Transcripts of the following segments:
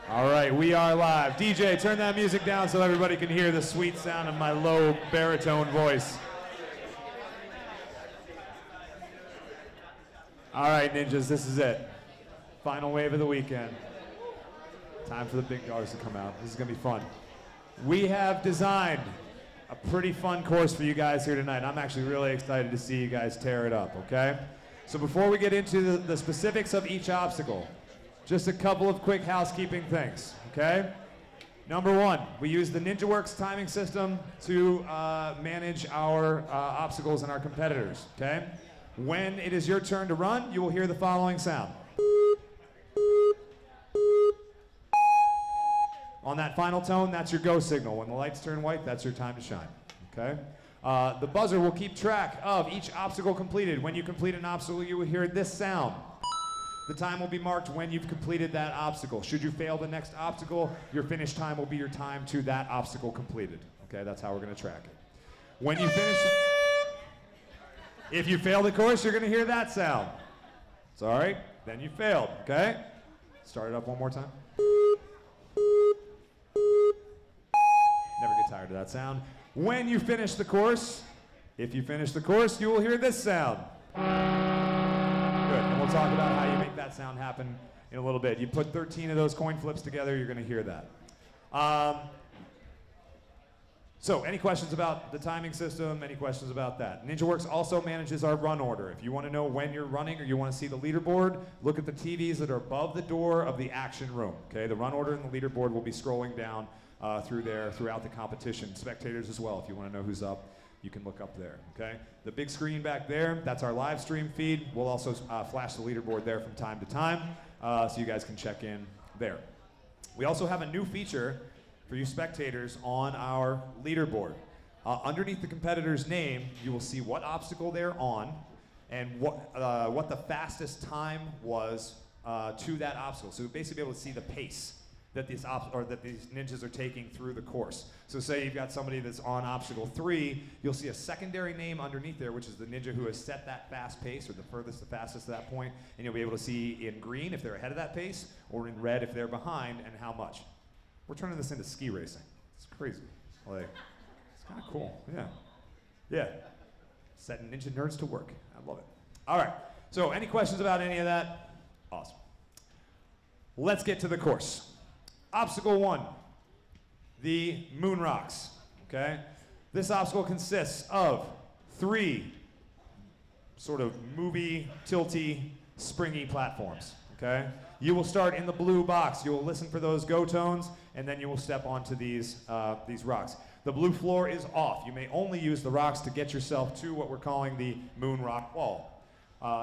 All right, we are live. DJ, turn that music down so everybody can hear the sweet sound of my low baritone voice. All right, ninjas, this is it. Final wave of the weekend. Time for the big dogs to come out. This is going to be fun. We have designed a pretty fun course for you guys here tonight. I'm actually really excited to see you guys tear it up, okay? So before we get into the specifics of each obstacle, just a couple of quick housekeeping things, okay? Number one, we use the NinjaWorks timing system to manage our obstacles and our competitors, okay? When it is your turn to run, you will hear the following sound. On that final tone, that's your go signal. When the lights turn white, that's your time to shine, okay? The buzzer will keep track of each obstacle completed. When you complete an obstacle, you will hear this sound. The time will be marked when you've completed that obstacle. Should you fail the next obstacle, your finish time will be your time to that obstacle completed. Okay, that's how we're gonna track it. When you finish, if you fail the course, you're gonna hear that sound. Sorry, then you failed, okay? Start it up one more time. Never get tired of that sound. When you finish the course, if you finish the course, you will hear this sound. Good, and we'll talk about how you make that sound happen in a little bit. You put 13 of those coin flips together, you're gonna hear that. So any questions about the timing system, any questions about that? NinjaWorks also manages our run order. If you wanna know when you're running or you wanna see the leaderboard, look at the TVs that are above the door of the action room, okay? The run order and the leaderboard will be scrolling down through there throughout the competition. Spectators as well, if you wanna know who's up, you can look up there, okay? The big screen back there, that's our live stream feed. We'll also flash the leaderboard there from time to time, so you guys can check in there. We also have a new feature for you spectators on our leaderboard. Underneath the competitor's name, you will see what obstacle they're on and what the fastest time was to that obstacle. So you'll basically be able to see the pace that these ninjas are taking through the course. So say you've got somebody that's on obstacle 3, you'll see a secondary name underneath there, which is the ninja who has set that fast pace, or the fastest to that point, and you'll be able to see in green if they're ahead of that pace, or in red if they're behind, and how much. We're turning this into ski racing. It's crazy. Like, it's kind of cool, yeah. Yeah, setting ninja nerds to work. I love it. All right, so any questions about any of that? Awesome. Let's get to the course. Obstacle 1, the moon rocks, okay? This obstacle consists of 3 sort of movie, tilty, springy platforms, okay? You will start in the blue box. You will listen for those go tones, and then you will step onto these rocks. The blue floor is off. You may only use the rocks to get yourself to what we're calling the moon rock wall.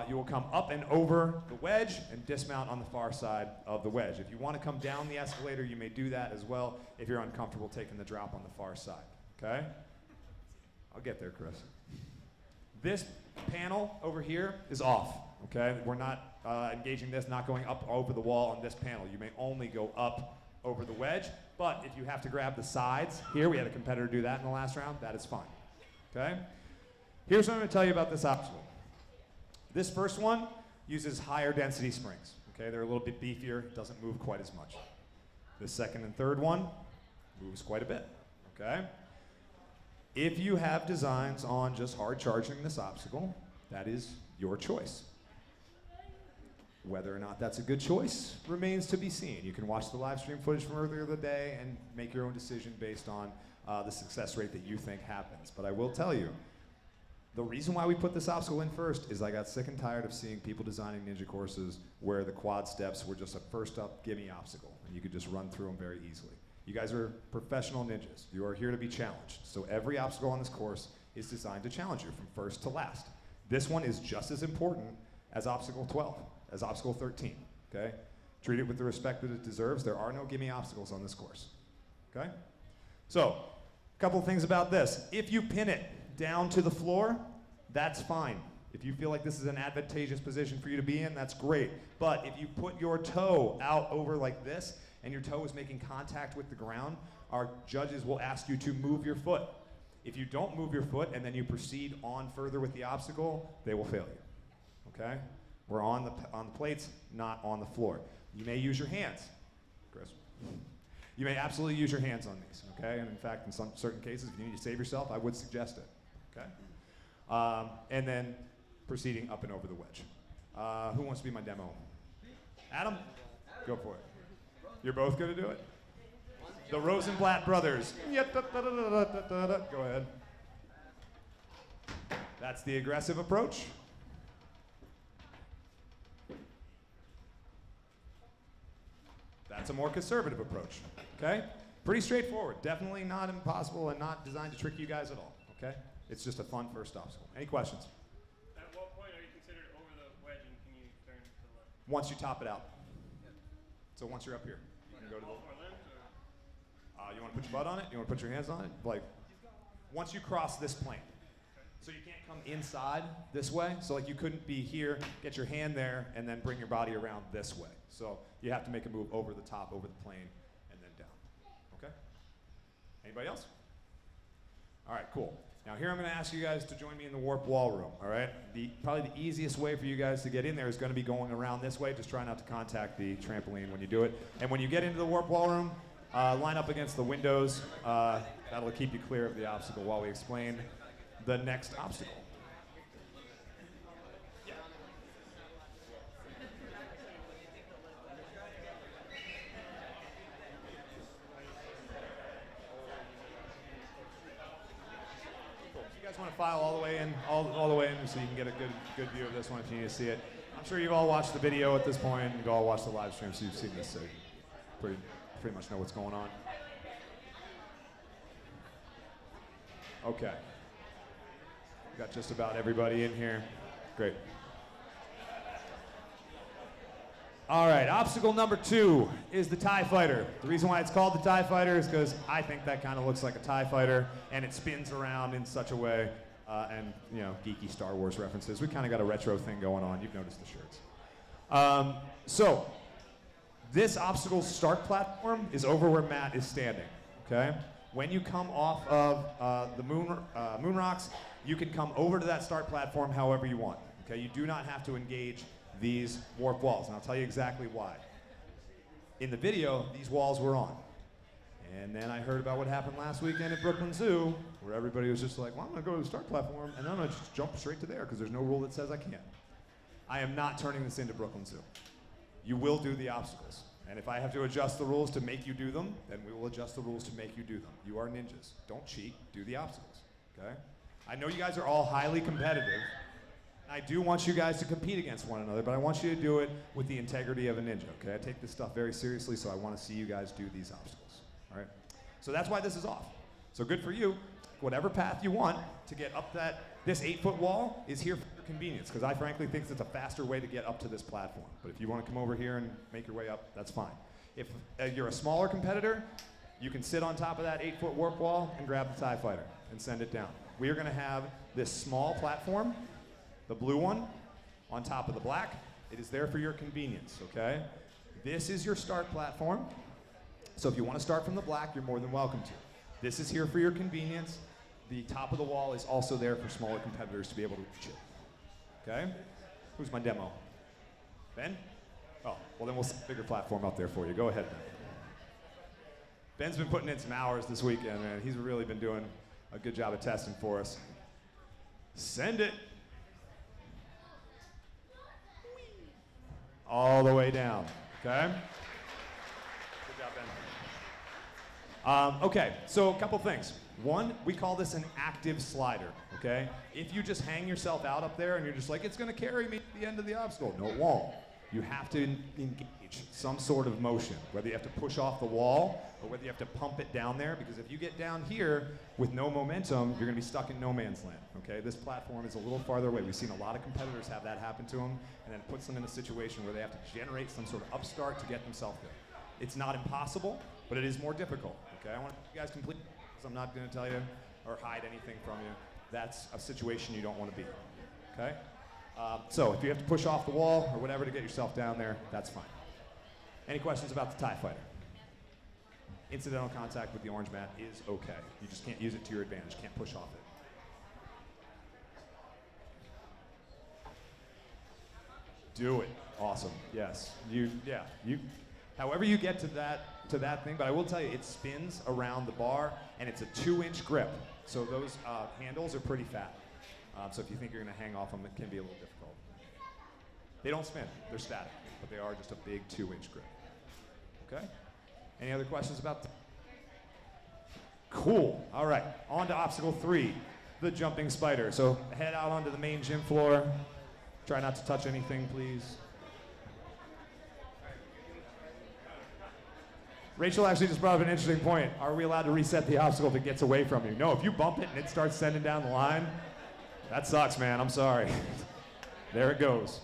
You will come up and over the wedge and dismount on the far side of the wedge. If you want to come down the escalator, you may do that as well if you're uncomfortable taking the drop on the far side, okay? I'll get there, Chris. This panel over here is off, okay? We're not engaging this, not going up over the wall on this panel. You may only go up over the wedge, but if you have to grab the sides, here, we had a competitor do that in the last round, that is fine, okay? Here's what I'm going to tell you about this obstacle. This first one uses higher density springs, okay? They're a little bit beefier, doesn't move quite as much. The second and third one moves quite a bit, okay? If you have designs on just hard charging this obstacle, that is your choice. Whether or not that's a good choice remains to be seen. You can watch the live stream footage from earlier in the day and make your own decision based on the success rate that you think happens. But I will tell you, the reason why we put this obstacle in first is I got sick and tired of seeing people designing ninja courses where the quad steps were just a first up gimme obstacle and you could just run through them very easily. You guys are professional ninjas. You are here to be challenged. So every obstacle on this course is designed to challenge you from first to last. This one is just as important as obstacle 12, as obstacle 13, okay? Treat it with the respect that it deserves. There are no gimme obstacles on this course, okay? So, a couple of things about this. If you pin it down to the floor, that's fine. If you feel like this is an advantageous position for you to be in, that's great. But if you put your toe out over like this, and your toe is making contact with the ground, our judges will ask you to move your foot. If you don't move your foot and then you proceed on further with the obstacle, they will fail you, okay? We're on the plates, not on the floor. You may use your hands, Chris. You may absolutely use your hands on these, okay? And in fact, in some certain cases, if you need to save yourself, I would suggest it, okay? And then proceeding up and over the wedge. Who wants to be my demo? Adam? Go for it. You're both going to do it? The Rosenblatt brothers. Go ahead. That's the aggressive approach. That's a more conservative approach, okay? Pretty straightforward. Definitely not impossible and not designed to trick you guys at all, okay? It's just a fun first obstacle. Any questions? At what point are you considered over the wedge and can you turn to the left? Once you top it out. So once you're up here, you can go to All four limbs, or? you want to put your butt on it? You want to put your hands on it? Like, once you cross this plane. So you can't come inside this way. So like you couldn't be here, get your hand there, and then bring your body around this way. So you have to make a move over the top, over the plane, and then down. Okay? Anybody else? All right, cool. Now here I'm going to ask you guys to join me in the warp wall room, all right? Probably the easiest way for you guys to get in there is going to be going around this way. Just try not to contact the trampoline when you do it. And when you get into the warp wall room, line up against the windows. That'll keep you clear of the obstacle while we explain the next obstacle. Want to file all the way in, all the way in, so you can get a good view of this one if you need to see it. I'm sure you've all watched the video at this point. You've all watched the live stream, so you've seen this. So you pretty much know what's going on. Okay. Got just about everybody in here. Great. All right, obstacle number 2 is the TIE Fighter. The reason why it's called the TIE Fighter is because I think that kind of looks like a TIE Fighter, and it spins around in such a way, and, you know, geeky Star Wars references. We kind of got a retro thing going on. You've noticed the shirts. So, this obstacle's start platform is over where Matt is standing, okay? When you come off of the moon rocks, you can come over to that start platform however you want, okay? You do not have to engage these warp walls, and I'll tell you exactly why. In the video, these walls were on. And then I heard about what happened last weekend at Brooklyn Zoo, where everybody was just like, well, I'm gonna go to the start platform, and I'm gonna just jump straight to there, because there's no rule that says I can't. I am not turning this into Brooklyn Zoo. You will do the obstacles. And if I have to adjust the rules to make you do them, then we will adjust the rules to make you do them. You are ninjas. Don't cheat, do the obstacles, okay? I know you guys are all highly competitive. I do want you guys to compete against one another, but I want you to do it with the integrity of a ninja, okay? I take this stuff very seriously, so I want to see you guys do these obstacles, all right? So that's why this is off. So good for you. Whatever path you want to get up this 8-foot wall is here for your convenience, because I frankly think it's a faster way to get up to this platform. But if you want to come over here and make your way up, that's fine. If you're a smaller competitor, you can sit on top of that 8-foot warp wall and grab the TIE Fighter and send it down. We are going to have this small platform, the blue one, on top of the black. It is there for your convenience, okay? This is your start platform. So if you want to start from the black, you're more than welcome to. This is here for your convenience. The top of the wall is also there for smaller competitors to be able to reach it. Okay? Who's my demo? Ben? Oh, well then we'll set a bigger platform up there for you. Go ahead, Ben. Ben's been putting in some hours this weekend, man. He's really been doing a good job of testing for us. Send it. All the way down, okay? Good job, Ben. Okay, so a couple things. One, we call this an active slider, okay? If you just hang yourself out up there and you're just like, it's gonna carry me to the end of the obstacle. No, it won't. You have to engage some sort of motion, whether you have to push off the wall or whether you have to pump it down there, because if you get down here with no momentum, you're gonna be stuck in no man's land, okay? This platform is a little farther away. We've seen a lot of competitors have that happen to them, and then it puts them in a situation where they have to generate some sort of upstart to get themselves there. It's not impossible, but it is more difficult, okay? I want you guys complete, because I'm not gonna tell you or hide anything from you. That's a situation you don't wanna be, okay? So if you have to push off the wall or whatever to get yourself down there, that's fine. Any questions about the TIE Fighter? Incidental contact with the orange mat is okay. You just can't use it to your advantage, can't push off it. Do it. Awesome. Yes. However you get to that thing, but I will tell you, it spins around the bar, and it's a 2-inch grip. So those handles are pretty fat. So if you think you're going to hang off them, it can be a little difficult. They don't spin. They're static, but they are just a big 2-inch grip. Okay? Any other questions about that? Cool. All right. On to obstacle 3, the jumping spider. So head out onto the main gym floor. Try not to touch anything, please. Rachel actually just brought up an interesting point. Are we allowed to reset the obstacle if it gets away from you? No, if you bump it and it starts sending down the line, that sucks, man. I'm sorry. There it goes.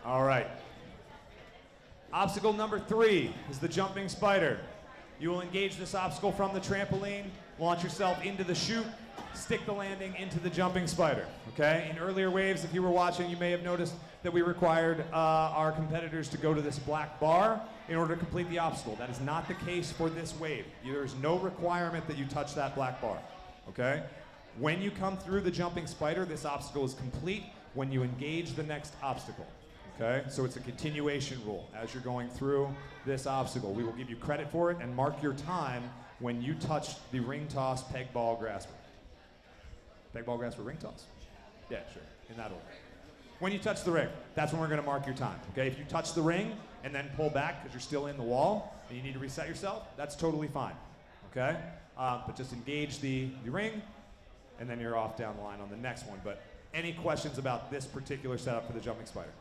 All right. Obstacle number 3 is the jumping spider. You will engage this obstacle from the trampoline, launch yourself into the chute, stick the landing into the jumping spider, okay? In earlier waves, if you were watching, you may have noticed that we required our competitors to go to this black bar in order to complete the obstacle. That is not the case for this wave. There's no requirement that you touch that black bar, okay? When you come through the jumping spider, this obstacle is complete when you engage the next obstacle, okay? So it's a continuation rule. As you're going through this obstacle, we will give you credit for it and mark your time when you touch the ring toss peg ball grasper. Peg ball grasper ring toss? Yeah, sure, in that order. When you touch the ring, that's when we're gonna mark your time, okay? If you touch the ring and then pull back because you're still in the wall and you need to reset yourself, that's totally fine, okay? But just engage the ring and then you're off down the line on the next one. But any questions about this particular setup for the jumping spider?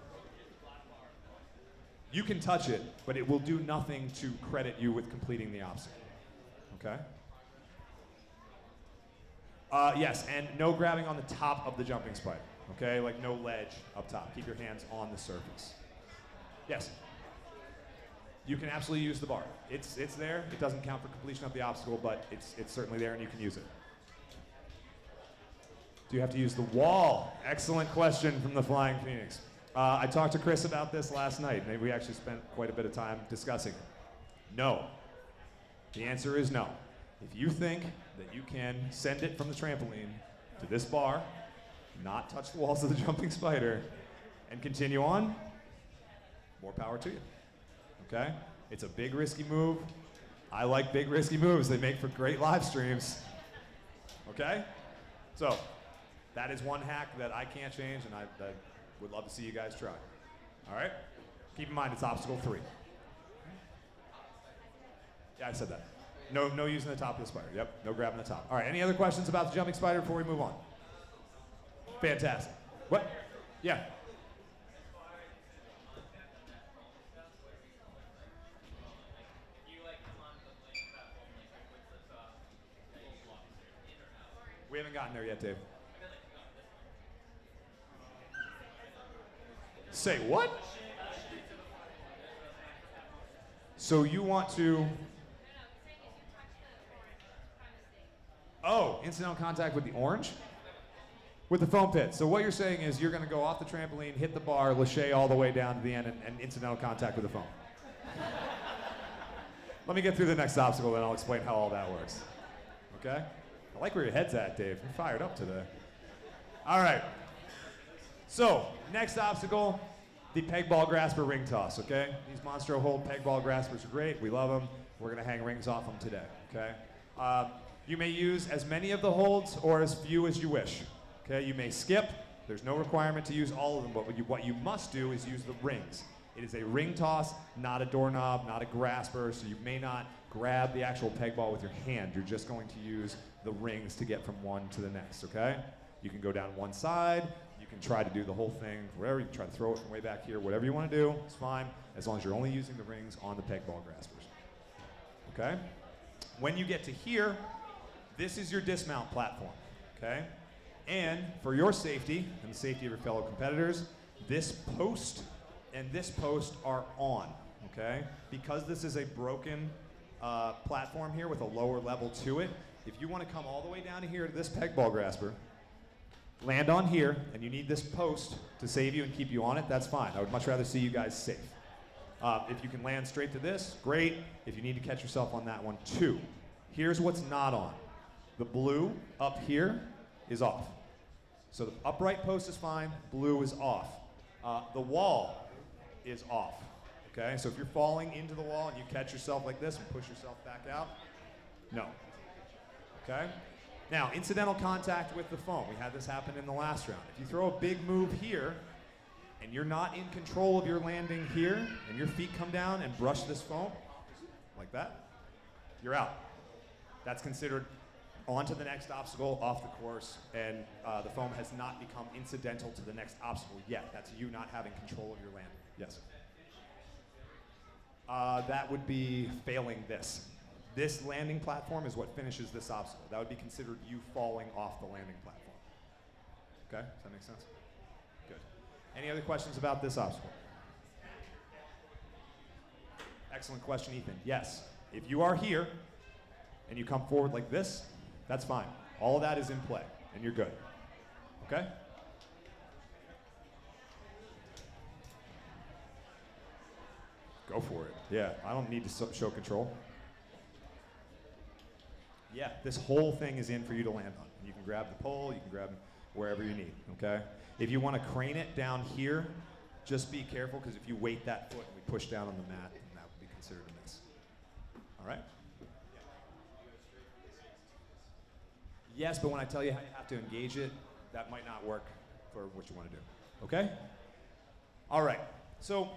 You can touch it, but it will do nothing to credit you with completing the obstacle, okay? Yes, and no grabbing on the top of the jumping spider, okay? Like no ledge up top. Keep your hands on the surface. Yes? You can absolutely use the bar. It's there. It doesn't count for completion of the obstacle, but it's certainly there and you can use it. Do you have to use the wall? Excellent question from the Flying Phoenix. I talked to Chris about this last night, and we actually spent quite a bit of time discussing it. No. The answer is no. If you think that you can send it from the trampoline to this bar, not touch the walls of the jumping spider, and continue on, more power to you, okay? It's a big, risky move. I like big, risky moves. They make for great live streams, okay? So, that is one hack that I can't change, and I would love to see you guys try. All right? Keep in mind, it's obstacle 3. Yeah, I said that. No using the top of the spider. Yep, no grabbing the top. All right, any other questions about the jumping spider before we move on? Fantastic. What? Yeah. We haven't gotten there yet, Dave. Say what? So you want to... Oh, incidental contact with the orange? With the foam pit. So what you're saying is you're going to go off the trampoline, hit the bar, lâcher all the way down to the end, and incidental contact with the foam. Let me get through the next obstacle, then I'll explain how all that works. Okay? I like where your head's at, Dave. You're fired up today. All right. So, next obstacle, the peg ball grasper ring toss, okay? These Monstro Hold peg ball graspers are great. We love them. We're going to hang rings off them today, okay? You may use as many of the holds or as few as you wish, okay? You may skip. There's no requirement to use all of them, but what you must do is use the rings. It is a ring toss, not a doorknob, not a grasper, so you may not grab the actual peg ball with your hand. You're just going to use the rings to get from one to the next, okay? You can go down one side. You can try to do the whole thing, whatever. You can try to throw it from way back here. Whatever you want to do, it's fine, as long as you're only using the rings on the peg ball graspers, okay? When you get to here, this is your dismount platform, okay? And for your safety and the safety of your fellow competitors, this post and this post are on, okay? Because this is a broken platform here with a lower level to it, if you want to come all the way down to here to this peg ball grasper, land on here, and you need this post to save you and keep you on it, that's fine. I would much rather see you guys safe. If you can land straight to this, great. If you need to catch yourself on that one, too. Here's what's not on. The blue up here is off. So the upright post is fine, blue is off. The wall is off. Okay, so if you're falling into the wall and you catch yourself like this and push yourself back out, no. Okay? Now, incidental contact with the foam. We had this happen in the last round. If you throw a big move here and you're not in control of your landing here and your feet come down and brush this foam like that, you're out. That's considered on to the next obstacle, off the course, and the foam has not become incidental to the next obstacle yet. That's you not having control of your landing. Yes? That would be failing this. This landing platform is what finishes this obstacle. That would be considered you falling off the landing platform. Okay, does that make sense? Good. Any other questions about this obstacle? Excellent question, Ethan. Yes, if you are here and you come forward like this, that's fine. All of that is in play, and you're good. Okay? Go for it. Yeah, I don't need to show control. Yeah, this whole thing is in for you to land on. You can grab the pole, you can grab wherever you need, okay? If you want to crane it down here, just be careful, because if you weight that foot and we push down on the mat, then that would be considered a miss. All right? Yes, but when I tell you how you have to engage it, that might not work for what you want to do, okay? All right, so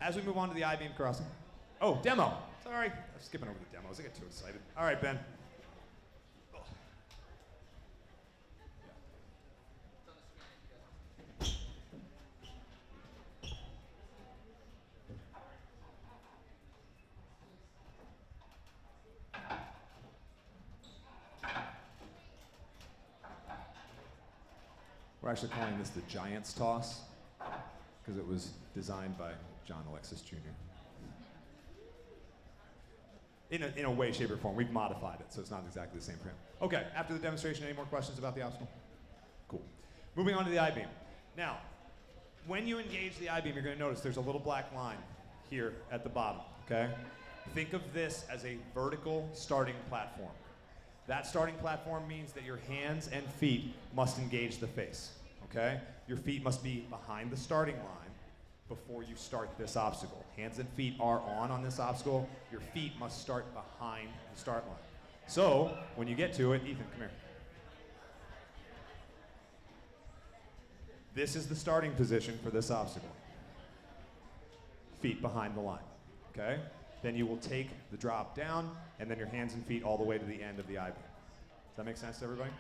as we move on to the I-beam crossing. Oh, demo. Sorry, I'm skipping over the demos. I get too excited. All right, Ben. We're actually calling this the Giants Toss because it was designed by John Alexis Jr. In a way, shape, or form. We've modified it, so it's not exactly the same for him. Okay, after the demonstration, any more questions about the obstacle? Cool. Moving on to the I-beam. Now, when you engage the I-beam, you're going to notice there's a little black line here at the bottom, okay? Think of this as a vertical starting platform. That starting platform means that your hands and feet must engage the face, okay? Your feet must be behind the starting line before you start this obstacle. Hands and feet are on this obstacle. Your feet must start behind the start line. So, when you get to it, Ethan, come here. This is the starting position for this obstacle. Feet behind the line, okay? Then you will take the drop down, and then your hands and feet all the way to the end of the I-beam. Does that make sense to everybody?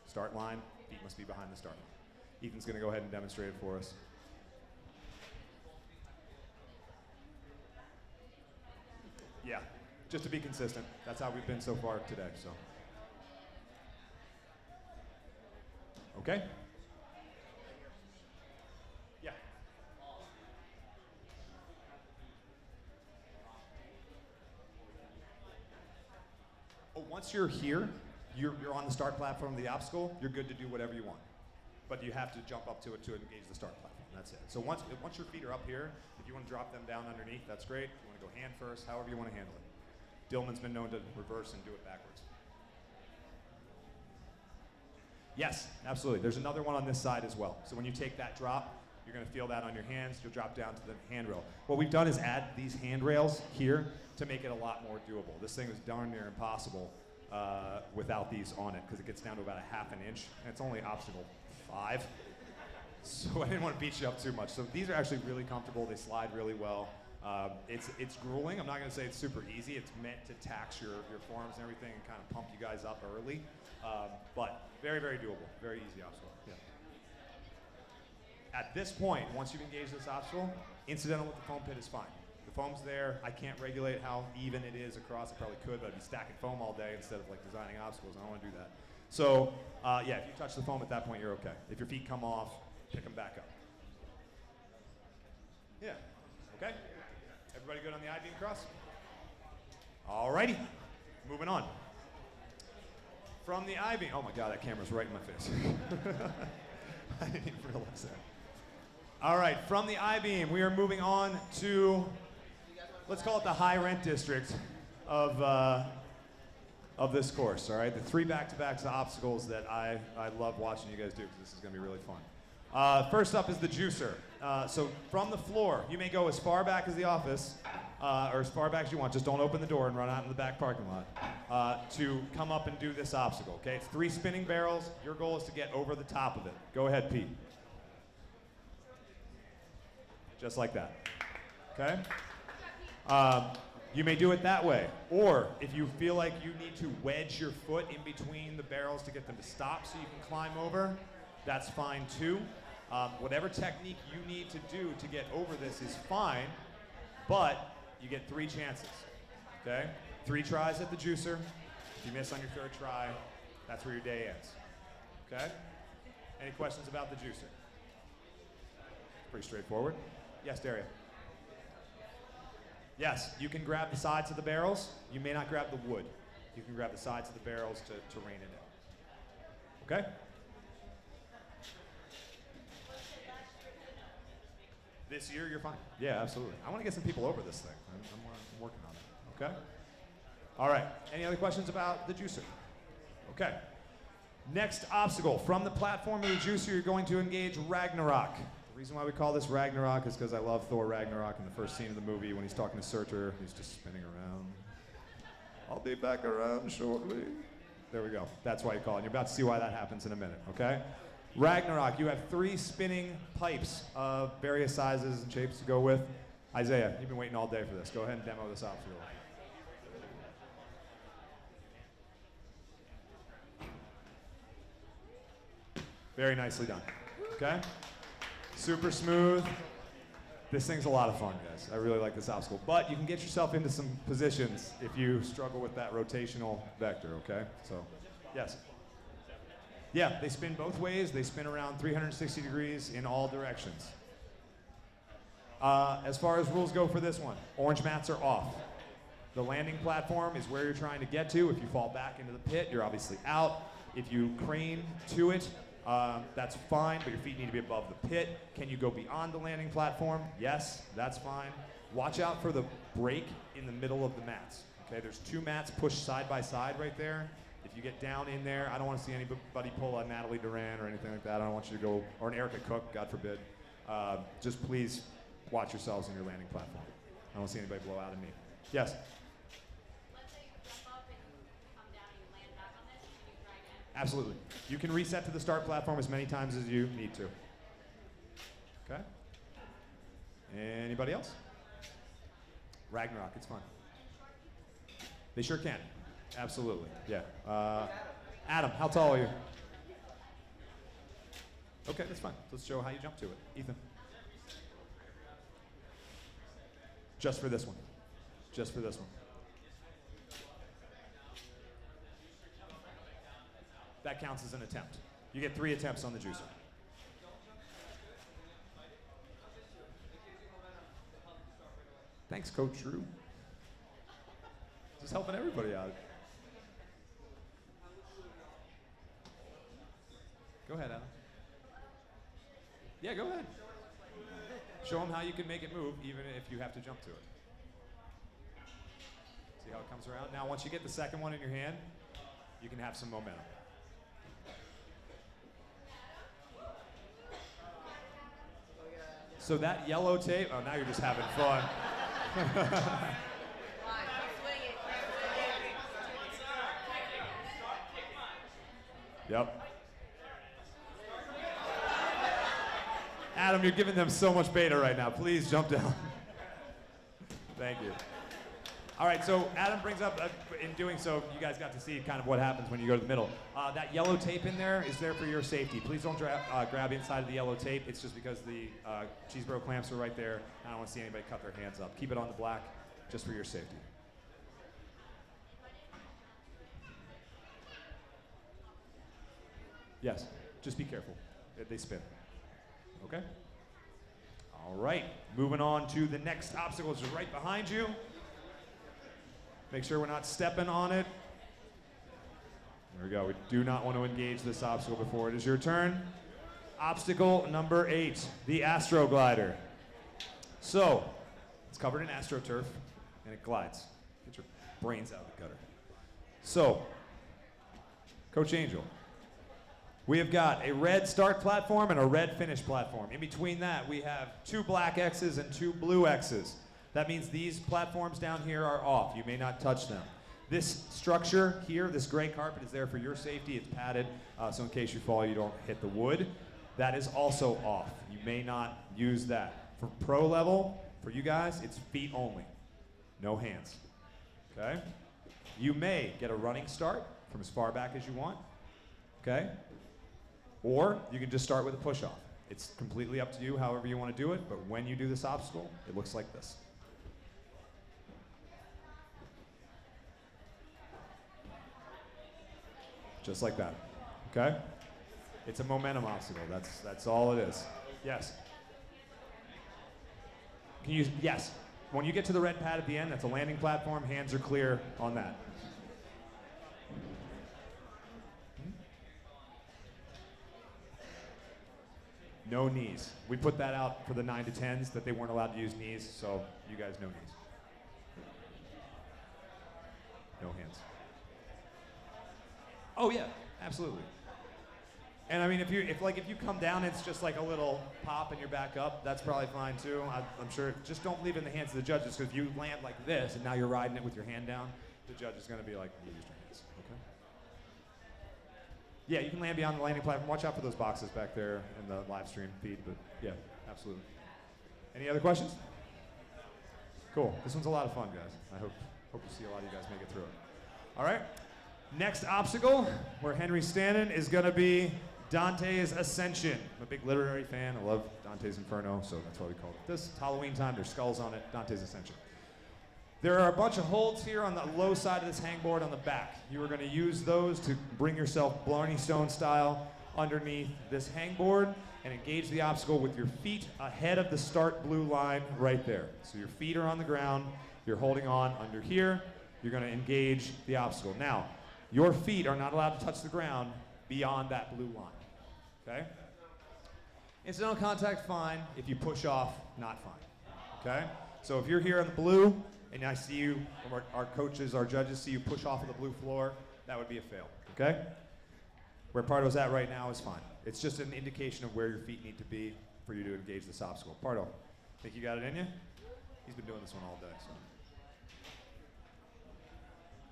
Start line, feet must be behind the start line. Ethan's gonna go ahead and demonstrate it for us. Yeah, just to be consistent. That's how we've been so far today, so. Okay? Yeah. Oh, once you're here, you're on the start platform of the obstacle, you're good to do whatever you want. But you have to jump up to it to engage the start platform. That's it. So once your feet are up here, if you want to drop them down underneath, that's great. If you want to go hand first, however you want to handle it. Dillman's been known to reverse and do it backwards. Yes, absolutely. There's another one on this side as well. So when you take that drop, you're going to feel that on your hands. You'll drop down to the handrail. What we've done is add these handrails here to make it a lot more doable. This thing is darn near impossible without these on it, because it gets down to about a ½ inch, and it's only obstacle 5. So I didn't want to beat you up too much. So these are actually really comfortable. They slide really well. It's grueling. I'm not going to say it's super easy. It's meant to tax your forearms and everything and kind of pump you guys up early. But very, very doable. Very easy obstacle. Yeah. At this point, once you've engaged this obstacle, incidental with the foam pit is fine. The foam's there. I can't regulate how even it is across. I probably could, but I'd be stacking foam all day instead of like designing obstacles. I don't want to do that. So yeah, if you touch the foam at that point, you're okay. If your feet come off, pick them back up. Yeah. Okay. Everybody good on the I-beam cross? All righty. Moving on. From the I-beam. Oh my God, that camera's right in my face. I didn't even realize that. All right, from the I-beam, we are moving on to, let's call it the high rent district of this course, all right? The 3 back-to-backs obstacles that I love watching you guys do, because this is going to be really fun. First up is the juicer. So from the floor, you may go as far back as the office, or as far back as you want. Just don't open the door and run out in the back parking lot to come up and do this obstacle. Okay, it's 3 spinning barrels. Your goal is to get over the top of it. Go ahead, Pete. Just like that. Okay. You may do it that way, or if you feel like you need to wedge your foot in between the barrels to get them to stop so you can climb over, that's fine too. Whatever technique you need to do to get over this is fine, but you get 3 chances, okay? 3 tries at the juicer. If you miss on your 3rd try, that's where your day ends, okay? Any questions about the juicer? Pretty straightforward. Yes, Daria? Yes, you can grab the sides of the barrels. You may not grab the wood. You can grab the sides of the barrels to rein it in. Okay? This year, you're fine. Yeah, absolutely. I want to get some people over this thing. I'm working on it. Okay? All right. Any other questions about the juicer? Okay. Next obstacle. From the platform of the juicer, you're going to engage Ragnarok. The reason why we call this Ragnarok is because I love Thor Ragnarok in the first scene of the movie when he's talking to Surtur. He's just spinning around. I'll be back around shortly. There we go. That's why you call it. You're about to see why that happens in a minute, okay? Ragnarok, you have 3 spinning pipes of various sizes and shapes to go with. Isaiah, you've been waiting all day for this. Go ahead and demo this obstacle. Very nicely done, okay? Super smooth. This thing's a lot of fun, guys. I really like this obstacle. But you can get yourself into some positions if you struggle with that rotational vector, okay? So, yes. Yeah, they spin both ways. They spin around 360 degrees in all directions. As far as rules go for this one, orange mats are off. The landing platform is where you're trying to get to. If you fall back into the pit, you're obviously out. If you crane to it, that's fine, but your feet need to be above the pit. Can you go beyond the landing platform? Yes, that's fine. Watch out for the break in the middle of the mats. Okay, there's 2 mats pushed side by side right there. If you get down in there, I don't want to see anybody pull a Natalie Duran or anything like that. I don't want you to go, or an Erica Cook, God forbid. Just please watch yourselves in your landing platform. I don't see anybody blow out at me. Yes? Let's say you jump up and come down and you land back on this. Can you try again? Absolutely. You can reset to the start platform as many times as you need to. Okay? Anybody else? Ragnarok, it's fun. They sure can. Absolutely, yeah. Adam, how tall are you? Okay, that's fine. Let's show how you jump to it. Ethan. Just for this one. Just for this one. That counts as an attempt. You get 3 attempts on the juicer. Thanks, Coach Drew. Just helping everybody out. Go ahead, Adam. Yeah, go ahead. Show them how you can make it move, even if you have to jump to it. See how it comes around? Now, once you get the second one in your hand, you can have some momentum. So that yellow tape, oh, now you're just having fun. Yep. Adam, you're giving them so much beta right now. Please jump down. Thank you. All right, so Adam brings up, in doing so, you guys got to see kind of what happens when you go to the middle. That yellow tape in there is there for your safety. Please don't grab inside of the yellow tape. It's just because the Cheesebro clamps are right there. I don't want to see anybody cut their hands up. Keep it on the black, just for your safety. Yes, just be careful. They spin. Okay? All right, moving on to the next obstacle, which is right behind you. Make sure we're not stepping on it. There we go. We do not want to engage this obstacle before it is your turn. Obstacle number 8, the Astro Glider. So, it's covered in AstroTurf, and it glides. Get your brains out of the gutter. So, Coach Angel, We have got a red start platform and a red finish platform. In between that, we have 2 black X's and 2 blue X's. That means these platforms down here are off. You may not touch them. This structure here, this gray carpet, is there for your safety. It's padded, so in case you fall, you don't hit the wood. That is also off. You may not use that. For pro level, for you guys, it's feet only. No hands. Okay? You may get a running start from as far back as you want. Okay? Or you can just start with a push-off. It's completely up to you, however you want to do it, but when you do this obstacle, it looks like this. Just like that. Okay? It's a momentum obstacle. That's all it is. Yes? Can you, yes. When you get to the red pad at the end, that's a landing platform. Hands are clear on that. No knees. We put that out for the 9 to 10s that they weren't allowed to use knees, so you guys no knees. No hands. Oh yeah, absolutely. And I mean, if you come down, it's just like a little pop and you're back up. That's probably fine too. I'm sure. Just don't leave it in the hands of the judges, because if you land like this and now you're riding it with your hand down, the judge is going to be like, "You used your hands." Okay. Yeah, you can land beyond the landing platform. Watch out for those boxes back there in the live stream feed. But yeah, absolutely. Any other questions? Cool. This one's a lot of fun, guys. I hope you see a lot of you guys make it through it. All right. Next obstacle, where Henry's standing, is going to be Dante's Ascension. I'm a big literary fan. I love Dante's Inferno, so that's why we call it this. It's Halloween time. There's skulls on it. Dante's Ascension. There are a bunch of holds here on the low side of this hangboard on the back. You are going to use those to bring yourself Blarney Stone style underneath this hangboard and engage the obstacle with your feet ahead of the start blue line right there. So your feet are on the ground. You're holding on under here. You're going to engage the obstacle. Now, your feet are not allowed to touch the ground beyond that blue line. Okay? Incidental contact, fine. If you push off, not fine. Okay? So if you're here on the blue, and I see you, our coaches, our judges see you push off of the blue floor, that would be a fail. Okay? Where Pardo's at right now is fine. It's just an indication of where your feet need to be for you to engage this obstacle. Pardo, think you got it in you? He's been doing this one all day. So.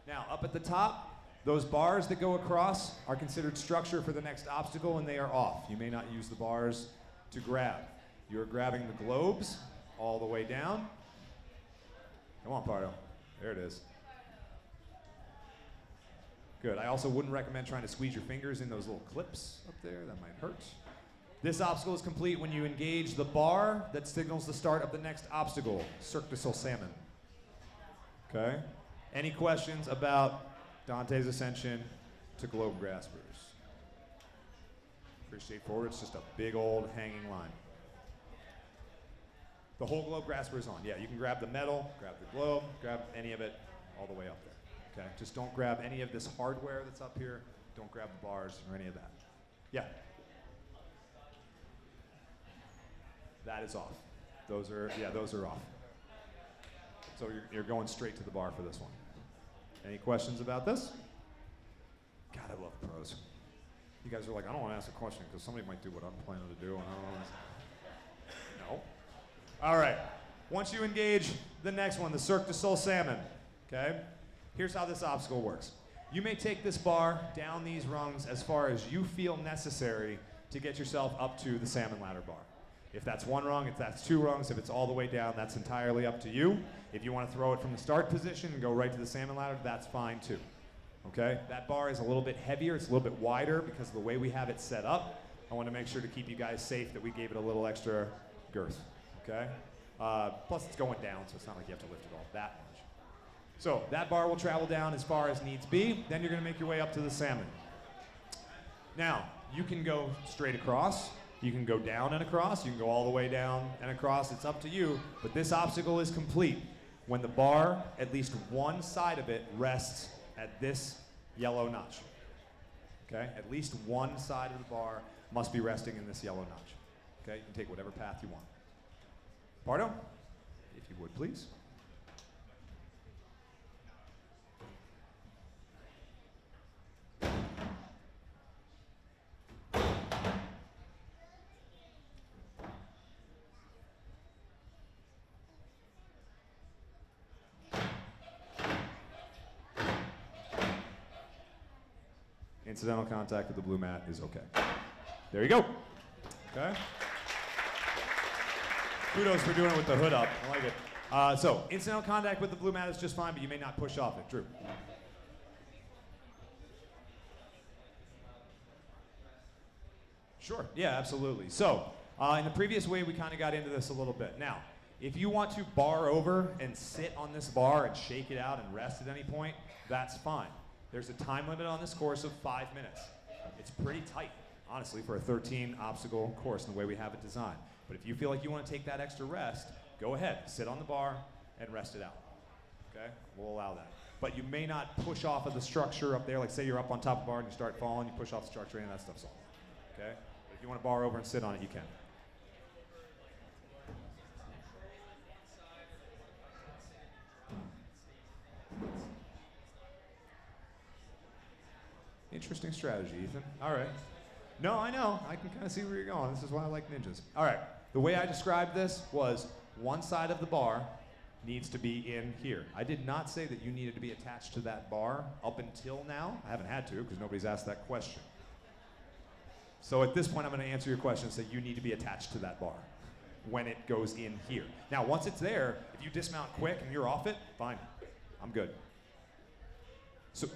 Now, up at the top, those bars that go across are considered structure for the next obstacle, and they are off. You may not use the bars to grab. You're grabbing the globes all the way down. Come on, Pardo. There it is. Good. I also wouldn't recommend trying to squeeze your fingers in those little clips up there. That might hurt. This obstacle is complete when you engage the bar that signals the start of the next obstacle, Cirque du Soleil Salmon. Okay? Any questions about Dante's Ascension to Globe Graspers? Pretty straightforward. It's just a big old hanging line. The whole Globe Grasper is on. Yeah, you can grab the metal, grab the globe, grab any of it all the way up there. Okay? Just don't grab any of this hardware that's up here. Don't grab the bars or any of that. Yeah? That is off. Those are off. So you're going straight to the bar for this one. Any questions about this? God, I love pros. You guys are like, I don't want to ask a question because somebody might do what I'm planning to do. And I don't want to. No. All right. Once you engage the next one, the Cirque du Soleil Salmon, okay? Here's how this obstacle works. You may take this bar down these rungs as far as you feel necessary to get yourself up to the salmon ladder bar. If that's one rung, if that's two rungs, if it's all the way down, that's entirely up to you. If you want to throw it from the start position and go right to the salmon ladder, that's fine too. Okay? That bar is a little bit heavier, it's a little bit wider because of the way we have it set up. I want to make sure to keep you guys safe that we gave it a little extra girth. Okay? Plus it's going down, so it's not like you have to lift it all that much. So that bar will travel down as far as needs be. Then you're going to make your way up to the salmon. Now, you can go straight across. You can go down and across. You can go all the way down and across. It's up to you. But this obstacle is complete when the bar, at least one side of it, rests at this yellow notch. Okay? At least one side of the bar must be resting in this yellow notch. Okay? You can take whatever path you want. Pardo, if you would, please. Incidental contact with the blue mat is okay. There you go. Okay. Kudos for doing it with the hood up. I like it. So, incidental contact with the blue mat is just fine, but you may not push off it. Drew. Sure. Yeah, absolutely. So, in the previous way, we kind of got into this a little bit. Now, if you want to bar over and sit on this bar and shake it out and rest at any point, that's fine. There's a time limit on this course of 5 minutes. It's pretty tight, honestly, for a 13 obstacle course in the way we have it designed. But if you feel like you want to take that extra rest, go ahead, sit on the bar and rest it out. Okay? We'll allow that. But you may not push off of the structure up there. Like say you're up on top of the bar and you start falling, you push off the structure and that stuff's all. Okay? But if you want to bar over and sit on it, you can. Interesting strategy, Ethan. All right. No, I know. I can kind of see where you're going. This is why I like ninjas. All right. The way I described this was one side of the bar needs to be in here. I did not say that you needed to be attached to that bar up until now. I haven't had to because nobody's asked that question. So at this point, I'm going to answer your question and say you need to be attached to that bar when it goes in here. Now, once it's there, if you dismount quick and you're off it, fine. I'm good. So.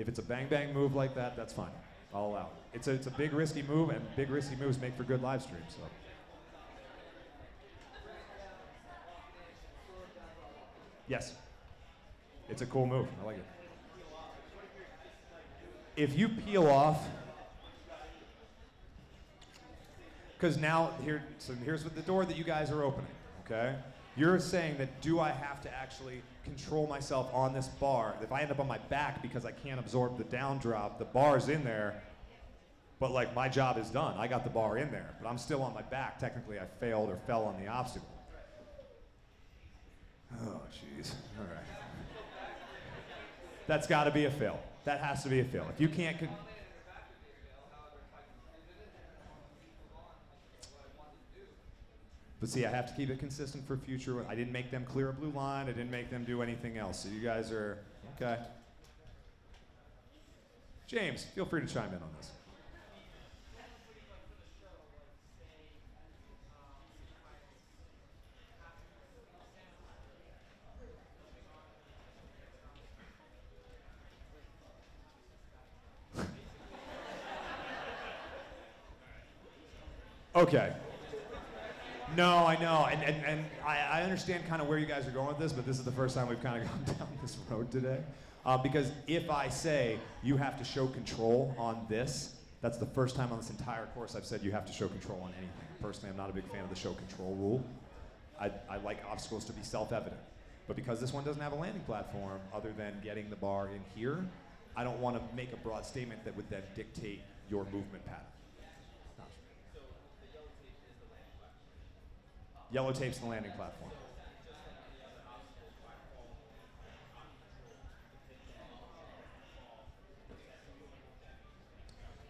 If it's a bang-bang move like that, that's fine. I'll allow it. It's a big, risky move, and big, risky moves make for good live streams. So. Yes. It's a cool move. I like it. If you peel off, because now, here's what the door that you guys are opening, okay? You're saying that do I have to actually control myself on this bar? If I end up on my back because I can't absorb the down drop, the bar's in there, but like my job is done. I got the bar in there, but I'm still on my back. Technically, I failed or fell on the obstacle. Oh, jeez. All right. That's got to be a fail. That has to be a fail. If you can't... But see, I have to keep it consistent for future. I didn't make them clear a blue line. I didn't make them do anything else. So you guys are, okay. James, feel free to chime in on this. Okay. No, I know, and I understand kind of where you guys are going with this, but this is the first time we've kind of gone down this road today. Because if I say you have to show control on this, that's the first time on this entire course I've said you have to show control on anything. Personally, I'm not a big fan of the show control rule. I like obstacles to be self-evident. But because this one doesn't have a landing platform other than getting the bar in here, I don't want to make a broad statement that would then dictate your movement pattern. Yellow tape's the landing platform.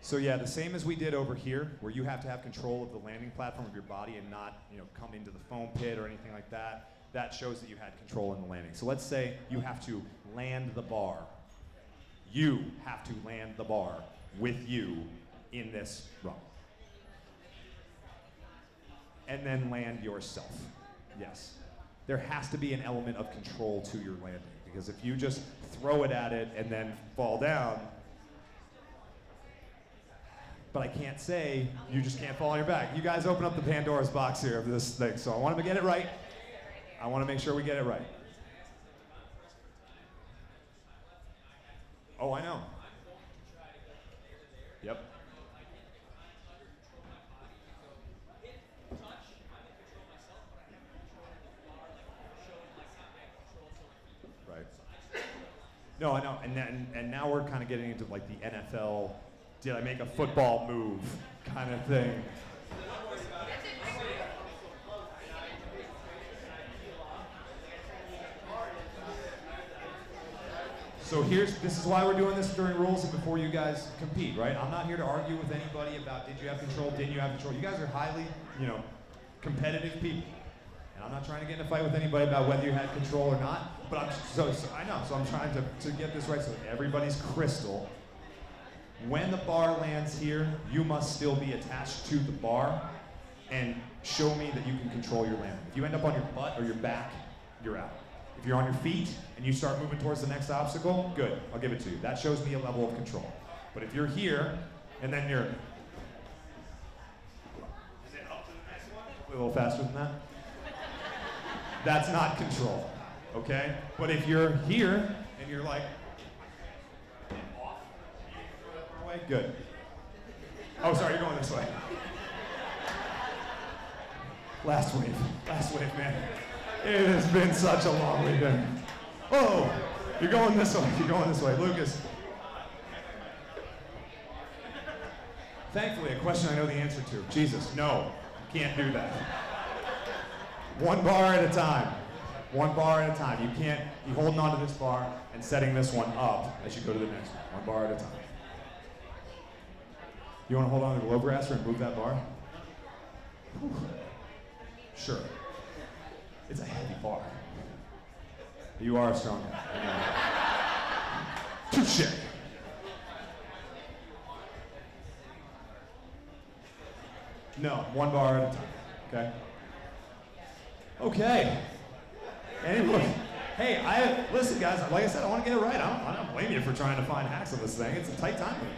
So yeah, the same as we did over here, where you have to have control of the landing platform of your body and not, come into the foam pit or anything like that. That shows that you had control in the landing. So let's say you have to land the bar. You have to land the bar with you in this run. And then land yourself. Yes. There has to be an element of control to your landing, because if you just throw it at it and then fall down, but I can't say you just can't fall on your back. You guys open up the Pandora's box here of this thing, so I want to get it right. I want to make sure we get it right. Oh, I know. Yep. No, I know, and now we're kind of getting into like the NFL, did I make a football move kind of thing. So this is why we're doing this during rules and before you guys compete, right? I'm not here to argue with anybody about did you have control, didn't you have control. You guys are highly, competitive people. And I'm not trying to get in a fight with anybody about whether you had control or not, but I know, so I'm trying to get this right so everybody's crystal. When the bar lands here, you must still be attached to the bar and show me that you can control your landing. If you end up on your butt or your back, you're out. If you're on your feet and you start moving towards the next obstacle, good, I'll give it to you. That shows me a level of control. But if you're here and then you're, is it up to the next one? A little faster than that? That's not control, okay? But if you're here and you're like, off, away, good. Oh, sorry, you're going this way. Last wave, man. It has been such a long weekend. Oh, you're going this way, Lucas. Thankfully, a question I know the answer to. Jesus, no, can't do that. One bar at a time. One bar at a time. You can't be holding on to this bar and setting this one up as you go to the next one. One bar at a time. You want to hold on to the low grasser and move that bar? Whew. Sure. It's a heavy bar. You are a strong guy. Touche. No, one bar at a time. Okay? Okay. Anyway, hey, listen, guys. Like I said, I want to get it right. I don't blame you for trying to find hacks on this thing. It's a tight time limit.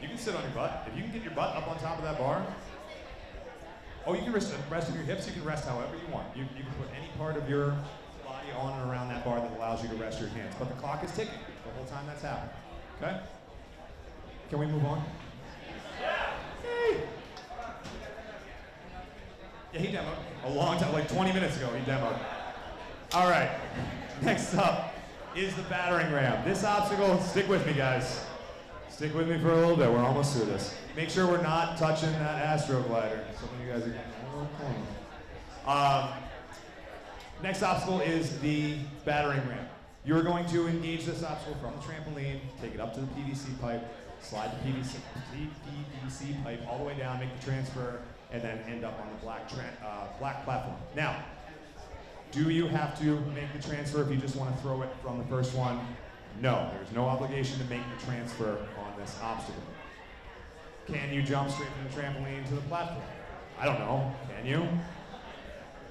You can sit on your butt. If you can get your butt up on top of that bar. Oh, you can rest on your hips. You can rest however you want. You can put any part of your body on and around that bar that allows you to rest your hands. But the clock is ticking the whole time that's happening. Okay? Can we move on? Hey. Yeah, he demoed a long time, like 20 minutes ago, he demoed. All right, next up is the battering ram. This obstacle, stick with me, guys. Stick with me for a little bit, we're almost through this. Make sure we're not touching that Astro glider. Some of you guys are getting a little close. Next obstacle is the battering ram. You're going to engage this obstacle from the trampoline, take it up to the PVC pipe, slide the PVC pipe all the way down, make the transfer, and then end up on the black platform. Now, do you have to make the transfer if you just want to throw it from the first one? No, there's no obligation to make the transfer on this obstacle. Can you jump straight from the trampoline to the platform? I don't know, can you?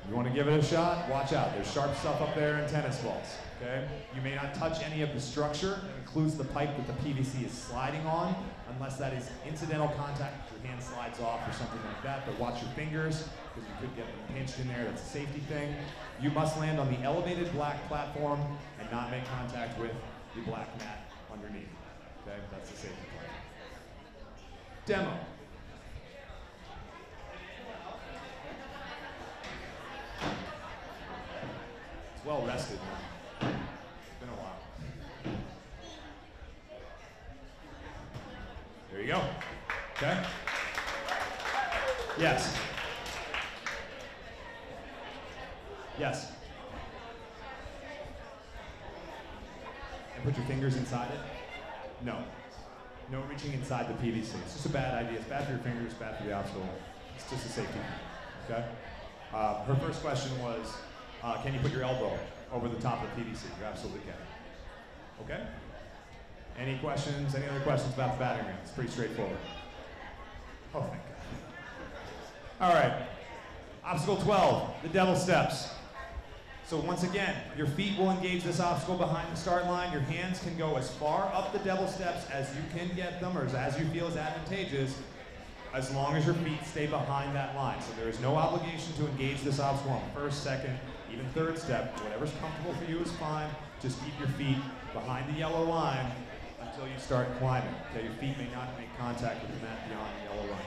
You want to give it a shot? Watch out, there's sharp stuff up there and tennis balls, okay? You may not touch any of the structure. It includes the pipe that the PVC is sliding on, unless that is incidental contact, if your hand slides off or something like that, but watch your fingers, because you could get them pinched in there, that's a safety thing. You must land on the elevated black platform and not make contact with the black mat underneath, okay? That's the safety part. Demo. It's well rested. It's been a while. There you go. Okay? Yes. Yes. And put your fingers inside it? No. No reaching inside the PVC. It's just a bad idea. It's bad for your fingers, bad for the obstacle. It's just a safety. Okay? Her first question was, can you put your elbow over the top of the PVC? You absolutely can. Okay? Any questions? Any other questions about the battering ram? It's pretty straightforward. Oh, thank God. All right. Obstacle 12, the devil steps. So once again, your feet will engage this obstacle behind the start line. Your hands can go as far up the devil steps as you can get them, or as you feel is advantageous, as long as your feet stay behind that line. So there is no obligation to engage this obstacle on the first, second, even third step. Whatever's comfortable for you is fine. Just keep your feet behind the yellow line until you start climbing. Okay, your feet may not make contact with the mat beyond the yellow line.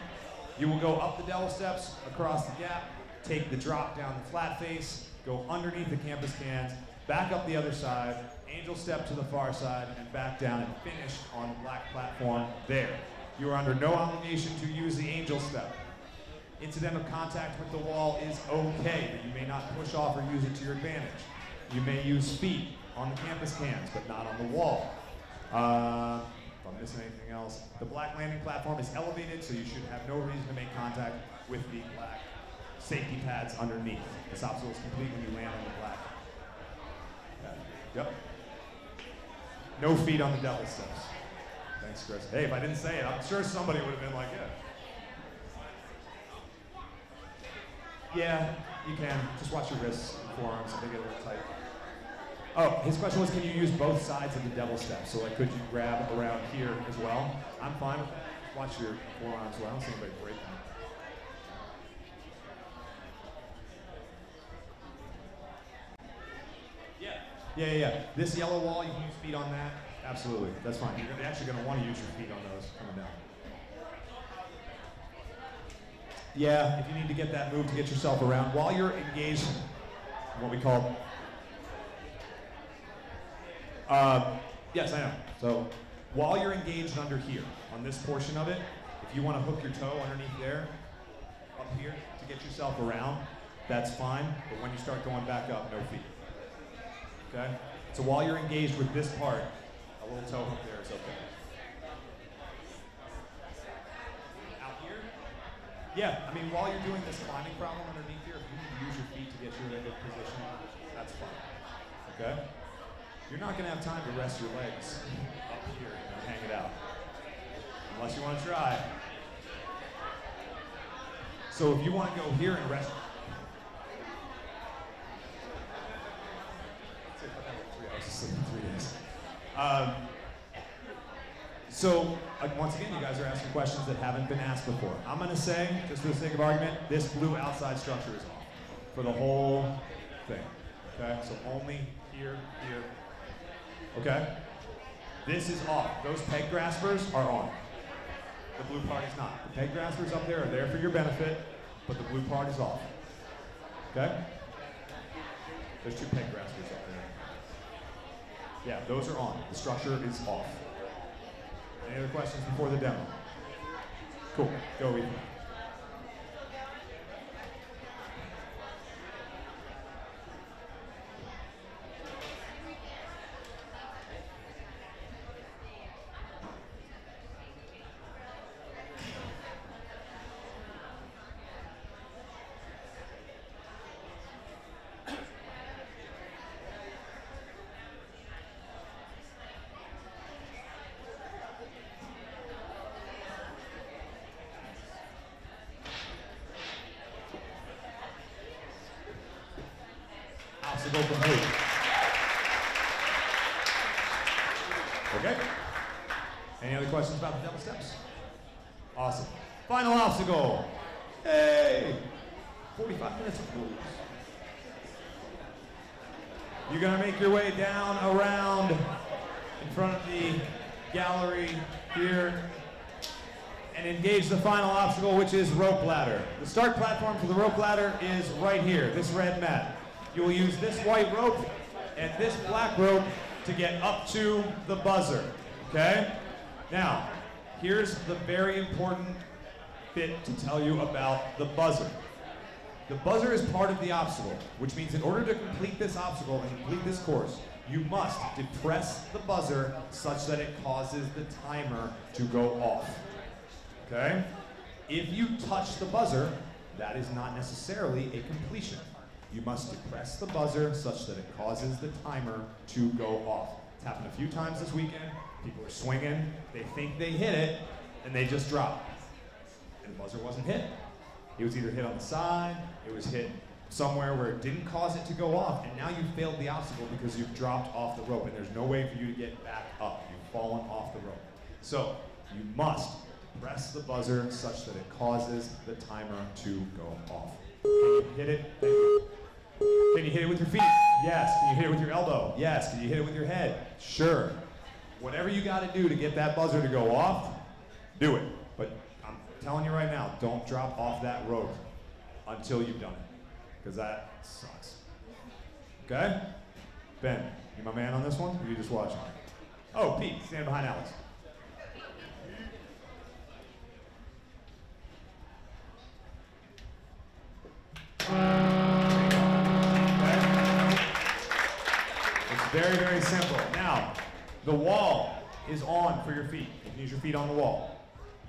You will go up the devil steps, across the gap, take the drop down the flat face, go underneath the campus cans, back up the other side, angel step to the far side, and back down and finish on the black platform there. You are under no obligation to use the angel step. Incidental contact with the wall is okay, but you may not push off or use it to your advantage. You may use feet on the campus cans, but not on the wall. If I'm missing anything else, the black landing platform is elevated, so you should have no reason to make contact with the black safety pads underneath. This obstacle is complete when you land on the black. Yep. No feet on the devil steps. Thanks, Chris. Hey, if I didn't say it, I'm sure somebody would have been like, yeah, you can. Just watch your wrists and forearms if they get a little tight. Oh, his question was, can you use both sides of the devil step? So, like, could you grab around here as well? I'm fine with that. Just watch your forearms well. I don't see anybody break them. Yeah. This yellow wall, you can use feet on that. Absolutely, that's fine. You're actually going to want to use your feet on those coming down. Yeah, if you need to get that move to get yourself around while you're engaged in what we call. Yes, I know. So while you're engaged under here on this portion of it, if you want to hook your toe underneath there, up here to get yourself around, that's fine. But when you start going back up, no feet. Okay? So while you're engaged with this part, a little toe hook there is okay. Out here? Yeah, I mean, while you're doing this climbing problem underneath here, if you need to use your feet to get you in a good position, that's fine. Okay? You're not going to have time to rest your legs up here and hang it out. Unless you want to try. So if you want to go here and rest. So, once again, you guys are asking questions that haven't been asked before. I'm going to say, just for the sake of argument, this blue outside structure is off for the whole thing. Okay? So only here. Okay? This is off. Those peg graspers are on. The blue part is not. The peg graspers up there are there for your benefit, but the blue part is off. Okay? There's two peg graspers up there. Yeah, those are on. The structure is off. Any other questions before the demo? Cool. Go, Ethan. Obstacle complete. Okay. Any other questions about the double steps? Awesome. Final obstacle. Hey! 45 minutes of moves. You're going to make your way down, around, in front of the gallery here, and engage the final obstacle, which is rope ladder. The start platform for the rope ladder is right here, this red mat. You will use this white rope and this black rope to get up to the buzzer, okay? Now, here's the very important bit to tell you about the buzzer. The buzzer is part of the obstacle, which means in order to complete this obstacle and complete this course, you must depress the buzzer such that it causes the timer to go off, okay? If you touch the buzzer, that is not necessarily a completion. You must depress the buzzer such that it causes the timer to go off. It's happened a few times this weekend. People are swinging, they think they hit it, and they just drop. And the buzzer wasn't hit. It was either hit on the side, it was hit somewhere where it didn't cause it to go off, and now you've failed the obstacle because you've dropped off the rope, and there's no way for you to get back up. You've fallen off the rope. So, you must press the buzzer such that it causes the timer to go off. Can you hit it? Thank you. Can you hit it with your feet? Yes. Can you hit it with your elbow? Yes. Can you hit it with your head? Sure. Whatever you got to do to get that buzzer to go off, do it. But I'm telling you right now, don't drop off that rope until you've done it, because that sucks. Okay? Ben, you my man on this one, or are you just watching? Oh, Pete, stand behind Alex. Very, very simple. Now, the wall is on for your feet. You can use your feet on the wall.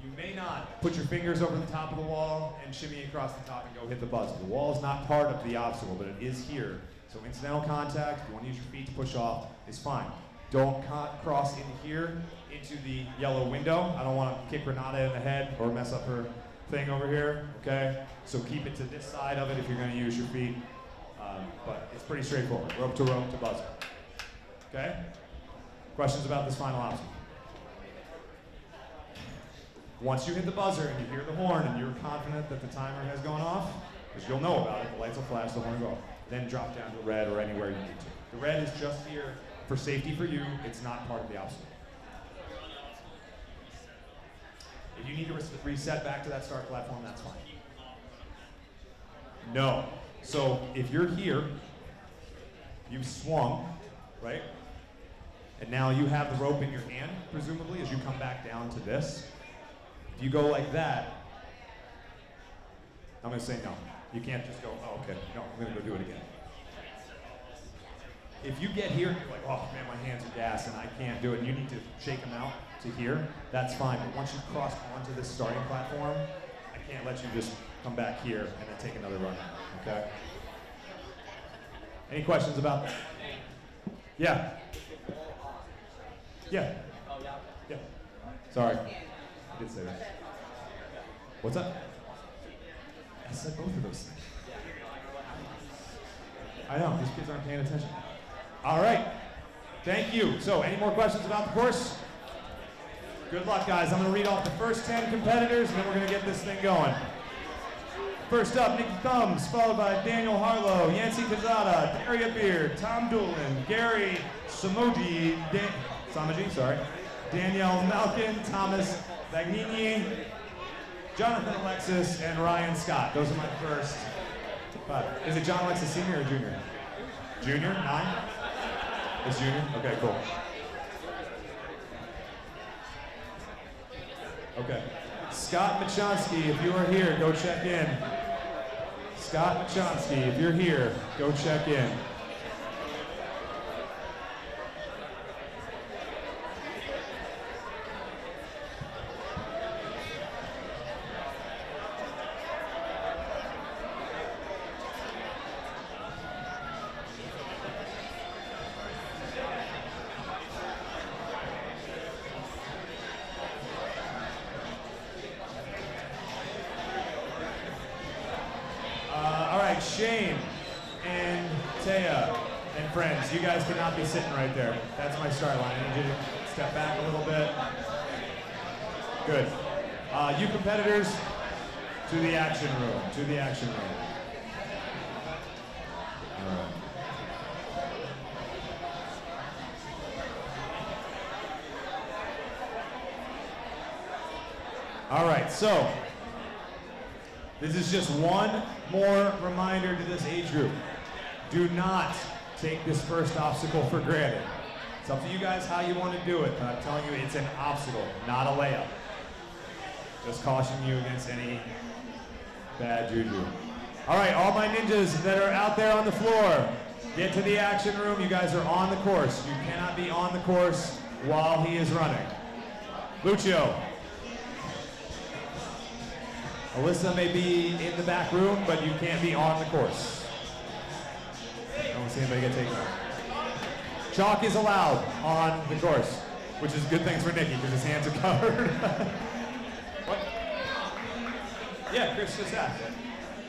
You may not put your fingers over the top of the wall and shimmy across the top and go hit the buzzer. The wall is not part of the obstacle, but it is here. So incidental contact, if you want to use your feet to push off, is fine. Don't cross in here into the yellow window. I don't want to kick Renata in the head or mess up her thing over here, okay? So keep it to this side of it if you're going to use your feet. But it's pretty straightforward. Rope to buzzer. Okay? Questions about this final obstacle? Once you hit the buzzer and you hear the horn and you're confident that the timer has gone off, because you'll know about it, the lights will flash, the horn will go, then drop down to red or anywhere you need to. The red is just here for safety for you. It's not part of the obstacle. If you need to reset back to that start platform, that's fine. No. So if you're here, you've swung, right? And now you have the rope in your hand, presumably, as you come back down to this. If you go like that, I'm going to say no. You can't just go, oh, okay, no, I'm going to go do it again. If you get here and you're like, oh man, my hands are gassed and I can't do it, and you need to shake them out to here, that's fine. But once you've crossed onto this starting platform, I can't let you just come back here and then take another run, okay? Any questions about that? Yeah. Yeah. Yeah. Sorry. I did say that. What's up? I said both of those things. I know, these kids aren't paying attention. All right. Thank you. So, any more questions about the course? Good luck, guys. I'm going to read off the first 10 competitors, and then we're going to get this thing going. First up, Nikki Thumbs, followed by Daniel Harlow, Yancy Kazada, Daria Beard, Tom Doolin, Gary Samoji, Danielle Malkin, Thomas Bagnini, Jonathan Alexis, and Ryan Scott. Those are my first 5. Is it John Alexis Sr. or Junior? Junior? 9? It's Junior? Okay, cool. Okay. Scott Machonsky, if you are here, go check in. Scott Machonsky, if you're here, go check in. Shane and Taya and friends, you guys cannot be sitting right there. That's my start line. I need you to step back a little bit. Good. You competitors, to the action room. To the action room. All right. All right, so this is just one more reminder to this age group. Do not take this first obstacle for granted. It's up to you guys how you want to do it, but I'm telling you, it's an obstacle, not a layup. Just caution you against any bad juju. All right, all my ninjas that are out there on the floor, get to the action room. You guys are on the course. You cannot be on the course while he is running. Lucio. Alyssa may be in the back room, but you can't be on the course. I don't see anybody get taken out. Chalk is allowed on the course, which is good things for Nikki because his hands are covered. What? Yeah, Chris just asked.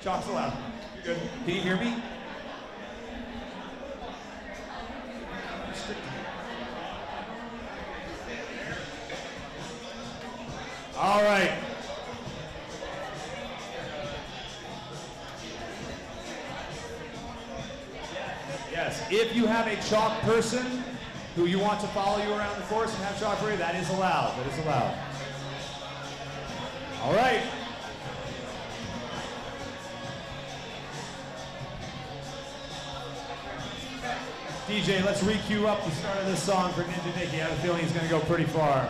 Chalk's allowed. You're good. Can you hear me? All right. Yes, if you have a chalk person who you want to follow you around the course and have chalk for you, that is allowed. That is allowed. All right. DJ, let's re-cue up the start of this song for Ninja Nikki. I have a feeling he's going to go pretty far.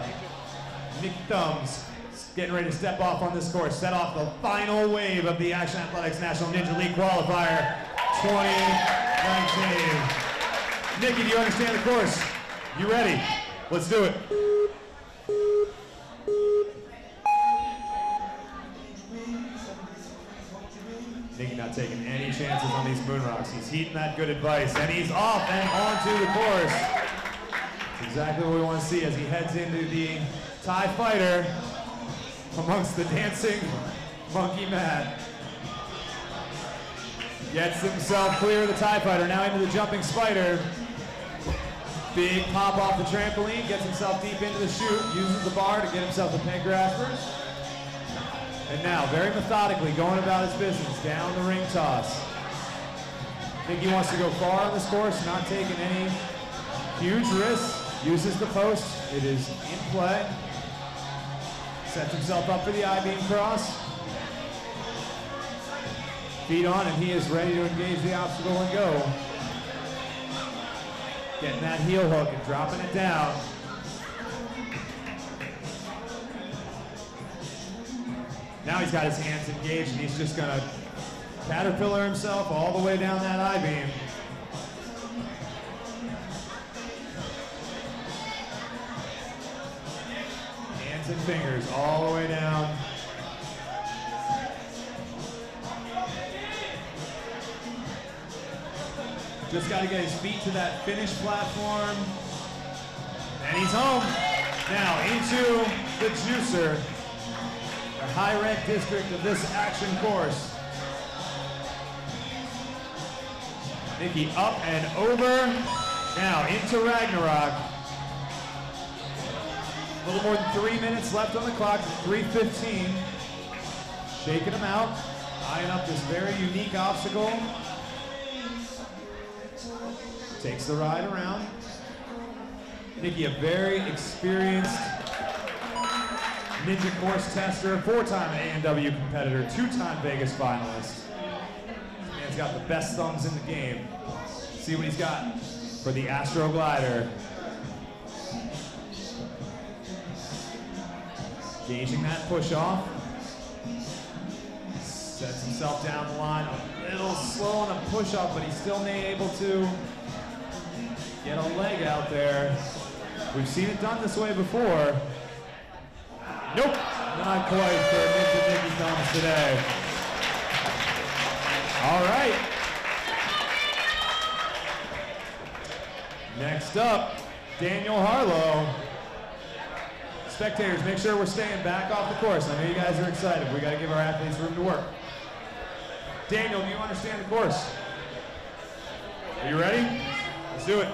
Nikki Thumbs getting ready to step off on this course, set off the final wave of the Action Athletics National Ninja League Qualifier 2019. Nikki, do you understand the course? You ready? Let's do it. Nikki not taking any chances on these moon rocks. He's heeding that good advice, and he's off and onto the course. That's exactly what we want to see as he heads into the TIE Fighter amongst the dancing monkey mat. Gets himself clear of the TIE Fighter, now into the jumping spider. Big pop off the trampoline, gets himself deep into the chute, uses the bar to get himself the peg graspers. And now, very methodically, going about his business, down the ring toss. I think he wants to go far on this course, not taking any huge risks. Uses the post, it is in play. Sets himself up for the I-beam cross. Feet on, and he is ready to engage the obstacle and go. Getting that heel hook and dropping it down. Now he's got his hands engaged, and he's just gonna caterpillar himself all the way down that I-beam. Hands and fingers all the way down. Just got to get his feet to that finish platform. And he's home. Now into the juicer, the high rank district of this action course. Nikki up and over. Now into Ragnarok. A little more than 3 minutes left on the clock, 3:15. Shaking him out, eyeing up this very unique obstacle. Takes the ride around. Nikki, a very experienced ninja course tester, 4-time A&W competitor, 2-time Vegas finalist. This man's got the best thumbs in the game. See what he's got for the Astro Glider. Gauging that push off. Sets himself down the line, a little slow on a push up, but he's still able to get a leg out there. We've seen it done this way before. Nope, not quite for Ninja Nikki Thumbs today. All right. Next up, Daniel Harlow. Spectators, make sure we're staying back off the course. I know you guys are excited. We got to give our athletes room to work. Daniel, do you understand the course? Are you ready? Let's do it.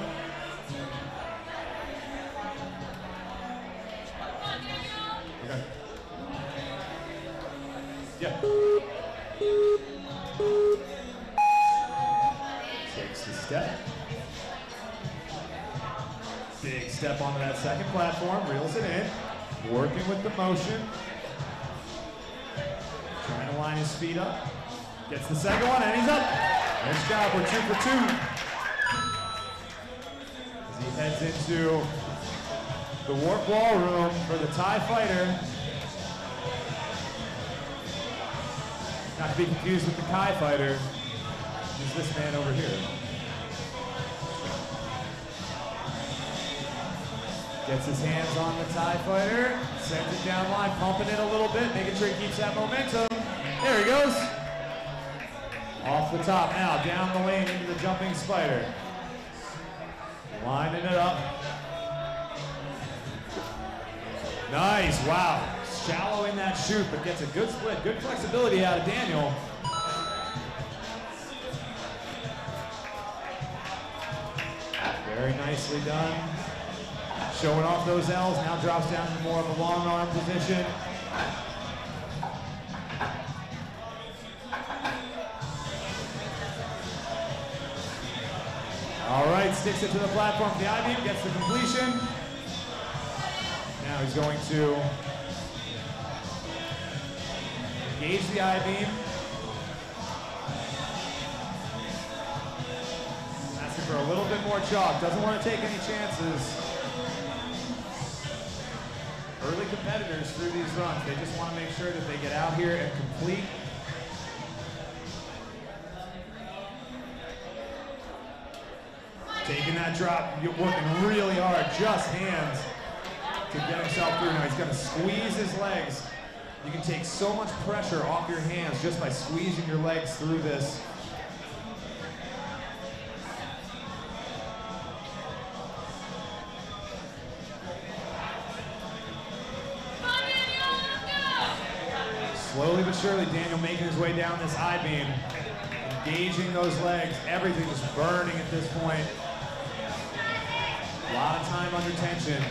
Okay. Yeah. Takes the step. Big step onto that second platform, reels it in, working with the motion. Trying to line his feet up. Gets the second one, and he's up. Nice job, we're 2 for 2. As he heads into the warp wall room for the TIE Fighter. Not to be confused with the Kai Fighter. Who's this man over here? Gets his hands on the TIE Fighter, sends it down line, pumping it a little bit, making sure he keeps that momentum. There he goes. Off the top now, down the lane into the jumping spider. Lining it up. Nice, wow. Shallow in that chute, but gets a good split. Good flexibility out of Daniel. Very nicely done. Showing off those L's, now drops down to more of a long arm position. All right, sticks it to the platform for the I-beam, gets the completion. Now he's going to engage the I-beam. Asking for a little bit more chalk, doesn't want to take any chances. Early competitors through these runs, they just want to make sure that they get out here and complete. Taking that drop, working really hard, just hands to get himself through. Now he's gonna squeeze his legs. You can take so much pressure off your hands just by squeezing your legs through this. Slowly but surely, Daniel making his way down this I-beam, engaging those legs, everything is burning at this point. A lot of time under tension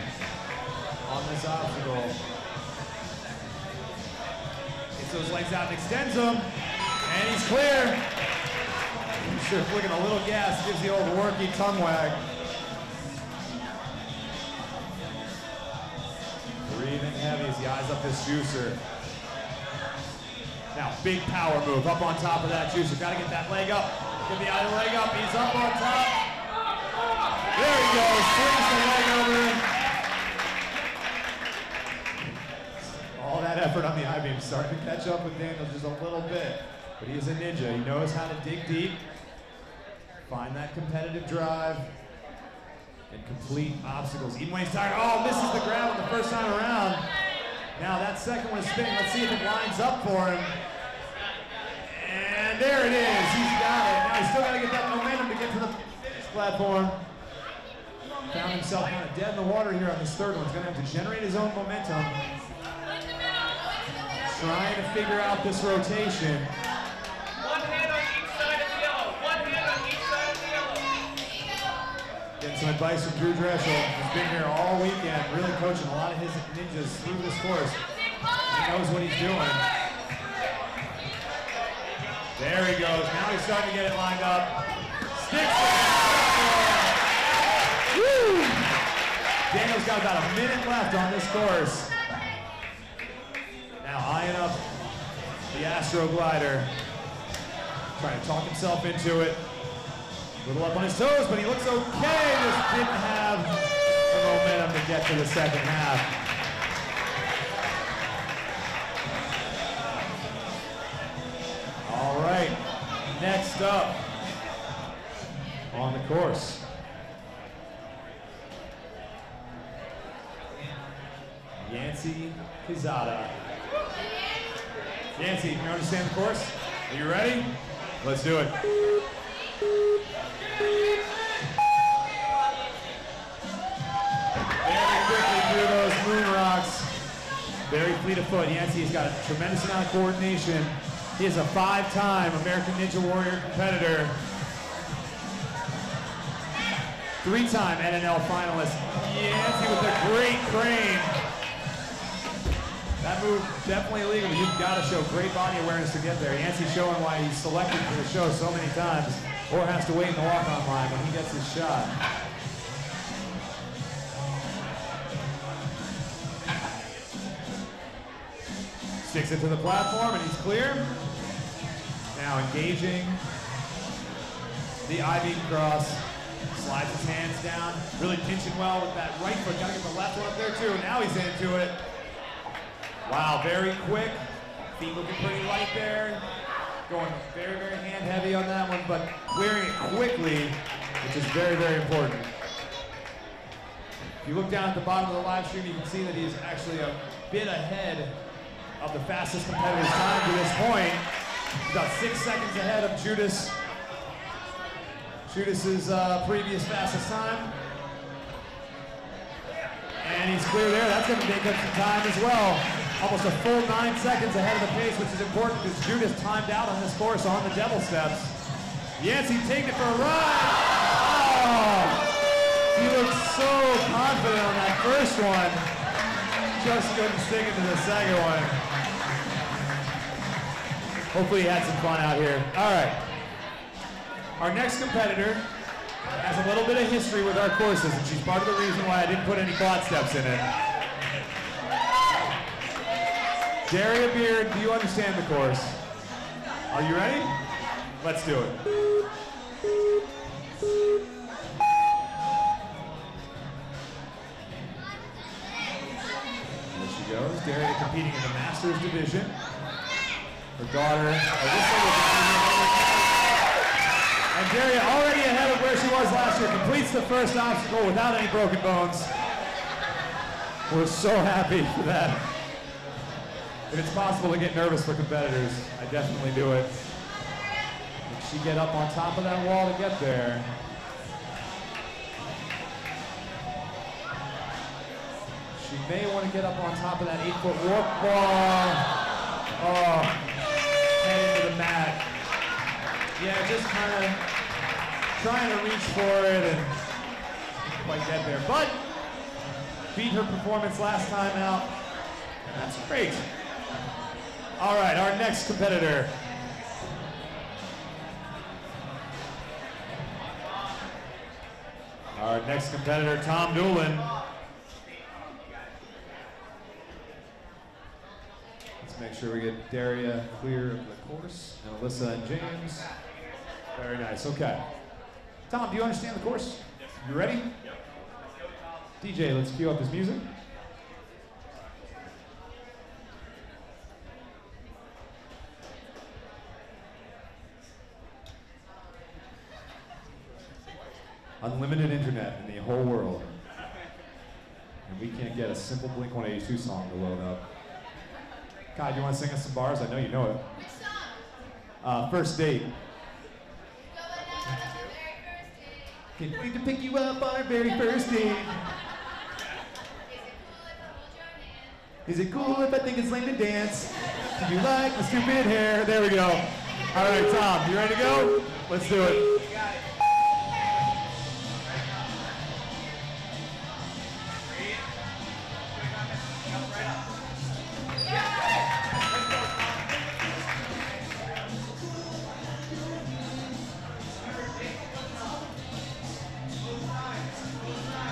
on this obstacle. Gets those legs out and extends them, and he's clear. I'm sure flicking a little gas gives the old worky tongue wag. Breathing heavy as he eyes up this juicer. Now, big power move up on top of that juicer. Got to get that leg up. Get the other leg up. He's up on top. There he goes. Swings the leg over. All that effort on the I-beam starting to catch up with Daniel just a little bit. But he is a ninja. He knows how to dig deep, find that competitive drive, and complete obstacles. Even when he's tired, oh, misses the ground the first time around. Now that second one is spinning. Let's see if it lines up for him. And there it is. He's got it. Now he's still got to get that momentum to get to the finish platform. Found himself kind of dead in the water here on this third one. He's going to have to generate his own momentum. Trying to figure out this rotation. One hand on each side of the yellow. One hand on each side of the yellow. Getting some advice from Drew Dreschel. He's been here all weekend, really coaching a lot of his ninjas through this course. He knows what he's doing. There he goes. Now he's starting to get it lined up. Sticks it. Woo! Daniel's got about a minute left on this course. Now eyeing up the Astro Glider. Trying to talk himself into it. A little up on his toes, but he looks okay. Just didn't have the momentum to get to the second half. All right, next up on the course. Yancy Quezada. Yancy, you understand the course? Are you ready? Let's do it. Very quickly through those moon rocks. Very fleet of foot. Yancy's got a tremendous amount of coordination. He is a 5-time American Ninja Warrior competitor. 3-time NNL finalist. Yancy with a great crane. That move definitely illegal, but you've got to show great body awareness to get there. Yancy's showing why he's selected for the show so many times, or has to wait in the walk-on line when he gets his shot. Sticks it to the platform, and he's clear. Now engaging the I-beam cross. Slides his hands down, really pinching well with that right foot. Got to get the left one up there too. Now he's into it. Wow, very quick. Feet looking pretty light there. Going very, very hand heavy on that one, but clearing it quickly, which is very, very important. If you look down at the bottom of the live stream, you can see that he's actually a bit ahead of the fastest competitor's time to this point. He's about 6 seconds ahead of Judas's previous fastest time. And he's clear there. That's going to take up some time as well. Almost a full 9 seconds ahead of the pace, which is important because Judas timed out on this course on the devil steps. Yancy taking it for a ride. Oh, he looked so confident on that first one. Just couldn't stick it to the second one. Hopefully he had some fun out here. All right. Our next competitor has a little bit of history with our courses, and she's part of the reason why I didn't put any quad steps in it. Daria Beard, do you understand the course? Are you ready? Let's do it. There she goes. Daria competing in the Masters division. Her daughter, Alyssa, will be competing in the And Daria already ahead of where where she was last year. Completes the first obstacle without any broken bones. We're so happy for that. If it's possible to get nervous for competitors, I definitely do it. Can she get up on top of that wall to get there? She may want to get up on top of that 8-foot warp wall. Oh, head into the mat. Yeah, just kind of trying to reach for it and didn't quite get there. But beat her performance last time out, and that's great. All right, our next competitor. Our next competitor, Tom Doolin. Let's make sure we get Daria clear of the course, and Alyssa and James. Very nice, okay. Tom, do you understand the course? Yes. You ready? Yep. DJ, let's cue up his music. Unlimited internet in the whole world. And we can't get a simple Blink-182 song to load up. Kai, do you want to sing us some bars? I know you know it. Which song? First Date. Going out on the very first date. Can't wait to pick you up on our very first date. Is it cool if I throw your hand? Is it cool if I think it's lame to dance? Do you like the stupid hair? There we go. All right, Tom, you ready to go? Let's do it.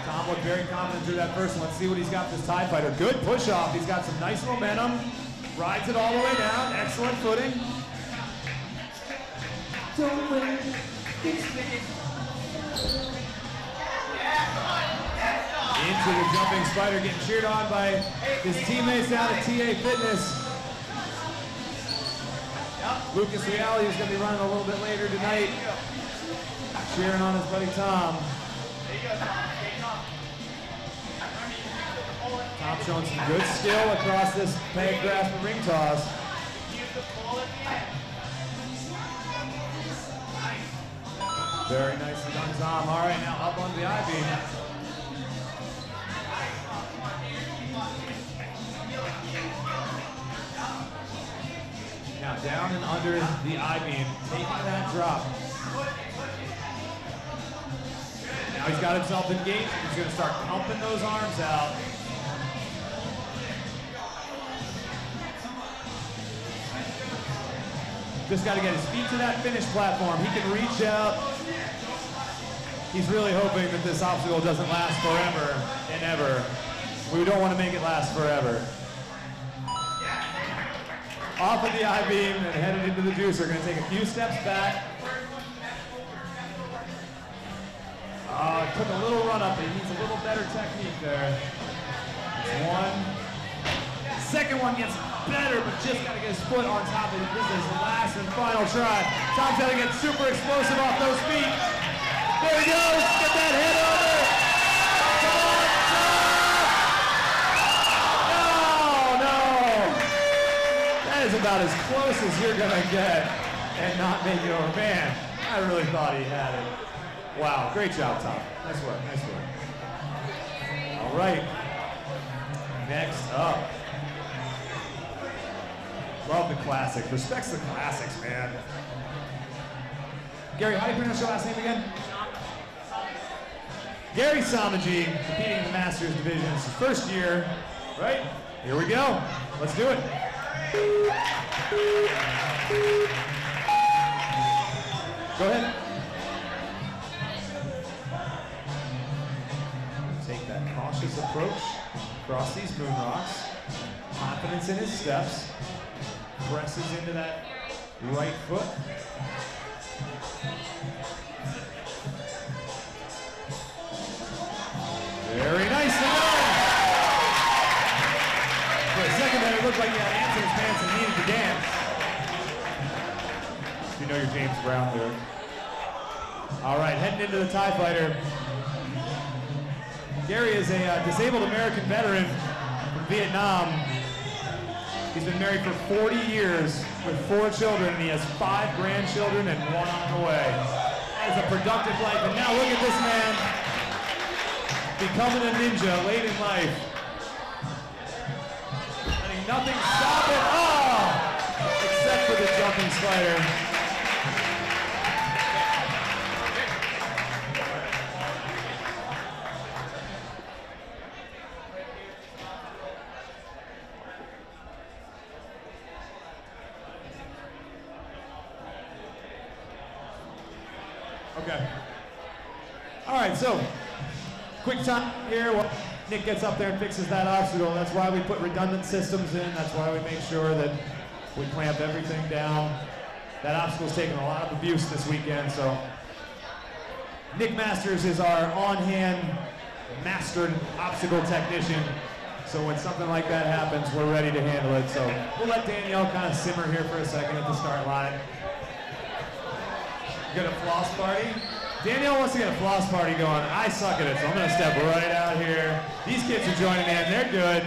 Tom looked very confident through that first one. Let's see what he's got for this Tide Fighter. Good push off. He's got some nice momentum. Rides it all the way down. Excellent footing. Don't wait. Into the jumping spider, getting cheered on by his teammates down at TA Fitness. Lucas Reality is going to be running a little bit later tonight. Cheering on his buddy Tom. Tom showing some good skill across this peg grasp and ring toss. Very nicely done, Tom. All right, now up on the I-beam. Now down and under the I-beam, taking that drop. Now he's got himself engaged. He's going to start pumping those arms out. Just got to get his feet to that finish platform. He can reach out. He's really hoping that this obstacle doesn't last forever and ever. We don't want to make it last forever. Off of the I-beam and headed into the juicer. Going to take a few steps back. Took a little run up. He needs a little better technique there. One. Second one gets better, but just got to get his foot on top of it. This is the last and final try. Tom's got to get super explosive off those feet. There he goes. Get that head over. Come on, Tom. No. That is about as close as you're going to get and not make it over. Man, I really thought he had it. Wow, great job, Tom. Nice work, nice work. All right. Next up. Love the classic. Respects the classics, man. Gary, how do you pronounce your last name again? Gary Samaji, competing in the Masters division. It's his first year, right? Here we go. Let's do it. Go ahead. Take that cautious approach across these moon rocks. Confidence in his steps. Presses into that right foot. Very nice. For a second there, it looked like he had ants in his pants and needed to dance. You know your James Brown lyric. All right, heading into the TIE Fighter. Gary is a disabled American veteran from Vietnam. He's been married for 40 years with 4 children, and he has 5 grandchildren and 1 on the way. That is a productive life, and now look at this man becoming a ninja late in life. Letting nothing stop it, except for the jumping spider. Okay. All right, so quick time here while Nick gets up there and fixes that obstacle. That's why we put redundant systems in. That's why we make sure that we clamp everything down. That obstacle's taken a lot of abuse this weekend, so Nick Masters is our on-hand mastered obstacle technician. So when something like that happens, we're ready to handle it. So we'll let Danielle kind of simmer here for a second at the start line. Get a floss party? Danielle wants to get a floss party going. I suck at it, so I'm going to step right out here. These kids are joining in. They're good.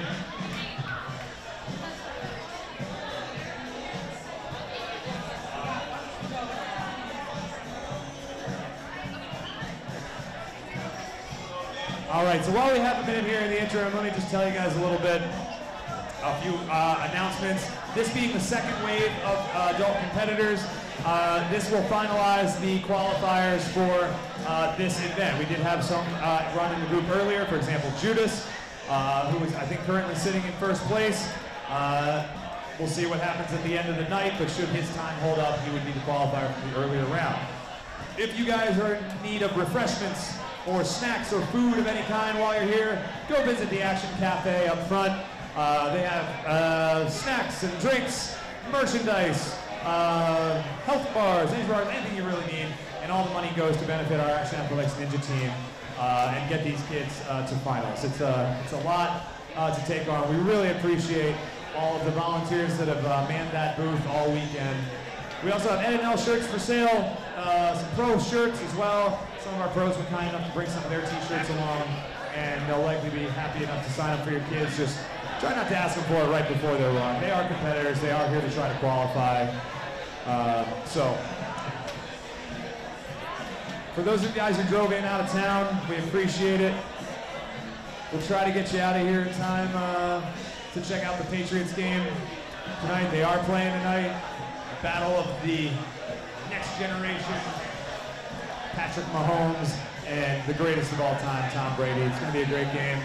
All right, so while we have a minute here in the interim, let me just tell you guys a few announcements. This being the second wave of adult competitors, this will finalize the qualifiers for this event. We did have some run in the group earlier, for example, Judas, who is, I think, currently sitting in first place. We'll see what happens at the end of the night, but should his time hold up, he would be the qualifier from the earlier round. If you guys are in need of refreshments or snacks or food of any kind while you're here, go visit the Action Cafe up front. They have snacks and drinks, merchandise, health bars, anything you really need, and all the money goes to benefit our Action Athletics Ninja team and get these kids to finals. It's a lot to take on. We really appreciate all of the volunteers that have manned that booth all weekend. We also have NNL shirts for sale, some pro shirts as well. Some of our pros were kind enough to bring some of their t-shirts along, and they'll likely be happy enough to sign up for your kids. Just try not to ask them for it right before their run. They are competitors. They are here to try to qualify. So, for those of you guys who drove in out of town, we appreciate it. We'll try to get you out of here in time to check out the Patriots game tonight. They are playing tonight. Battle of the next generation, Patrick Mahomes and the greatest of all time, Tom Brady. It's going to be a great game.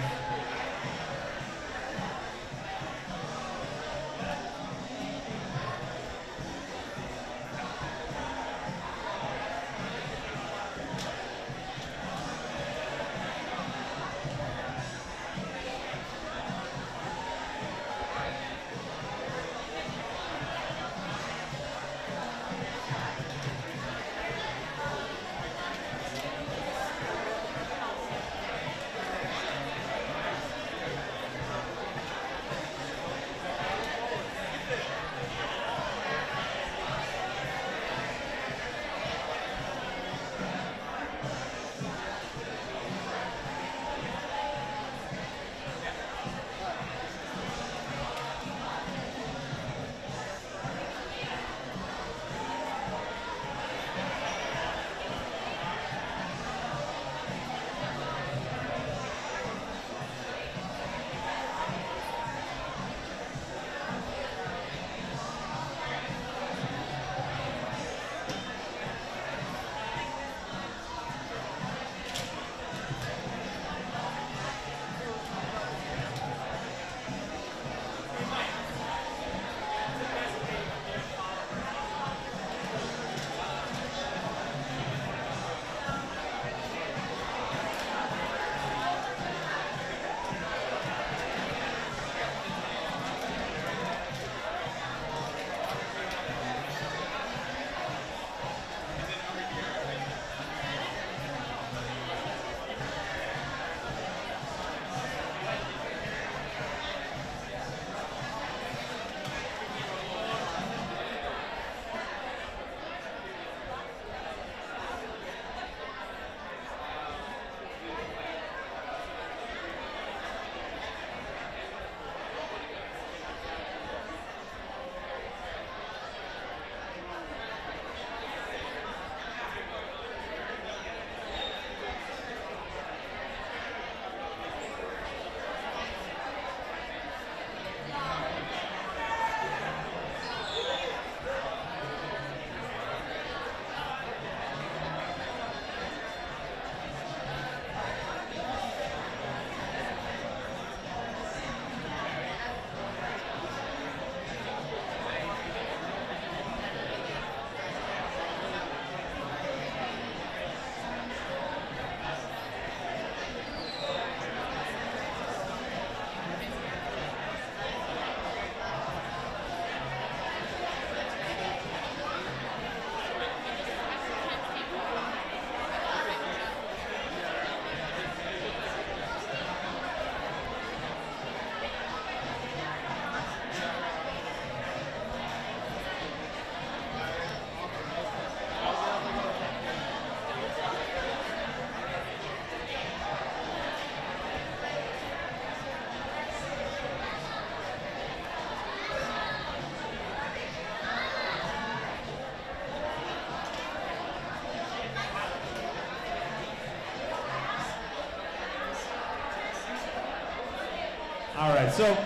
All right, so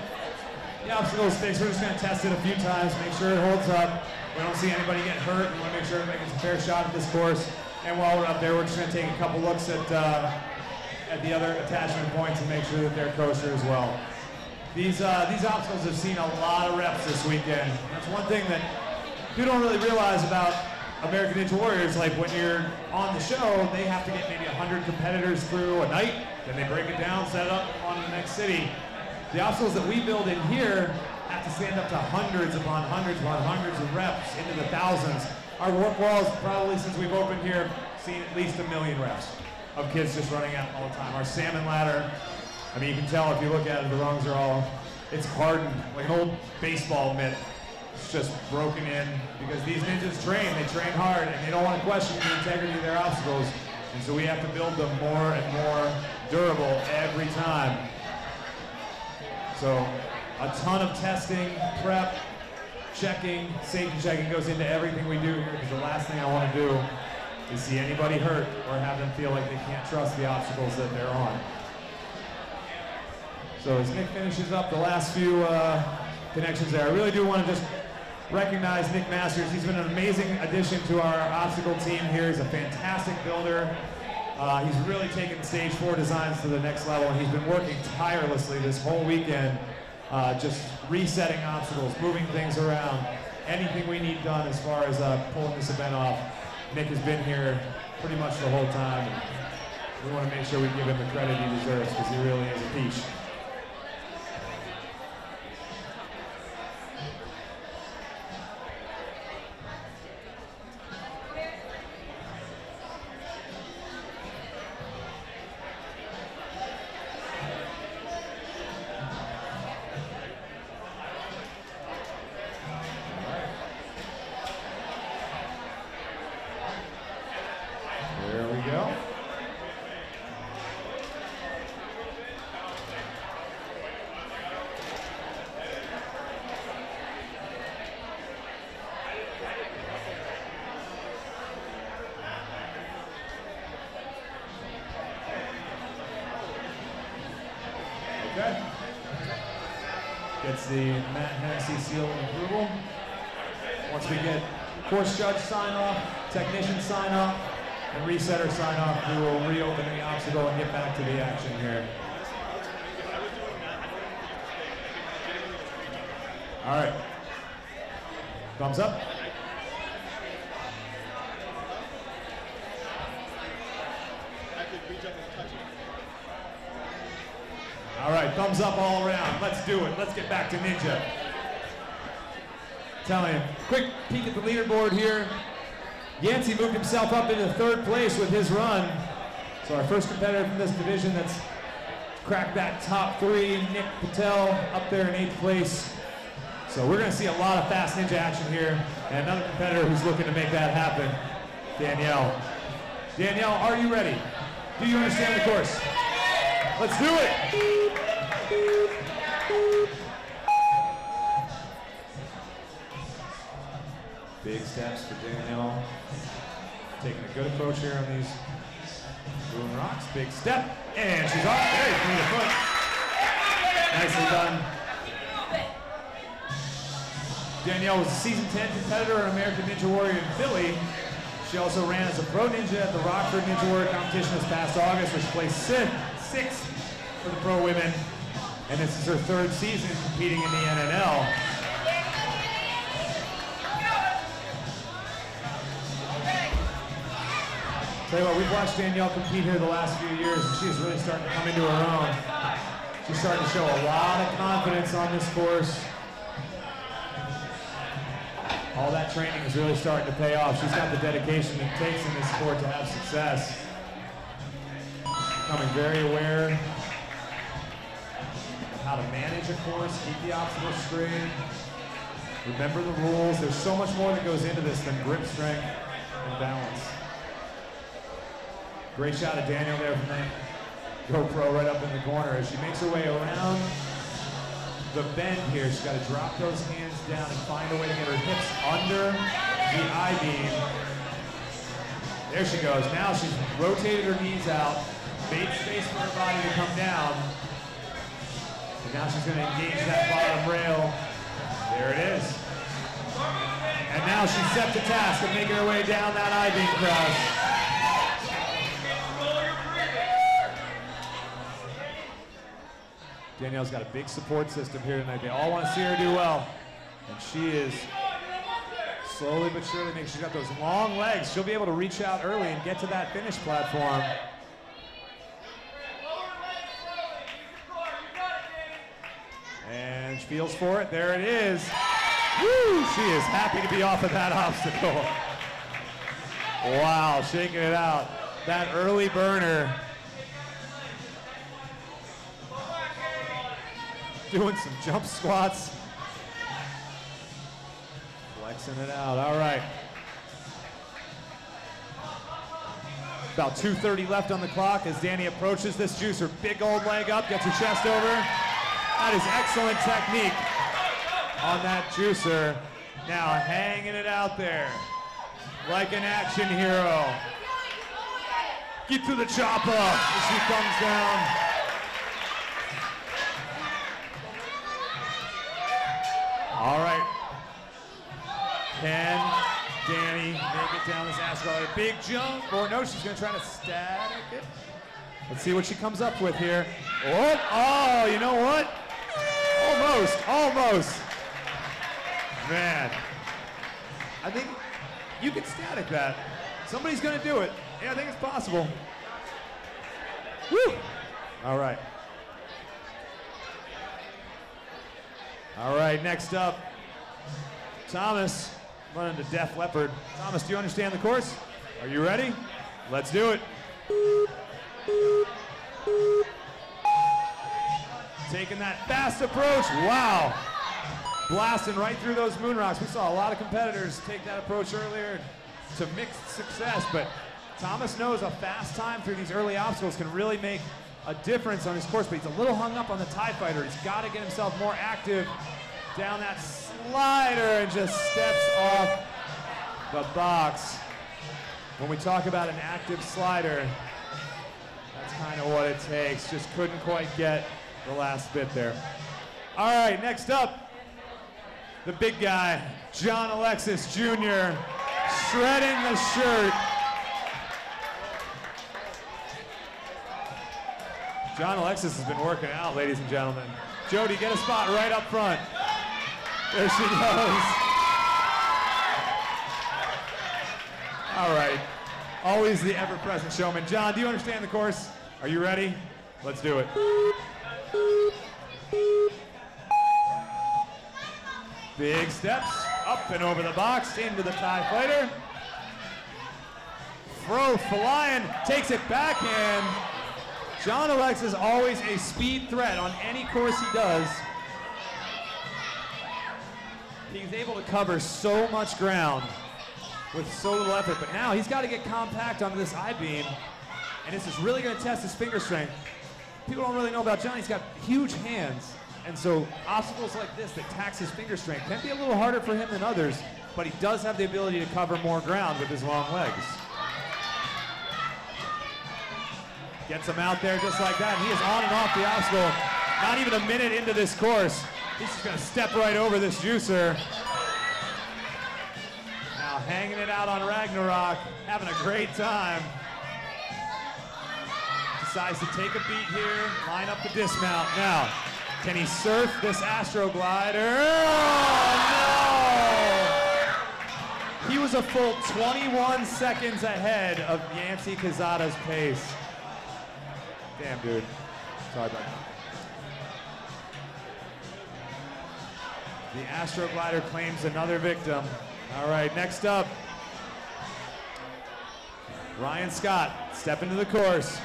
the obstacle sticks, we're just gonna test it a few times, make sure it holds up. We don't see anybody get hurt. We wanna make sure everybody gets a fair shot at this course. And while we're up there, we're just gonna take a couple looks at the other attachment points and make sure that they're kosher as well. These obstacles have seen a lot of reps this weekend. That's one thing that you don't really realize about American Ninja Warriors. Like when you're on the show, they have to get maybe 100 competitors through a night, then they break it down, set it up on the next city. The obstacles that we build in here have to stand up to hundreds upon hundreds of reps, into the thousands. Our warp walls, probably since we've opened here, seen at least 1 million reps of kids just running out all the time. Our salmon ladder, I mean, you can tell if you look at it, the rungs are all, it's hardened, like an old baseball mitt. It's just broken in because these ninjas train hard, and they don't want to question the integrity of their obstacles. And so we have to build them more and more durable every time. So a ton of testing, prep, checking, safety checking goes into everything we do here, because the last thing I want to do is see anybody hurt or have them feel like they can't trust the obstacles that they're on. So as Nick finishes up the last few connections there, I really do want to just recognize Nick Masters. He's been an amazing addition to our obstacle team here. He's a fantastic builder. He's really taken Stage 4 designs to the next level, and he's been working tirelessly this whole weekend, just resetting obstacles, moving things around, anything we need done as far as pulling this event off. Nick has been here pretty much the whole time, and we want to make sure we give him the credit he deserves, because he really is a peach. There we go. Okay. Gets the Matt Hennessy seal of approval. Once we get course judge sign off, technician sign off, and resetter sign off, we will reopen the obstacle and get back to the action here. All right. Thumbs up. All right, thumbs up all around. Let's do it. Let's get back to Ninja. Telling you, quick peek at the leaderboard here. Yancey moved himself up into 3rd place with his run. So our first competitor from this division that's cracked that top 3, Nick Patel, up there in 8th place. So we're gonna see a lot of fast ninja action here. And another competitor who's looking to make that happen, Danielle. Danielle, are you ready? Do you understand the course? Let's do it! Big steps for Danielle. Taking a good approach here on these boom rocks. Big step, and she's off. Very clean of foot. Nicely done. Danielle was a Season 10 competitor in American Ninja Warrior in Philly. She also ran as a pro ninja at the Rockford Ninja Warrior competition this past August, where she placed 6th for the pro women. And this is her 3rd season competing in the NNL. Tell you what, we've watched Danielle compete here the last few years, and she's really starting to come into her own. She's starting to show a lot of confidence on this course. All that training is really starting to pay off. She's got the dedication it takes in this sport to have success. Becoming very aware of how to manage a course, keep the obstacles straight, remember the rules. There's so much more that goes into this than grip strength and balance. Great shot of Danielle there from that GoPro right up in the corner as she makes her way around the bend here. She's got to drop those hands down and find a way to get her hips under the I-beam. There she goes. Now she's rotated her knees out, made space for her body to come down. And now she's going to engage that bottom rail. There it is. And now she's set to task of making her way down that I-beam cross. Danielle's got a big support system here tonight. They all want to see her do well. And she is slowly but surely making, she's got those long legs. She'll be able to reach out early and get to that finish platform. And she feels for it. There it is. Woo! She is happy to be off of that obstacle. Wow, shaking it out. That early burner. Doing some jump squats. Flexing it out. All right. About 2:30 left on the clock as Danny approaches this juicer. Big old leg up, gets her chest over. That is excellent technique on that juicer. Now hanging it out there like an action hero. Get to the chopper as she comes down. All right. Can Danny make it down this asteroid? Big jump, or no, she's gonna try to static it. Let's see what she comes up with here. Oh, you know what? Almost. Man, I think you can static that. Somebody's gonna do it. Yeah, I think it's possible. Woo! All right. All right, next up, Thomas running to Def Leppard. Thomas, do you understand the course? Are you ready? Let's do it. Taking that fast approach. Wow. Blasting right through those moon rocks. We saw a lot of competitors take that approach earlier to mixed success, but Thomas knows a fast time through these early obstacles can really make a difference on his course, but he's a little hung up on the TIE Fighter. He's got to get himself more active down that slider and just steps off the box. When we talk about an active slider, that's kind of what it takes. Just couldn't quite get the last bit there. All right, next up, the big guy, John Alexis Jr., shredding the shirt. John Alexis has been working out, ladies and gentlemen. Jody, get a spot right up front. There she goes. All right, always the ever-present showman. John, do you understand the course? Are you ready? Let's do it. Big steps, up and over the box, into the TIE Fighter. Throw flying, takes it backhand. John Alexis always a speed threat on any course he does. He's able to cover so much ground with so little effort, but now he's got to get compact onto this I-beam, and this is really going to test his finger strength. People don't really know about John. He's got huge hands, and so obstacles like this that tax his finger strength can be a little harder for him than others, but he does have the ability to cover more ground with his long legs. Gets him out there just like that, and he is on and off the obstacle. Not even a minute into this course. He's just going to step right over this juicer. Now hanging it out on Ragnarok, having a great time. Decides to take a beat here, line up the dismount. Now, can he surf this Astro Glider? Oh, no! He was a full 21 seconds ahead of Yancy Quezada's pace. Damn, dude. Sorry about that. The Astro Glider claims another victim. All right, next up, Ryan Scott, step into the course.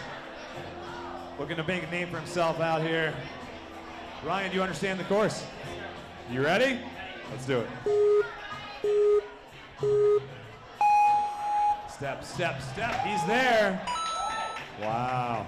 Looking to make a name for himself out here. Ryan, do you understand the course? You ready? Let's do it. Step, step, step, he's there. Wow.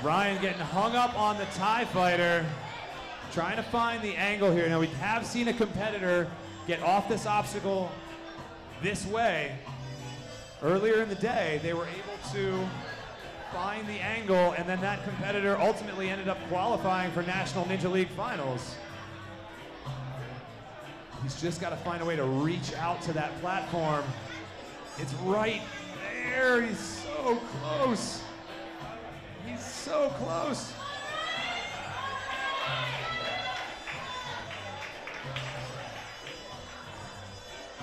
Ryan getting hung up on the TIE Fighter, Trying to find the angle here. Now, we have seen a competitor get off this obstacle this way. Earlier in the day, they were able to find the angle, and then that competitor ultimately ended up qualifying for National Ninja League Finals. He's just got to find a way to reach out to that platform. It's right there. He's so close. He's so close.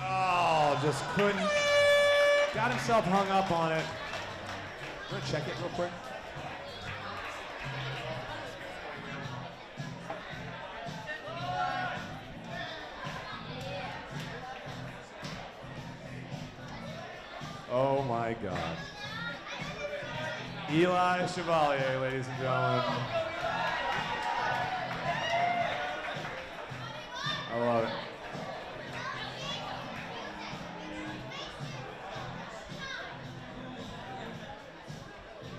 Oh, just couldn't. Got himself hung up on it. I'm gonna check it real quick. Oh my God. Eli Chevalier, ladies and gentlemen. I love it.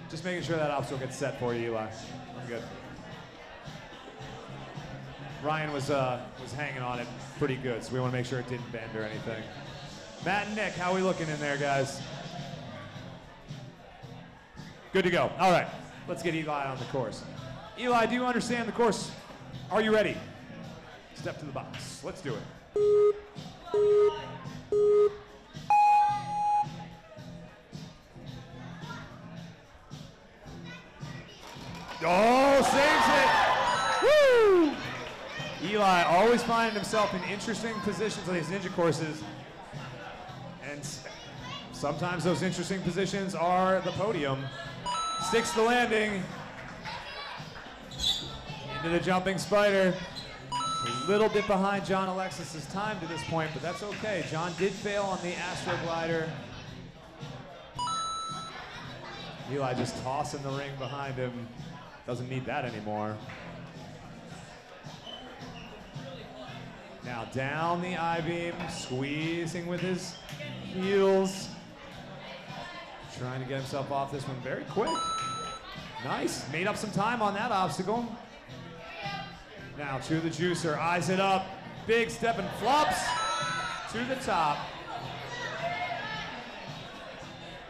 Just making sure that obstacle gets set for you, Eli. I'm good. Ryan was hanging on it pretty good, so we want to make sure it didn't bend or anything. Matt and Nick, how are we looking in there, guys? Good to go. All right, let's get Eli on the course. Eli, do you understand the course? Are you ready? Step to the box. Let's do it. Oh, saves it! Woo! Eli always finding himself in interesting positions on these ninja courses. And sometimes those interesting positions are the podium. Sticks the landing. Into the jumping spider. A little bit behind John Alexis's time to this point, but that's okay. John did fail on the Astroglider. Eli just tossing the ring behind him. Doesn't need that anymore. Now down the I-beam, squeezing with his heels. Trying to get himself off this one very quick. Nice, made up some time on that obstacle. Now to the juicer, eyes it up. Big step and flops to the top.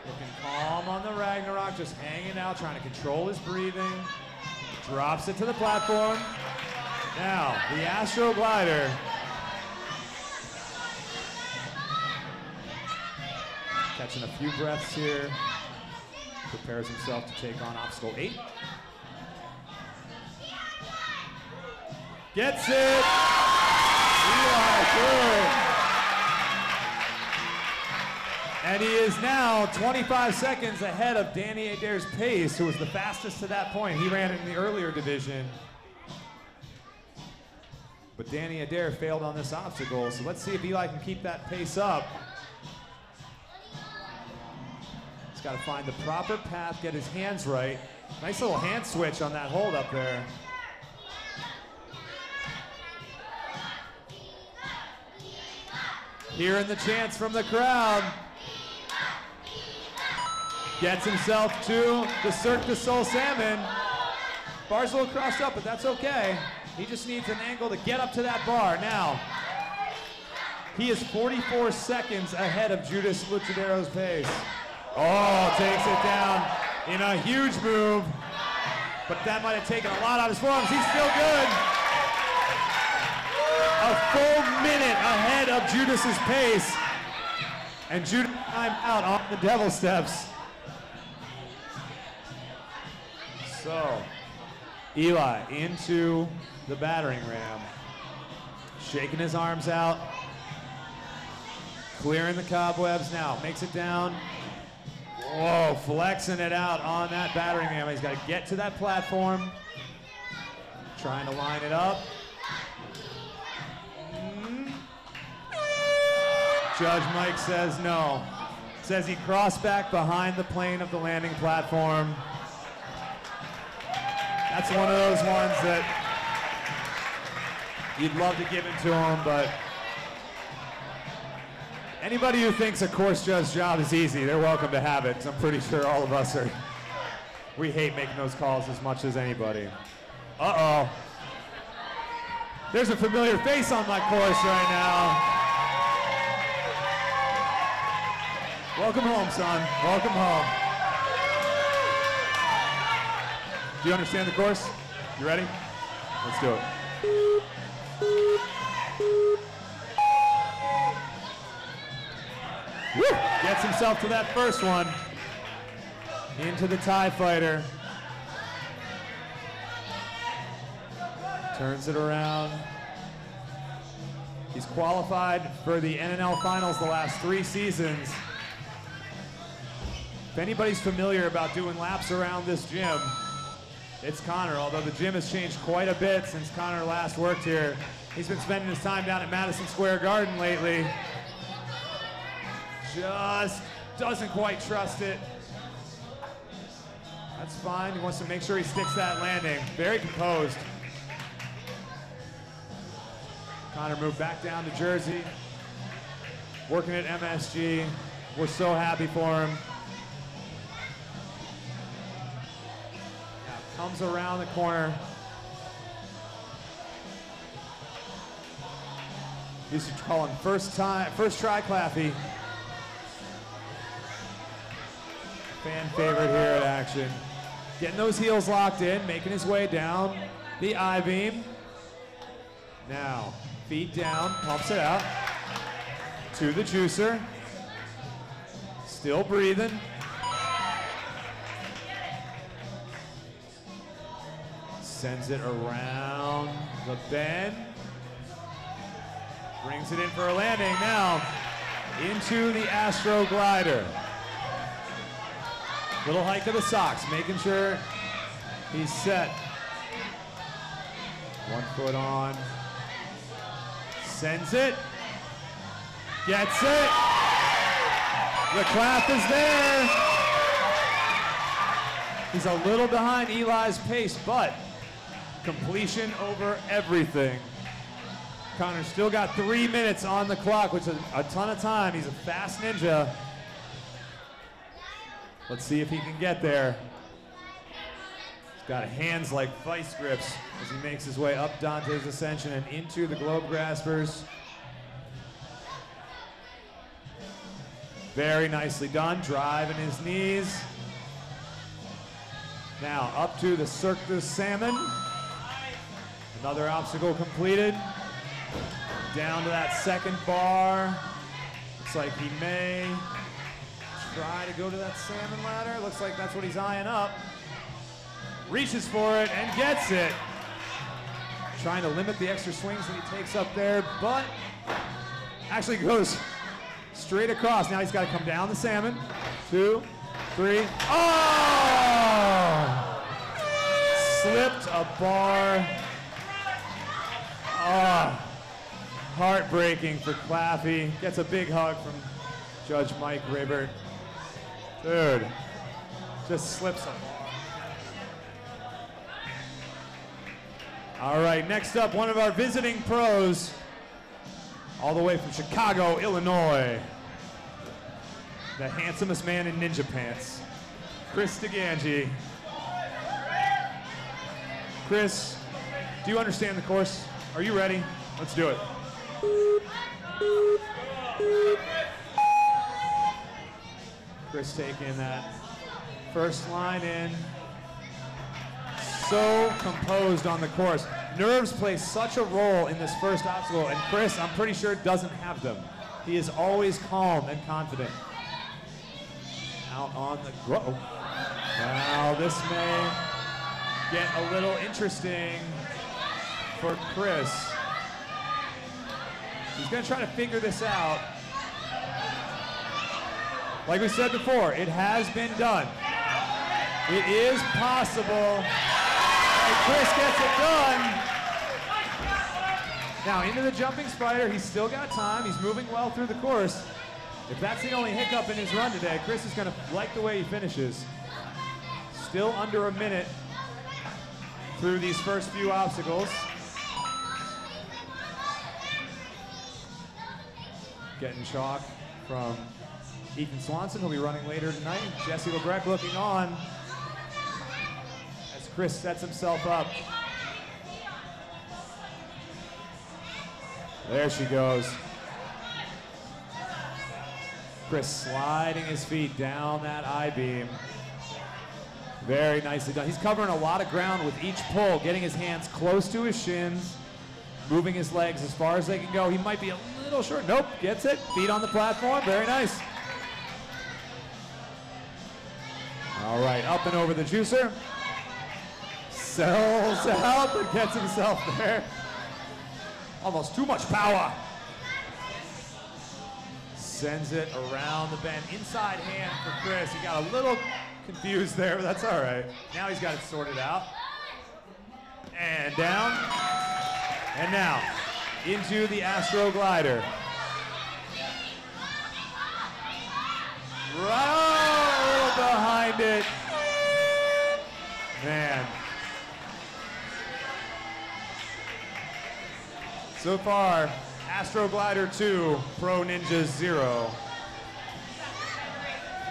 Looking calm on the Ragnarok, just hanging out, trying to control his breathing. Drops it to the platform. Now, the Astroglider. Catching a few breaths here. Prepares himself to take on obstacle 8. Gets it! Eli, good. And he is now 25 seconds ahead of Danny Adair's pace, who was the fastest to that point. He ran in the earlier division. But Danny Adair failed on this obstacle, so let's see if Eli can keep that pace up. He's got to find the proper path, get his hands right. Nice little hand switch on that hold up there. Hearing the chants from the crowd. Gets himself to the Cirque du Soleil Salmon. Bar's a little crossed up, but that's okay. He just needs an angle to get up to that bar. Now, he is 44 seconds ahead of Judas Luchadero's pace. Oh, takes it down in a huge move. But that might have taken a lot out of his forearms. He's still good. A full minute ahead of Judas's pace. And Judas timed out on the devil steps. So, Eli into the battering ram. Shaking his arms out. Clearing the cobwebs now. Makes it down. Whoa, flexing it out on that battering ram. He's got to get to that platform. Trying to line it up. Judge Mike says no. Says he crossed back behind the plane of the landing platform. That's one of those ones that you'd love to give it to him, but anybody who thinks a course judge job is easy, they're welcome to have it, 'cause I'm pretty sure all of us are. We hate making those calls as much as anybody. Uh-oh. There's a familiar face on my course right now. Welcome home, son. Welcome home. Do you understand the course? You ready? Let's do it. Woo! Gets himself to that first one. Into the TIE Fighter. Turns it around. He's qualified for the NNL Finals the last 3 seasons. If anybody's familiar about doing laps around this gym, it's Connor, although the gym has changed quite a bit since Connor last worked here. He's been spending his time down at Madison Square Garden lately. Just doesn't quite trust it. That's fine. He wants to make sure he sticks that landing. Very composed. Connor moved back down to Jersey, working at MSG. We're so happy for him. Now comes around the corner. Used to call him first try Claffy. Fan favorite here at Action. Getting those heels locked in, making his way down the I-beam. Now, feet down, pumps it out to the juicer. Still breathing. Sends it around the bend. Brings it in for a landing now into the Astro Glider. Little hike of the socks, making sure he's set. 1 foot on. Sends it. Gets it. The clap is there. He's a little behind Eli's pace, but completion over everything. Connor's still got 3 minutes on the clock, which is a ton of time. He's a fast ninja. Let's see if he can get there. He's got hands like vice grips as he makes his way up Dante's Ascension and into the Globe Graspers. Very nicely done, driving his knees. Now up to the Cirque du Salmon. Another obstacle completed. Down to that second bar. Looks like he may try to go to that salmon ladder. Looks like that's what he's eyeing up. Reaches for it and gets it. Trying to limit the extra swings that he takes up there, but actually goes straight across. Now he's got to come down the salmon. 2, 3. Oh! Slipped a bar. Oh. Heartbreaking for Claffy. Gets a big hug from Judge Mike Ribbert. Dude, just slips a bar. All right, next up, one of our visiting pros, all the way from Chicago, Illinois. The handsomest man in ninja pants, Chris DeGangi. Chris, do you understand the course? Are you ready? Let's do it. Chris taking that first line in. So composed on the course. Nerves play such a role in this first obstacle, and Chris, I'm pretty sure, doesn't have them. He is always calm and confident. Out on the go. Now this may get a little interesting for Chris. He's going to try to figure this out. Like we said before, it has been done. It is possible. And Chris gets it done. Now into the jumping spider. He's still got time. He's moving well through the course. If that's the only hiccup in his run today, Chris is going to like the way he finishes. Still under a minute through these first few obstacles. Getting chalk from Ethan Swanson, who'll be running later tonight. Jesse LeBrecq looking on as Chris sets himself up. There she goes. Chris sliding his feet down that I-beam. Very nicely done. He's covering a lot of ground with each pull, getting his hands close to his shins, moving his legs as far as they can go. He might be a little short. Nope, gets it. Feet on the platform. Very nice. All right, up and over the juicer. Sells out and gets himself there. Almost too much power. Sends it around the bend. Inside hand for Chris. He got a little confused there, but that's all right. Now he's got it sorted out. And down. And now into the Astro Glider. Right behind it. Man. So far, Astro Glider 2, Pro Ninja 0.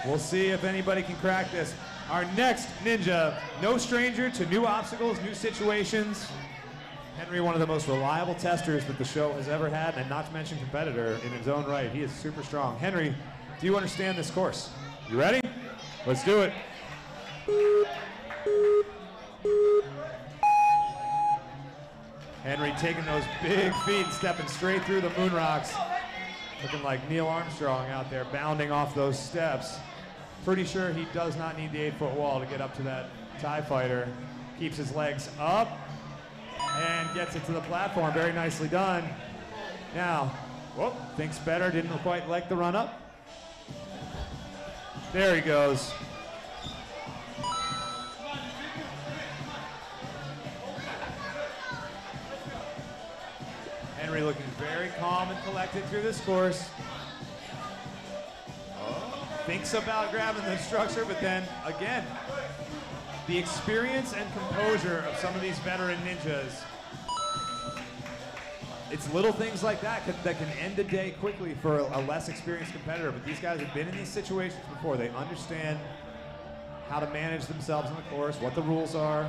We'll see if anybody can crack this. Our next ninja, no stranger to new obstacles, new situations. Henry, one of the most reliable testers that the show has ever had, and not to mention competitor in his own right. He is super strong. Henry, do you understand this course? You ready? Let's do it. Henry taking those big feet, stepping straight through the moon rocks. Looking like Neil Armstrong out there, bounding off those steps. Pretty sure he does not need the 8-foot wall to get up to that TIE fighter. Keeps his legs up and gets it to the platform. Very nicely done. Now, whoop, thinks better, didn't quite like the run up. There he goes. Henry looking very calm and collected through this course. Thinks about grabbing the structure, but then again, the experience and composure of some of these veteran ninjas. It's little things like that that can end a day quickly for a less experienced competitor, but these guys have been in these situations before. They understand how to manage themselves in the course, what the rules are.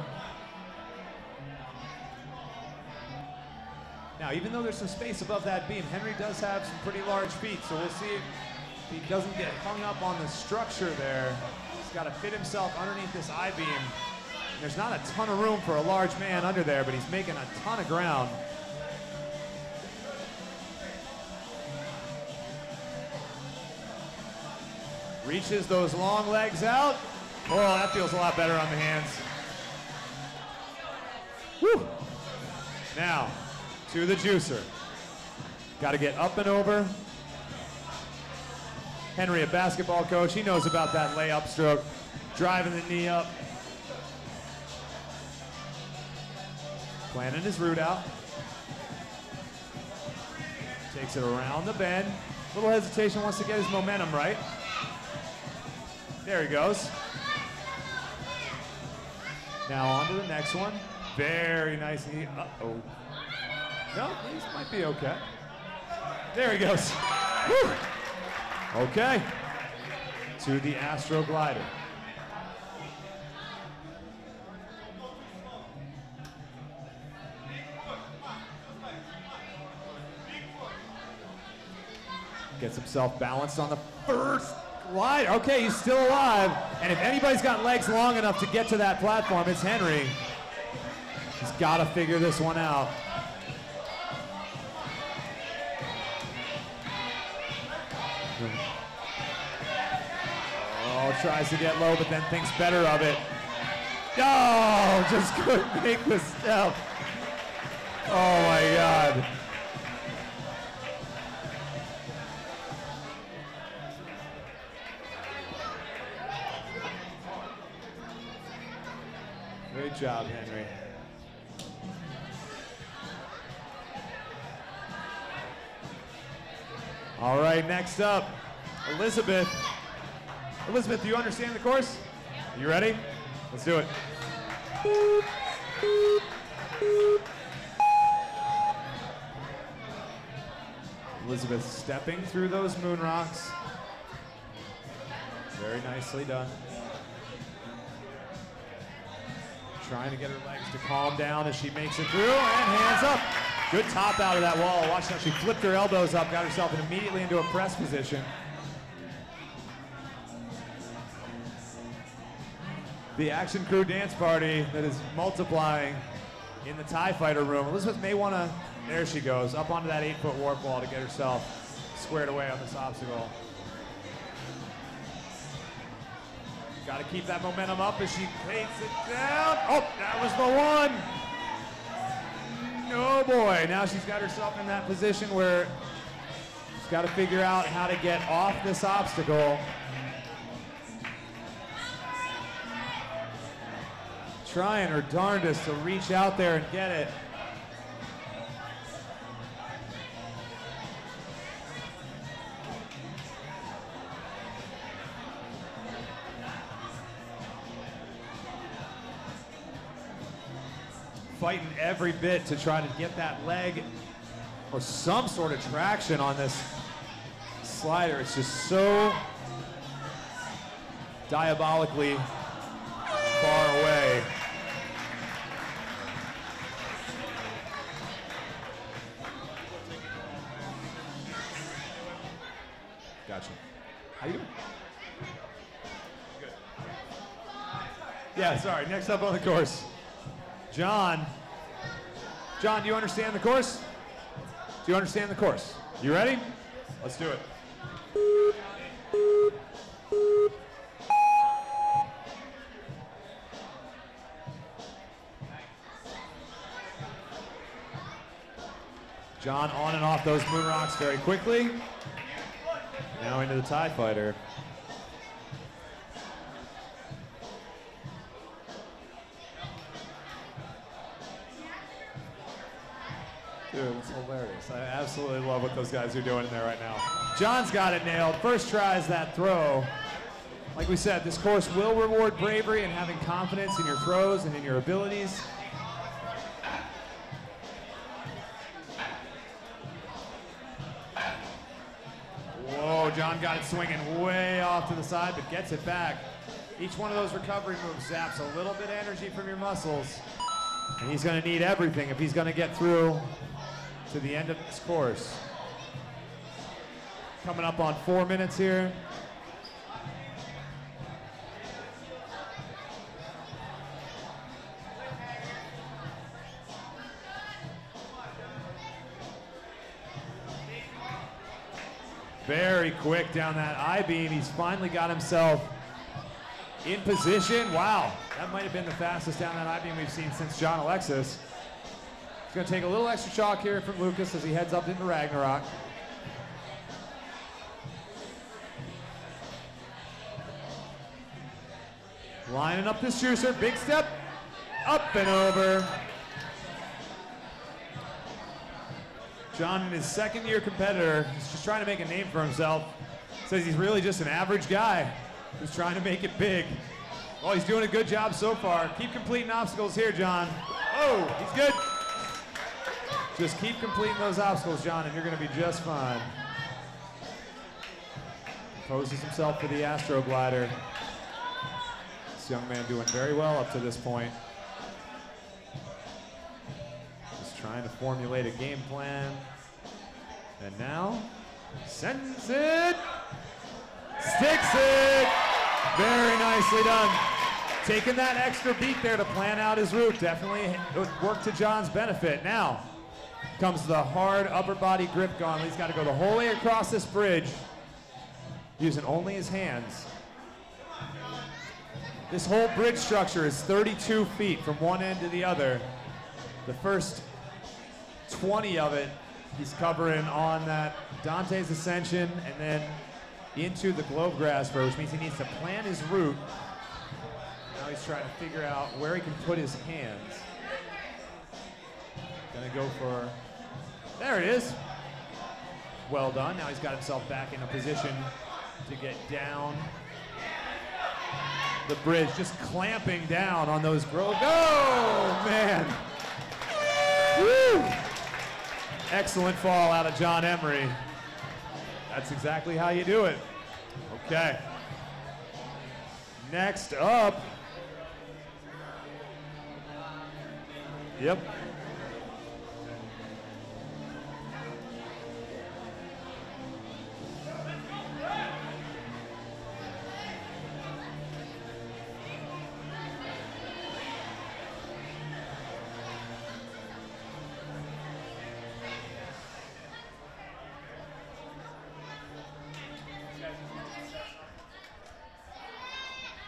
Now, even though there's some space above that beam, Henry does have some pretty large feet, so we'll see if he doesn't get hung up on the structure there. He's got to fit himself underneath this I-beam. There's not a ton of room for a large man under there, but he's making a ton of ground. Reaches those long legs out. Oh, that feels a lot better on the hands. Woo! Now, to the juicer. Got to get up and over. Henry, a basketball coach, he knows about that layup stroke. Driving the knee up. Planning his route out. Takes it around the bend. Little hesitation, wants to get his momentum right. There he goes. Now on to the next one. Very nice. Uh-oh. No, these might be okay. There he goes. Woo. Okay. To the Astro Glider. Gets himself balanced on the first glide. Okay, he's still alive. And if anybody's got legs long enough to get to that platform, it's Henry. He's got to figure this one out. Oh, tries to get low, but then thinks better of it. Oh, just couldn't make the step. Oh my God. Great job, Henry. All right, next up, Elizabeth. Elizabeth, do you understand the course? You ready? Let's do it. Elizabeth stepping through those moon rocks. Very nicely done. Trying to get her legs to calm down as she makes it through, and hands up. Good top out of that wall. Watch how she flipped her elbows up, got herself immediately into a press position. The Action Crew dance party that is multiplying in the TIE Fighter room. Elizabeth may want to, there she goes, up onto that 8-foot warp wall to get herself squared away on this obstacle. Got to keep that momentum up as she paints it down. Oh, that was the one. Oh boy, now she's got herself in that position where she's got to figure out how to get off this obstacle. Trying her darndest to reach out there and get it. Fighting every bit to try to get that leg or some sort of traction on this slider. It's just so diabolically far away. Gotcha. How you doing? Good. Yeah, sorry. Next up on the course, John. John, do you understand the course? Do you understand the course? You ready? Let's do it. John on and off those moon rocks very quickly. Now into the TIE Fighter. Dude, it's hilarious. I absolutely love what those guys are doing in there right now. John's got it nailed. First try is that throw. Like we said, this course will reward bravery and having confidence in your throws and in your abilities. Whoa, John got it swinging way off to the side, but gets it back. Each one of those recovery moves zaps a little bit of energy from your muscles. And he's going to need everything if he's going to get through to the end of this course. Coming up on 4 minutes here. Very quick down that I-beam. He's finally got himself in position. Wow, that might have been the fastest down that I-beam we've seen since John Alexis. He's going to take a little extra chalk here from Lucas as he heads up into Ragnarok. Lining up this juicer, big step, up and over. John, his second-year competitor, is just trying to make a name for himself. Says he's really just an average guy who's trying to make it big. Well, he's doing a good job so far. Keep completing obstacles here, John. Oh, he's good. Just keep completing those obstacles, John, and you're going to be just fine. Poses himself for the Astro Glider. This young man doing very well up to this point. Just trying to formulate a game plan. And now, sends it, sticks it. Very nicely done. Taking that extra beat there to plan out his route. Definitely worked to John's benefit. Now comes the hard upper body grip gauntlet. He's got to go the whole way across this bridge using only his hands. This whole bridge structure is 32 feet from one end to the other. The first 20 of it he's covering on that Dante's Ascension and then into the Globe Grasper, which means he needs to plan his route. Now he's trying to figure out where he can put his hands. Gonna go for, there it is. Well done. Now he's got himself back in a position to get down the bridge, just clamping down on those Grove. Oh, man. Woo! Excellent fall out of John Emery. That's exactly how you do it. Okay. Next up. Yep.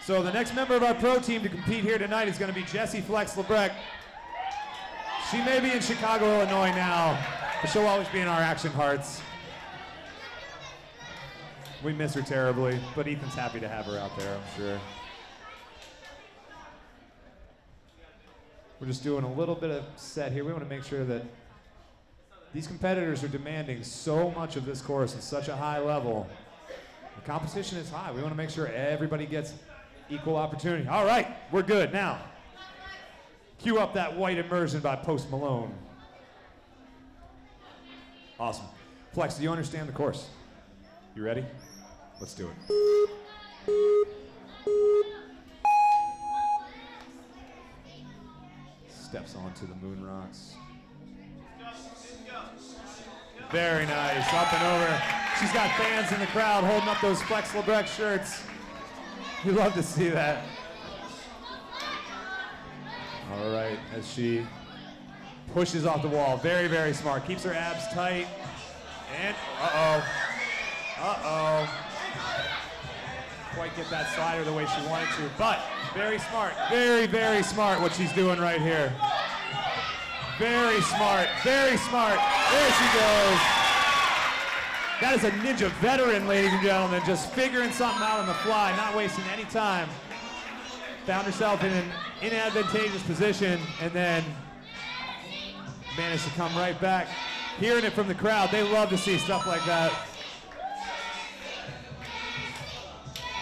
So the next member of our pro team to compete here tonight is going to be Jessie Flex Lebrecht. She may be in Chicago, Illinois now, but she'll always be in our action hearts. We miss her terribly, but Ethan's happy to have her out there, I'm sure. We're just doing a little bit of set here. We want to make sure that these competitors are demanding so much of this course at such a high level. The competition is high. We want to make sure everybody gets equal opportunity. All right, we're good. Now, cue up that White Immersion by Post Malone. Awesome. Flex, do you understand the course? You ready? Let's do it. Steps onto the moon rocks. Very nice, up and over. She's got fans in the crowd holding up those Flex Lebrecht shirts. You love to see that. All right, as she pushes off the wall, very, very smart. Keeps her abs tight, and quite get that slider the way she wanted to, but very smart, very, very smart what she's doing right here. Very smart, very smart. There she goes. That is a ninja veteran, ladies and gentlemen, just figuring something out on the fly, not wasting any time. Found herself in an inadvantageous position and then managed to come right back. Hearing it from the crowd, they love to see stuff like that.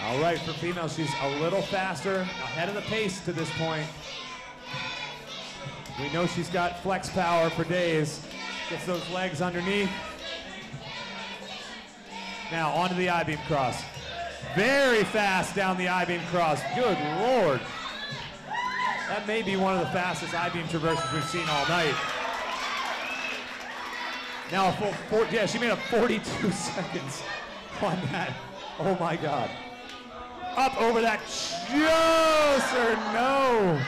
All right, for females, she's a little faster, ahead of the pace to this point. We know she's got flex power for days. Gets those legs underneath. Now onto the I-beam cross. Very fast down the I-beam cross. Good Lord. That may be one of the fastest I-beam traverses we've seen all night. Now a full, yeah, she made up 42 seconds on that. Oh my God. Up over that, yes or no.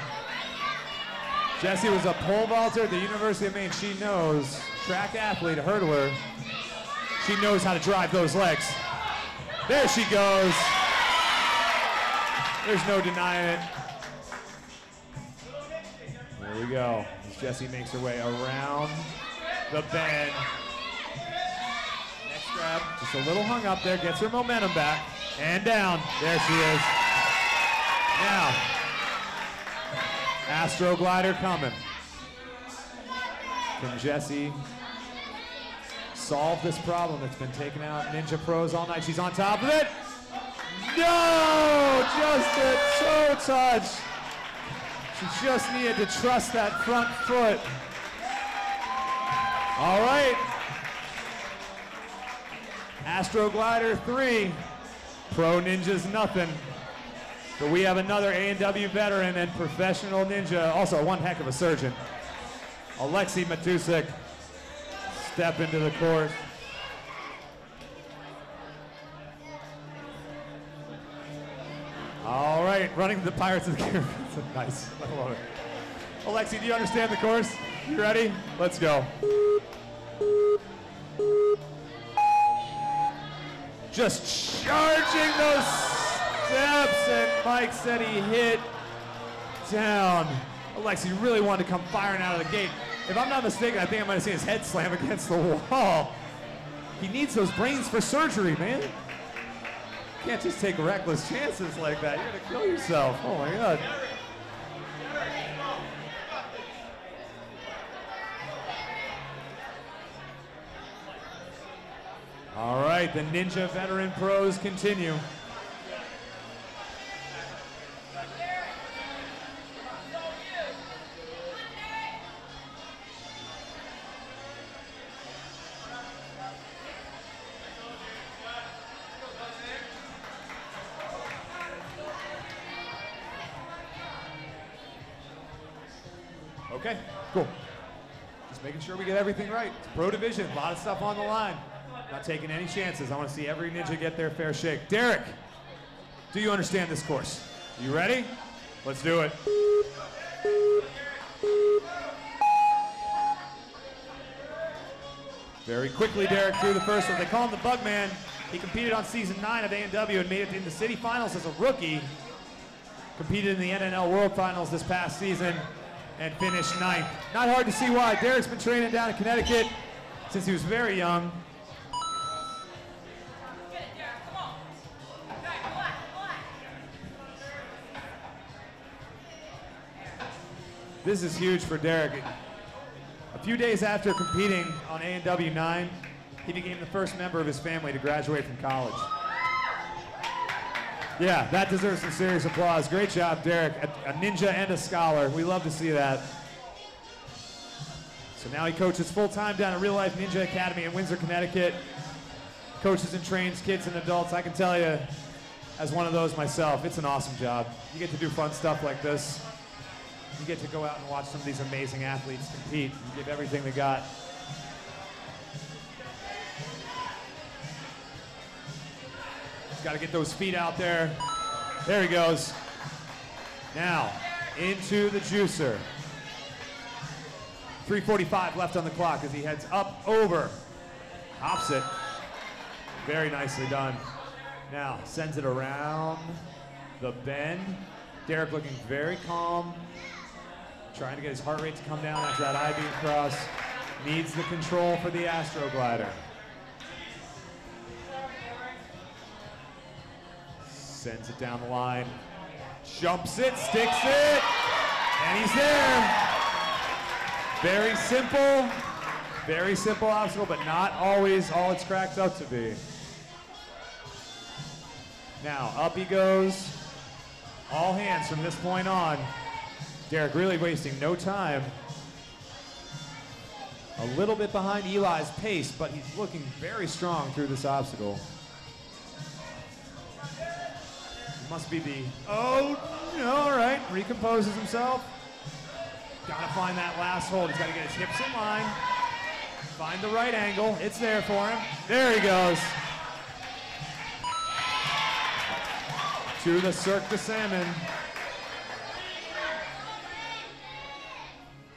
Jessie was a pole vaulter at the University of Maine. She knows, track athlete, a hurdler. She knows how to drive those legs. There she goes. There's no denying it. There we go. As Jessie makes her way around the bend. Next grab, just a little hung up there, gets her momentum back. And down. There she is. Now, Astro Glider coming. Can Jessie solve this problem that's been taking out Ninja Pros all night? She's on top of it. No! Just a toe touch. She just needed to trust that front foot. All right. Astro Glider 3. Pro Ninjas nothing. But we have another A&W veteran and professional ninja, also one heck of a surgeon. Alexei Matusik, step into the court. All right, running the Pirates of the Caribbean. Nice, I love it. Alexei, do you understand the course? You ready? Let's go. Just charging those steps, and Mike said he hit down. Alexei really wanted to come firing out of the gate. If I'm not mistaken, I think I might have seen his head slam against the wall. He needs those brains for surgery, man. You can't just take reckless chances like that. You're gonna kill yourself. Oh my God. All right, the Ninja Veteran Pros continue. Okay, cool. Just making sure we get everything right. It's pro division, a lot of stuff on the line. Not taking any chances. I want to see every ninja get their fair shake. Derek, do you understand this course? You ready? Let's do it. Very quickly, Derek threw the first one. They call him the Bug Man. He competed on season 9 of A&W and made it in the city finals as a rookie. competed in the NNL World Finals this past season and finished 9th. Not hard to see why. Derek's been training down in Connecticut since he was very young. This is huge for Derek. A few days after competing on A&W 9, he became the first member of his family to graduate from college. Yeah, that deserves some serious applause. Great job, Derek. A ninja and a scholar. We love to see that. So now he coaches full-time down at Real Life Ninja Academy in Windsor, Connecticut. Coaches and trains kids and adults. I can tell you, as one of those myself, it's an awesome job. You get to do fun stuff like this. You get to go out and watch some of these amazing athletes compete and give everything they got. He's got to get those feet out there. There he goes. Now, into the juicer. 3:45 left on the clock as he heads up, over, hops it. Very nicely done. Now, sends it around the bend. Derek looking very calm. Trying to get his heart rate to come down after that I-beam cross. Needs the control for the Astro Glider. Sends it down the line. Jumps it, sticks it, and he's there. Very simple obstacle, but not always all it's cracked up to be. Now, up he goes. All hands from this point on. Derek really wasting no time. A little bit behind Eli's pace, but he's looking very strong through this obstacle. Must be the, oh, no, all right, recomposes himself. Gotta find that last hold. He's gotta get his hips in line. Find the right angle. It's there for him. There he goes. To the Cirque du Salmon.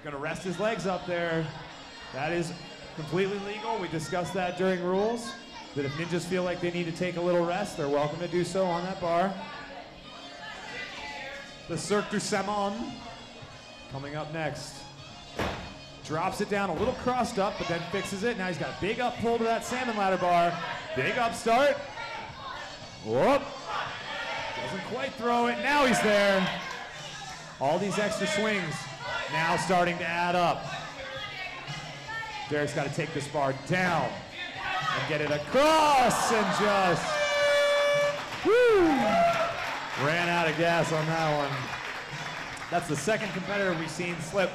Gonna rest his legs up there. That is completely legal. We discussed that during rules, that if ninjas feel like they need to take a little rest, they're welcome to do so on that bar. The Cirque du Salmon coming up next. Drops it down a little crossed up, but then fixes it. Now he's got a big up pull to that salmon ladder bar. Big up start. Whoop. Doesn't quite throw it. Now he's there. All these extra swings now starting to add up. Derek's got to take this bar down and get it across and just whoo, ran out of gas on that one. That's the second competitor we've seen slip.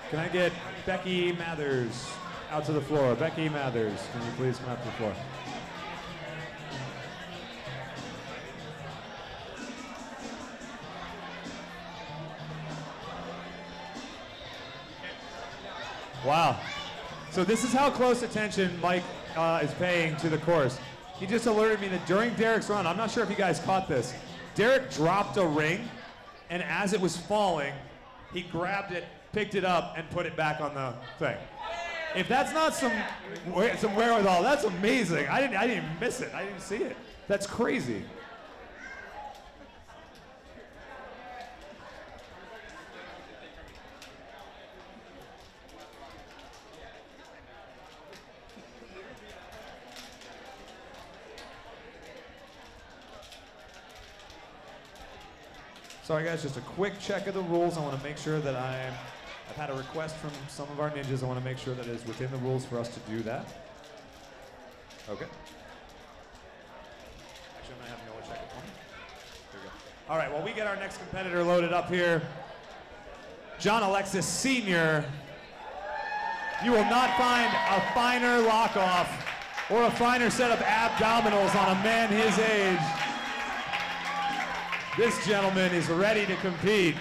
Can I get Becky Mathers out to the floor? Becky Mathers, can you please come out to the floor? Wow. So this is how close attention Mike is paying to the course. He just alerted me that during Derek's run, I'm not sure if you guys caught this, Derek dropped a ring, and as it was falling, he grabbed it, picked it up, and put it back on the thing. If that's not some wherewithal, that's amazing. I didn't even miss it. I didn't see it. That's crazy. Sorry guys, just a quick check of the rules. I want to make sure that I've had a request from some of our ninjas. I want to make sure that it is within the rules for us to do that. Okay. Actually, I'm going to have Noah check it for me. There we go. All right, well, we get our next competitor loaded up here. John Alexis Sr. You will not find a finer lock-off or a finer set of abdominals on a man his age. This gentleman is ready to compete.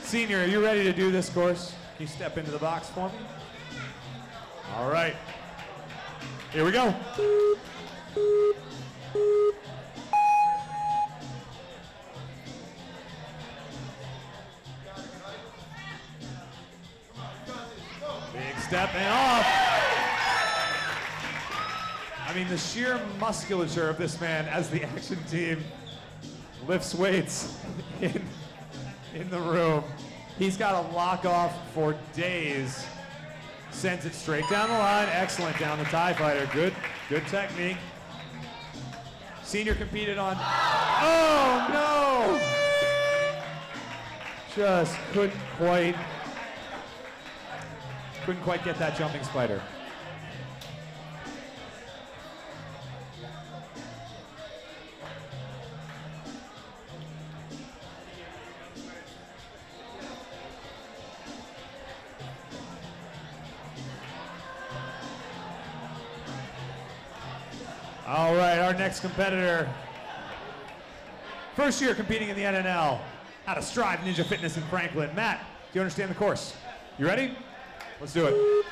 Senior, are you ready to do this course? Can you step into the box for me? All right. Here we go. Big step and off. I mean, the sheer musculature of this man as the action team lifts weights in the room. He's got a lock off for days. Sends it straight down the line. Excellent down the TIE fighter. Good technique. Senior competed on, oh no! Just couldn't quite get that jumping spider. All right, our next competitor. First year competing in the NNL out of Strive Ninja Fitness in Franklin. Matt, do you understand the course? You ready? Let's do it.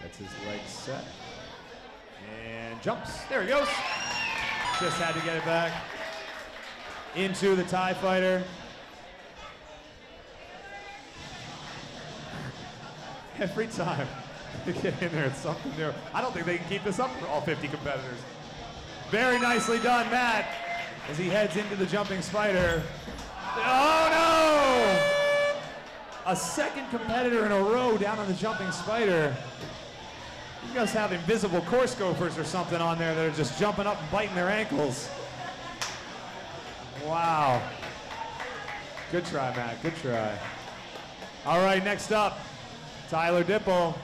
Gets his legs set. And jumps. There he goes. Just had to get it back into the TIE fighter. Every time they get in there, it's something new. I don't think they can keep this up for all 50 competitors. Very nicely done, Matt, as he heads into the jumping spider. Oh no! A second competitor in a row down on the jumping spider. You guys have invisible course gophers or something on there that are just jumping up and biting their ankles. Wow. Good try, Matt, good try. All right, next up, Tyler Dipple.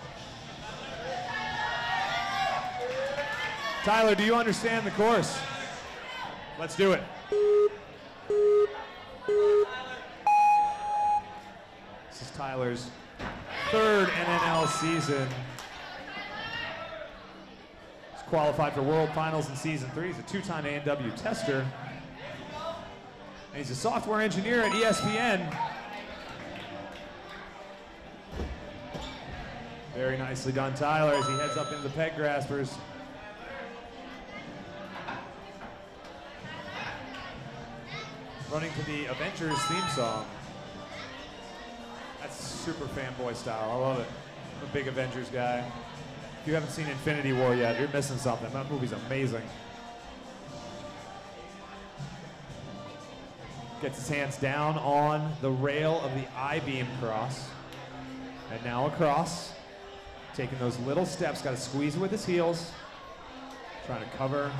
Tyler, do you understand the course? Let's do it. This is Tyler's third NNL season. He's qualified for World Finals in Season 3. He's a two-time A&W tester. And he's a software engineer at ESPN. Very nicely done, Tyler, as he heads up into the peg graspers. Running to the Avengers theme song. That's super fanboy style. I love it. I'm a big Avengers guy. If you haven't seen Infinity War yet, you're missing something. That movie's amazing. Gets his hands down on the rail of the I-beam cross. And now across. Taking those little steps, got to squeeze it with his heels. Trying to cover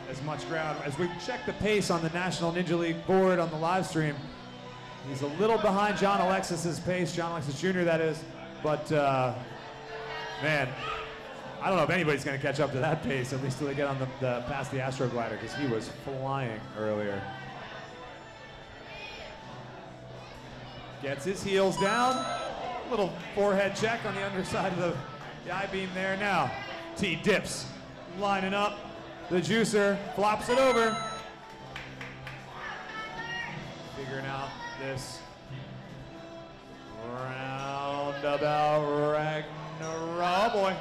as much ground. As we check the pace on the National Ninja League board on the live stream, he's a little behind John Alexis's pace, John Alexis Jr. that is, but man, I don't know if anybody's going to catch up to that pace, at least till they get on the past the Astro Glider, because he was flying earlier. Gets his heels down, little forehead check on the underside of the I-beam there. Now, T dips, lining up. The juicer flops it over. Figuring out this roundabout Ragnarok. Oh boy.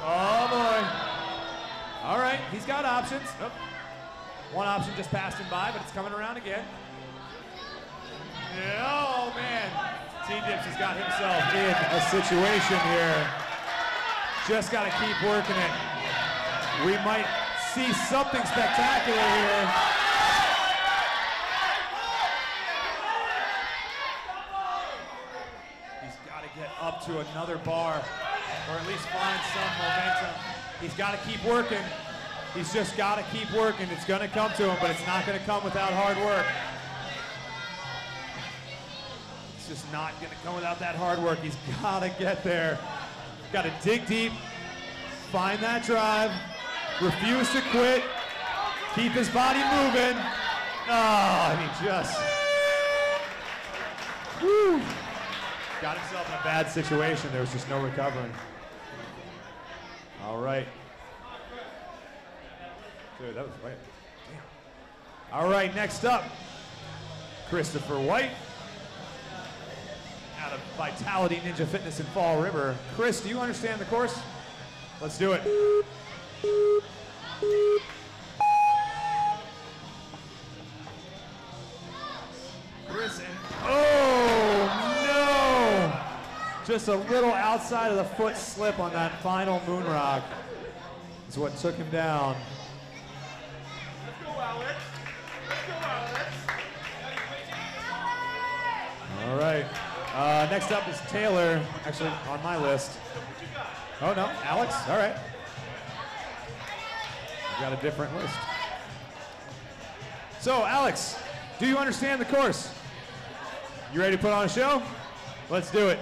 Oh boy. All right, he's got options. Oh. One option just passed him by, but it's coming around again. Oh man. T-Dips has got himself in a situation here. Just got to keep working it. We might see something spectacular here. He's got to get up to another bar, or at least find some momentum. He's got to keep working. He's just got to keep working. It's going to come to him, but it's not going to come without hard work. It's just not going to come without that hard work. He's got to get there. Got to dig deep. find that drive, refuse to quit, keep his body moving. Oh, and he just got himself in a bad situation. There was just no recovering. All right. Dude, that was right. Damn. All right, next up, Christopher White out of Vitality Ninja Fitness in Fall River. Chris, do you understand the course? Let's do it. Chris and, oh no! Just a little outside of the foot slip on that final moon rock is what took him down. Let's go, Alex. Let's go, Alex. All right. Next up is Taylor, actually on my list. Oh no, Alex, all right. I've got a different list. So Alex, do you understand the course? You ready to put on a show? Let's do it.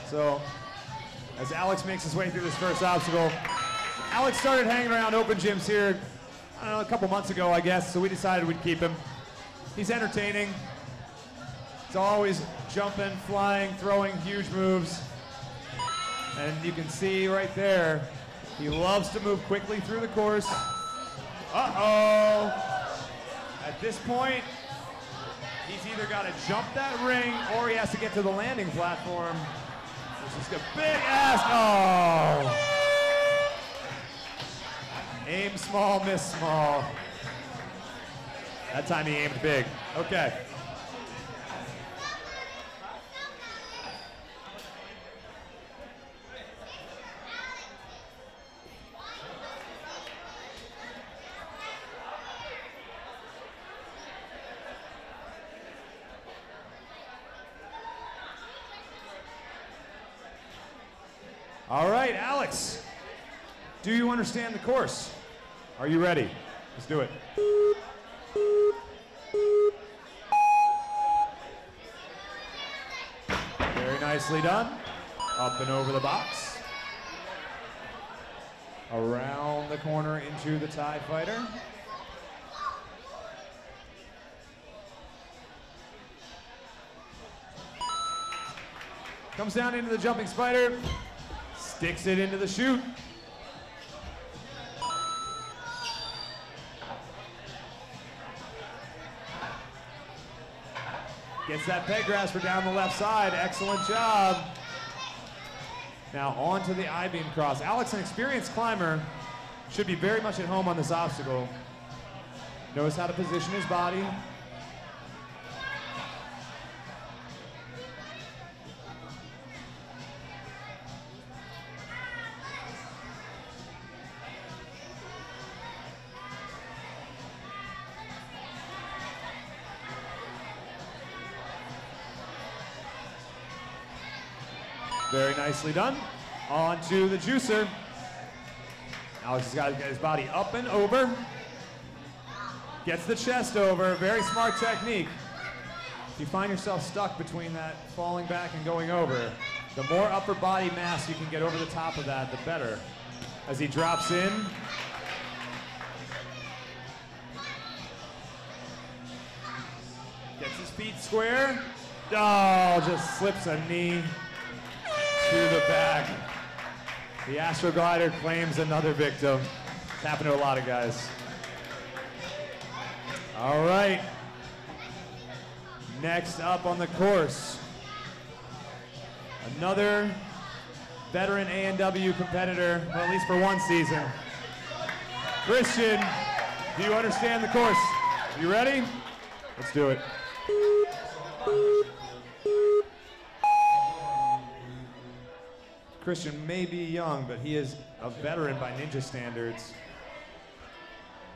So, as Alex makes his way through this first obstacle, Alex started hanging around open gyms here, I don't know, a couple months ago, I guess, so we decided we'd keep him. He's entertaining. He's always jumping, flying, throwing huge moves. And you can see right there, he loves to move quickly through the course. Uh-oh. At this point, he's either got to jump that ring or he has to get to the landing platform. This is a big ass. Oh. Aim small, miss small. That time he aimed big. Okay. All right, Alex, do you understand the course? Are you ready? Let's do it. Very nicely done. Up and over the box. Around the corner into the TIE Fighter. Comes down into the jumping spider. Sticks it into the chute. Gets that peg grasper down the left side. Excellent job. Now on to the I-beam cross. Alex, an experienced climber, should be very much at home on this obstacle. Knows how to position his body. Very nicely done. On to the juicer. Alex has got to get his body up and over. Gets the chest over. Very smart technique. If you find yourself stuck between that falling back and going over, the more upper body mass you can get over the top of that, the better. As he drops in. Gets his feet square. Oh, just slips a knee to the back. The Astroglider claims another victim. It's happened to a lot of guys. All right. Next up on the course, another veteran A&W competitor, well, at least for one season. Christian, do you understand the course? You ready? Let's do it. Christian may be young, but he is a veteran by ninja standards.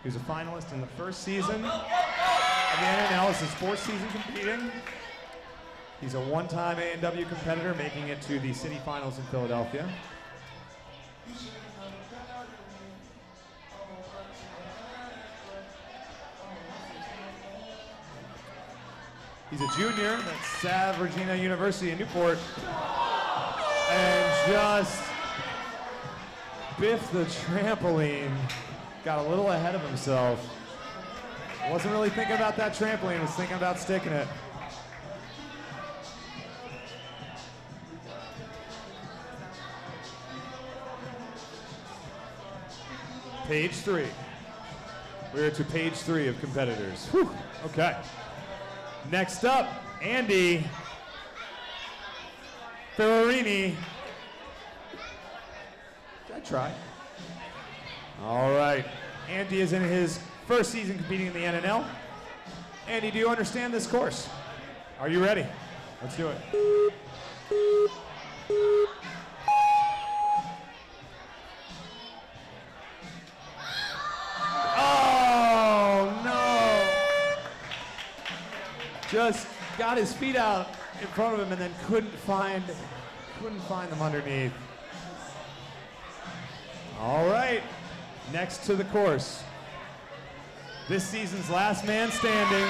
He was a finalist in the first season of the NNL. It's his fourth season competing. He's a one-time A&W competitor, making it to the city finals in Philadelphia. He's a junior at Sav Virginia University in Newport. And just biffed the trampoline. Got a little ahead of himself. Wasn't really thinking about that trampoline, was thinking about sticking it. Page 3. We're to page 3 of competitors. Whew. Okay. Next up, Andy Ferrarini. Did I try? All right. Andy is in his first season competing in the NNL. Andy, do you understand this course? Are you ready? Let's do it. Oh, no. Just got his feet out in front of him and then couldn't find them underneath. All right, next to the course. This season's last man standing.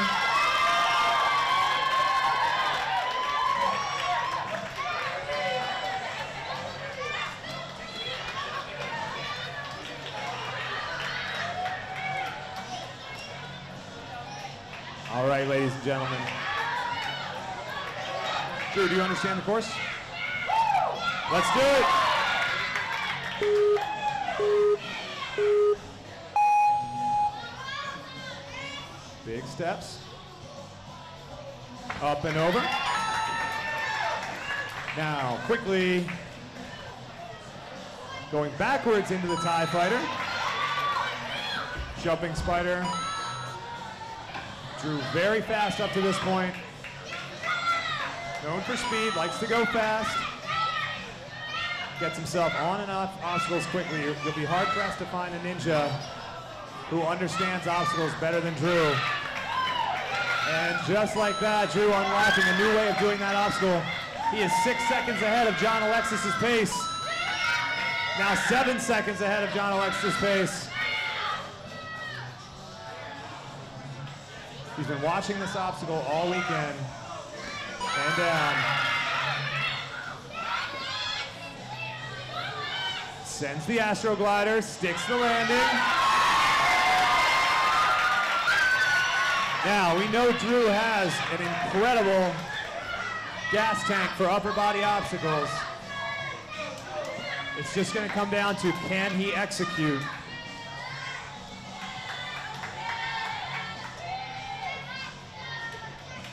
All right, ladies and gentlemen. Drew, do you understand the course? Let's do it. Big steps. Up and over. Now, quickly going backwards into the TIE fighter. Jumping spider. Drew very fast up to this point. Known for speed, likes to go fast. Gets himself on and off obstacles quickly. You'll be hard pressed to find a ninja who understands obstacles better than Drew. And just like that, Drew unlocking a new way of doing that obstacle. He is 6 seconds ahead of John Alexis's pace. Now 7 seconds ahead of John Alexis's pace. He's been watching this obstacle all weekend. And down. Sends the Astro Glider, sticks the landing. Now, we know Drew has an incredible gas tank for upper body obstacles. It's just going to come down to, can he execute?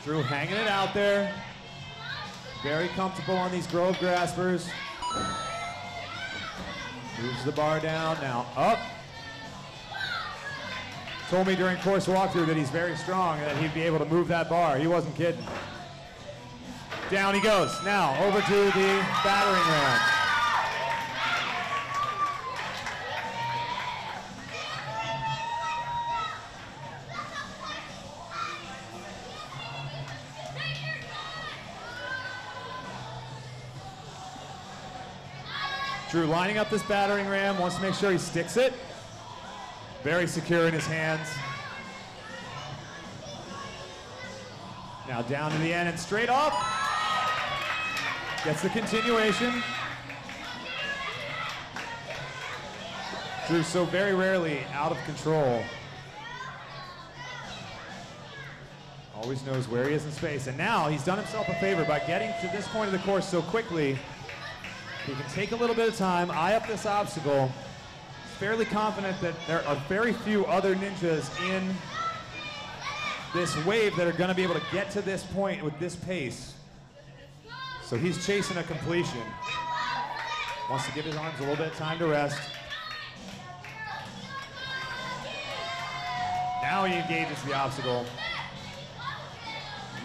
Drew hanging it out there. Very comfortable on these Grove Graspers. Moves the bar down, now up. Told me during course walkthrough that he's very strong and that he'd be able to move that bar. He wasn't kidding. Down he goes. Now over to the battering ram. Drew lining up this battering ram, wants to make sure he sticks it. Very secure in his hands. Now down to the end and straight up. Gets the continuation. Drew so very rarely out of control. Always knows where he is in space. And now he's done himself a favor by getting to this point of the course so quickly. He can take a little bit of time, eye up this obstacle. Fairly confident that there are very few other ninjas in this wave that are going to be able to get to this point with this pace. So he's chasing a completion. Wants to give his arms a little bit of time to rest. Now he engages the obstacle.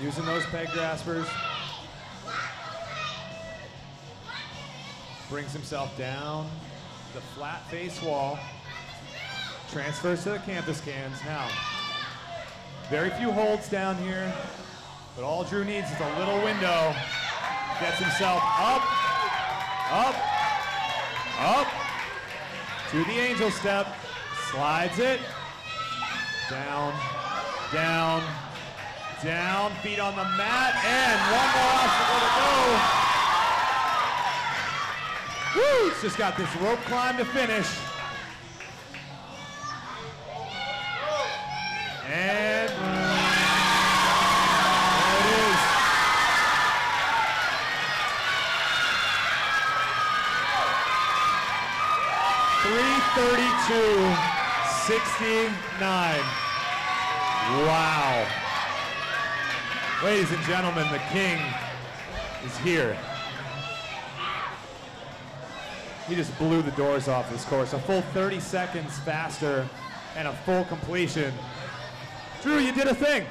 Using those peg graspers. Brings himself down the flat face wall. Transfers to the campus cans. Now, very few holds down here, but all Drew needs is a little window. Gets himself up, up, up, to the angel step, slides it, down, down, Down, feet on the mat, and one more obstacle to go. Woo! It's just got this rope climb to finish. And there it is. .332.69. Wow. Ladies and gentlemen, the king is here. He just blew the doors off this course. A full 30 seconds faster and a full completion. Drew, you did a thing.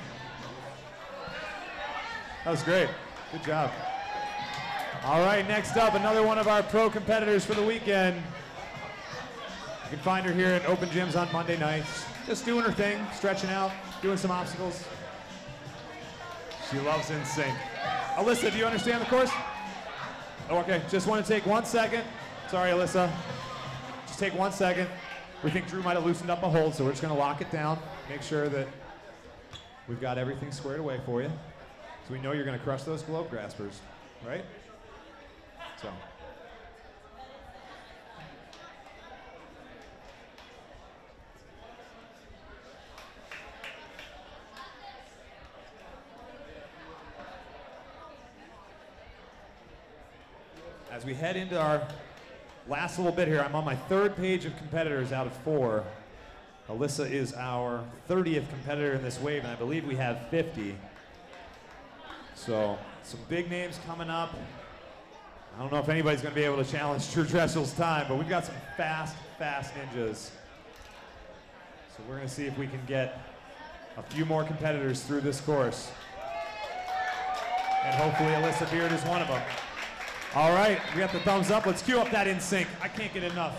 That was great. Good job. All right, next up, another one of our pro competitors for the weekend. You can find her here at open gyms on Monday nights. Just doing her thing, stretching out, doing some obstacles. She loves NSYNC. Alyssa, do you understand the course? Oh, okay, just want to take 1 second. Sorry, Alyssa. Just take 1 second. We think Drew might have loosened up a hold, so we're just going to lock it down, make sure that we've got everything squared away for you. So we know you're going to crush those globe graspers, right? So. As we head into our last little bit here, I'm on my 3rd page of competitors out of 4. Alyssa is our 30th competitor in this wave, and I believe we have 50. So, some big names coming up. I don't know if anybody's going to be able to challenge Drew Dressel's time, but we've got some fast ninjas. So we're going to see if we can get a few more competitors through this course. And hopefully Alyssa Beard is one of them. All right, we got the thumbs up. Let's cue up that NSYNC. I can't get enough.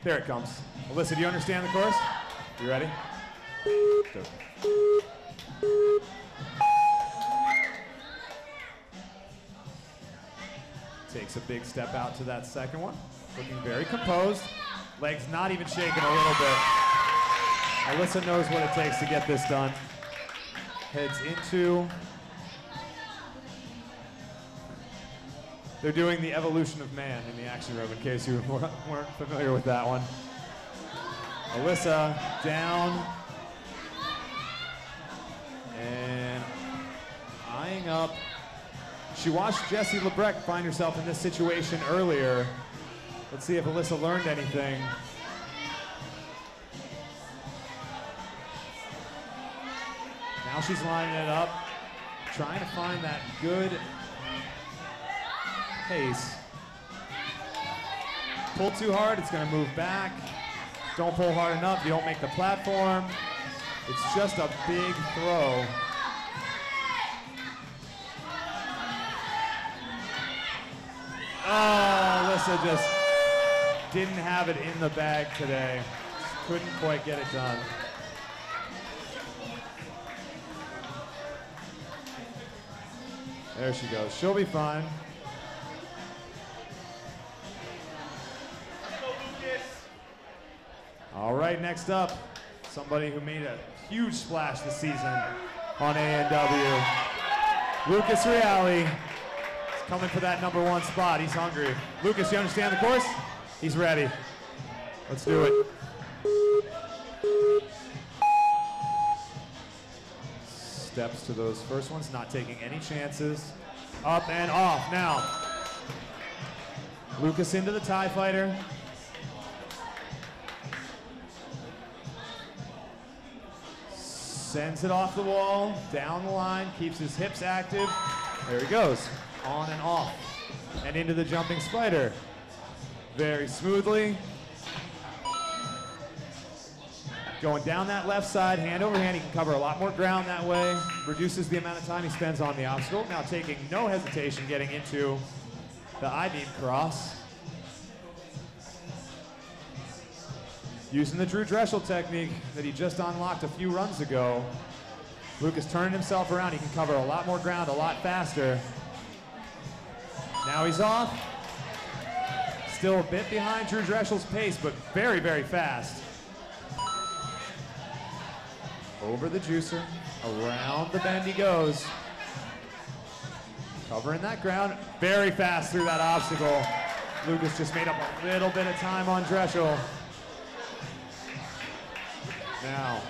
There it comes. Alyssa, do you understand the course? You ready? Takes a big step out to that second one. Looking very composed. Legs not even shaking a little bit. Alyssa knows what it takes to get this done. Heads into. They're doing the evolution of man in the action room, in case you weren't familiar with that one. Alyssa down. And eyeing up. She watched Jessie Lebrecht find herself in this situation earlier. Let's see if Alyssa learned anything. Now she's lining it up, trying to find that good pace. Pull too hard, it's going to move back. Don't pull hard enough, you don't make the platform. It's just a big throw. Oh, Alyssa just didn't have it in the bag today. Couldn't quite get it done. There she goes. She'll be fine. All right, next up, somebody who made a huge splash this season on ANW. Lucas Reale. Coming for that #1 spot. He's hungry. Lucas, you understand the course? He's ready. Let's do it. Steps to those first ones, not taking any chances. Up and off now. Lucas into the TIE Fighter. Sends it off the wall, down the line, keeps his hips active. There he goes. On and off, and into the jumping spider. Very smoothly. Going down that left side, hand over hand, he can cover a lot more ground that way, reduces the amount of time he spends on the obstacle. Now taking no hesitation getting into the I-beam cross. Using the Drew Dressel technique that he just unlocked a few runs ago. Lucas turning himself around, he can cover a lot more ground a lot faster. Now he's off. Still a bit behind Drew Dressel's pace, but very, very fast. Over the juicer, around the bend he goes. Covering that ground, very fast through that obstacle. Lucas just made up a little bit of time on Dreschel. Now,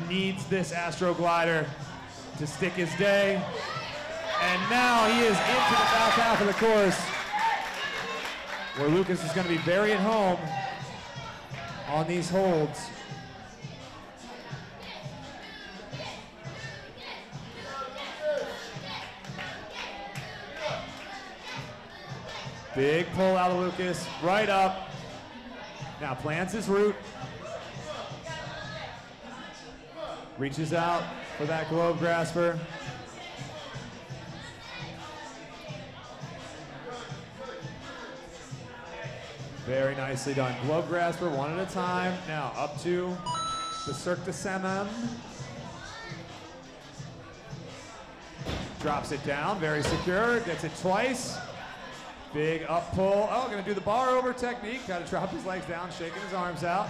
needs this Astro Glider to stick his day. And now he is into the back half of the course, where Lucas is going to be very at home on these holds. Big pull out of Lucas, right up. Now plants his route. Reaches out for that globe grasper. Very nicely done. Globe grasper, one at a time. Now up to the Cirque du Soleil. Drops it down, very secure, gets it twice. Big up pull. Oh, gonna do the bar over technique. Gotta drop his legs down, shaking his arms out.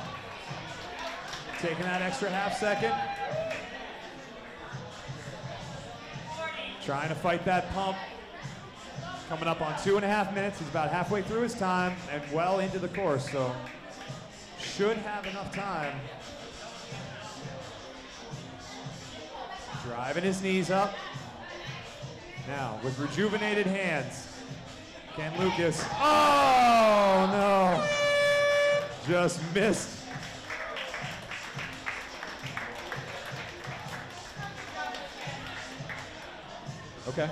Taking that extra half second. Trying to fight that pump. Coming up on 2.5 minutes. He's about halfway through his time and well into the course, so should have enough time. Driving his knees up. Now, with rejuvenated hands, can Lucas, oh no, just missed. Okay.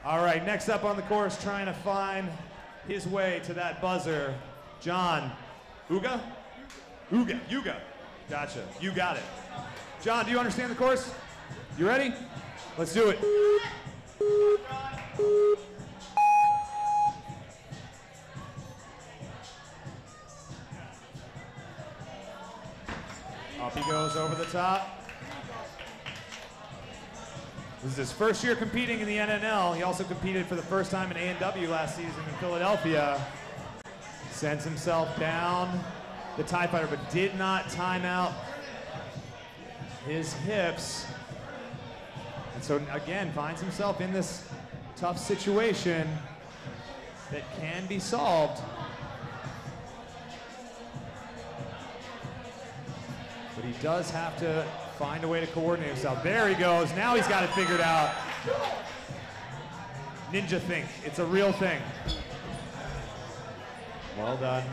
All right, next up on the course, trying to find his way to that buzzer, John Uga? Uga. Gotcha, you got it. John, do you understand the course? You ready? Let's do it. Up he goes over the top. This is his first year competing in the NNL. He also competed for the first time in A&W last season in Philadelphia. Sends himself down the TIE Fighter, but did not time out his hips. And so again, finds himself in this tough situation that can be solved. But he does have to find a way to coordinate himself. There he goes. Now he's got it figured out. Ninja think. It's a real thing. Well done.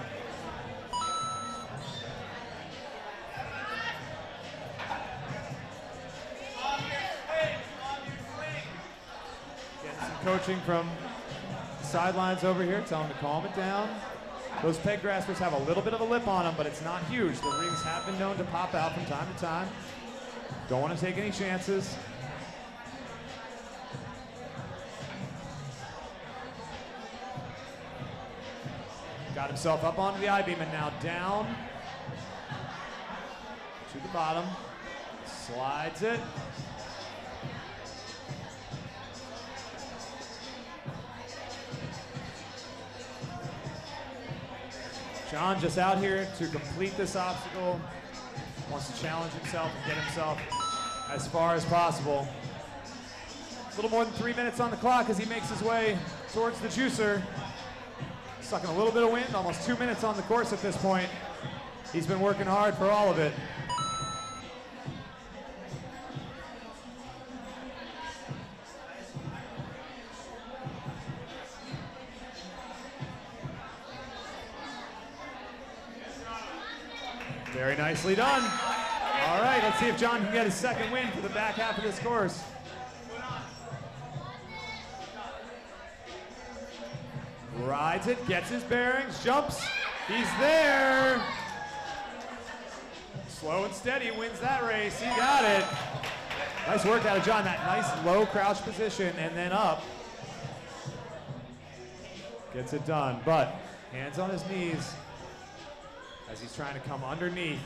Getting some coaching from the sidelines over here. Tell him to calm it down. Those peg graspers have a little bit of a lip on them, but it's not huge. The rings have been known to pop out from time to time. Don't want to take any chances. Got himself up onto the I-beam and now down to the bottom. Slides it. John just out here to complete this obstacle. Wants to challenge himself and get himself as far as possible. A little more than 3 minutes on the clock as he makes his way towards the juicer. Sucking a little bit of wind, almost 2 minutes on the course at this point. He's been working hard for all of it. Very nicely done. All right, let's see if John can get his second win for the back half of this course. Rides it, gets his bearings, jumps. He's there. Slow and steady wins that race. He got it. Nice work out of John. That nice low crouch position and then up. Gets it done, but hands on his knees as he's trying to come underneath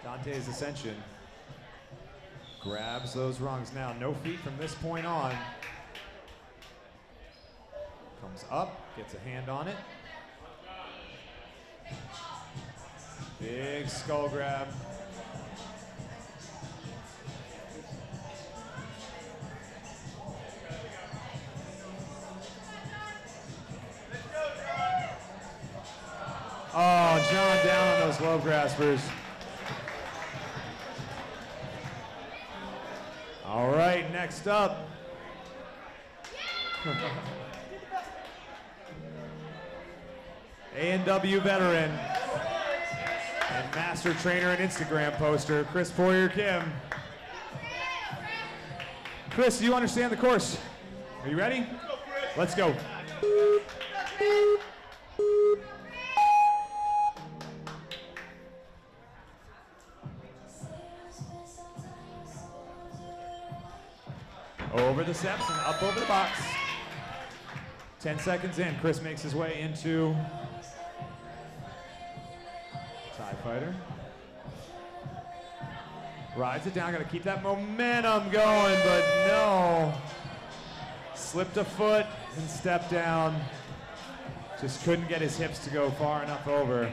Dante's ascension. Grabs those rungs now. No feet from this point on. Comes up, gets a hand on it. Big skull grab. Oh, John down on those glove graspers. All right, next up. A&W veteran and master trainer and Instagram poster, Chris Poirier-Kim. Chris, do you understand the course? Are you ready? Let's go. Over the steps and up over the box. 10 seconds in, Chris makes his way into TIE Fighter. Rides it down, gotta keep that momentum going, but no. Slipped a foot and stepped down. Just couldn't get his hips to go far enough over.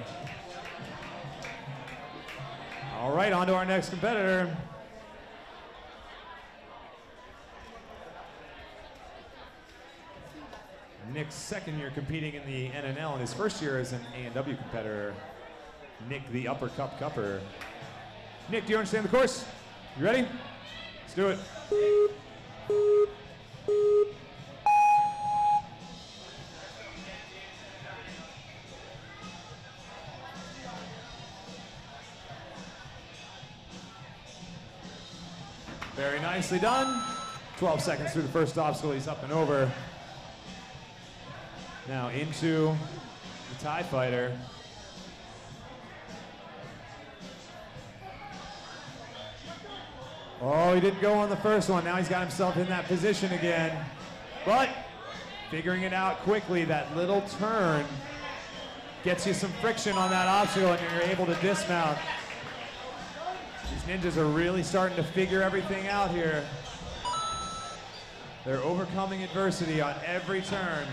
All right, on to our next competitor. Nick's second year competing in the NNL, and his first year as an A&W competitor. Nick, the Upper Cup Cupper. Nick, do you understand the course? You ready? Let's do it. Very nicely done. 12 seconds through the first obstacle, he's up and over. Now into the TIE Fighter. Oh, he didn't go on the first one. Now he's got himself in that position again. But figuring it out quickly, that little turn gets you some friction on that obstacle and you're able to dismount. These ninjas are really starting to figure everything out here. They're overcoming adversity on every turn.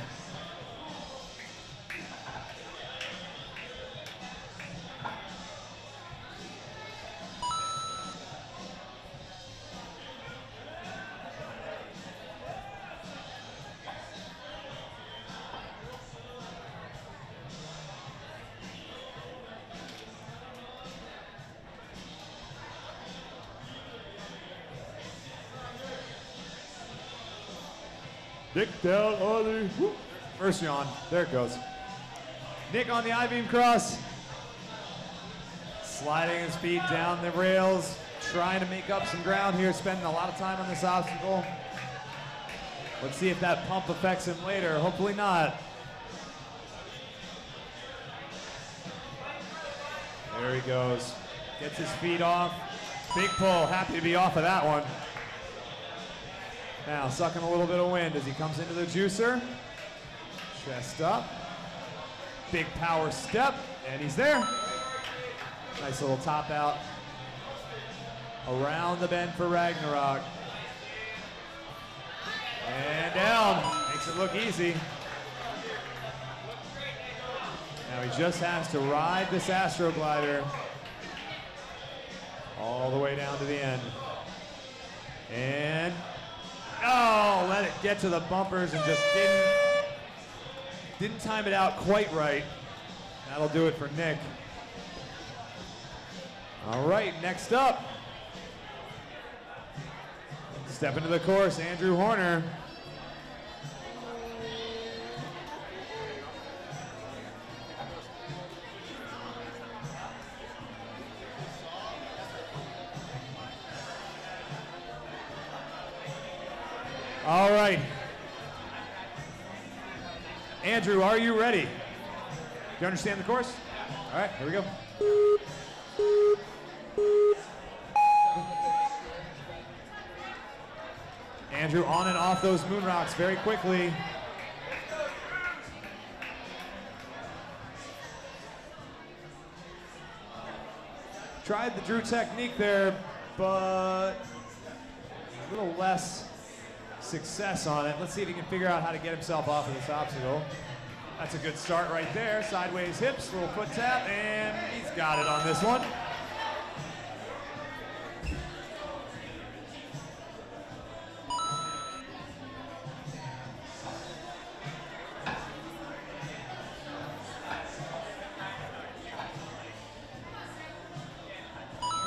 Nick down on the first yawn. There it goes. Nick on the I-beam cross. Sliding his feet down the rails. Trying to make up some ground here. Spending a lot of time on this obstacle. Let's see if that pump affects him later. Hopefully not. There he goes. Gets his feet off. Big pull. Happy to be off of that one. Now sucking a little bit of wind as he comes into the juicer. Chest up. Big power step, and he's there. Nice little top out. Around the bend for Ragnarok. And down. Makes it look easy. Now he just has to ride this Astro Glider all the way down to the end. And, oh, let it get to the bumpers and just didn't time it out quite right. That'll do it for Nick. All right, next up. Step into the course, Andrew Horner. All right. Andrew, are you ready? Do you understand the course? All right, here we go. Andrew on and off those moon rocks very quickly. Tried the Drew technique there, but a little less success on it. Let's see if he can figure out how to get himself off of this obstacle. That's a good start right there. Sideways hips, little foot tap, and he's got it on this one.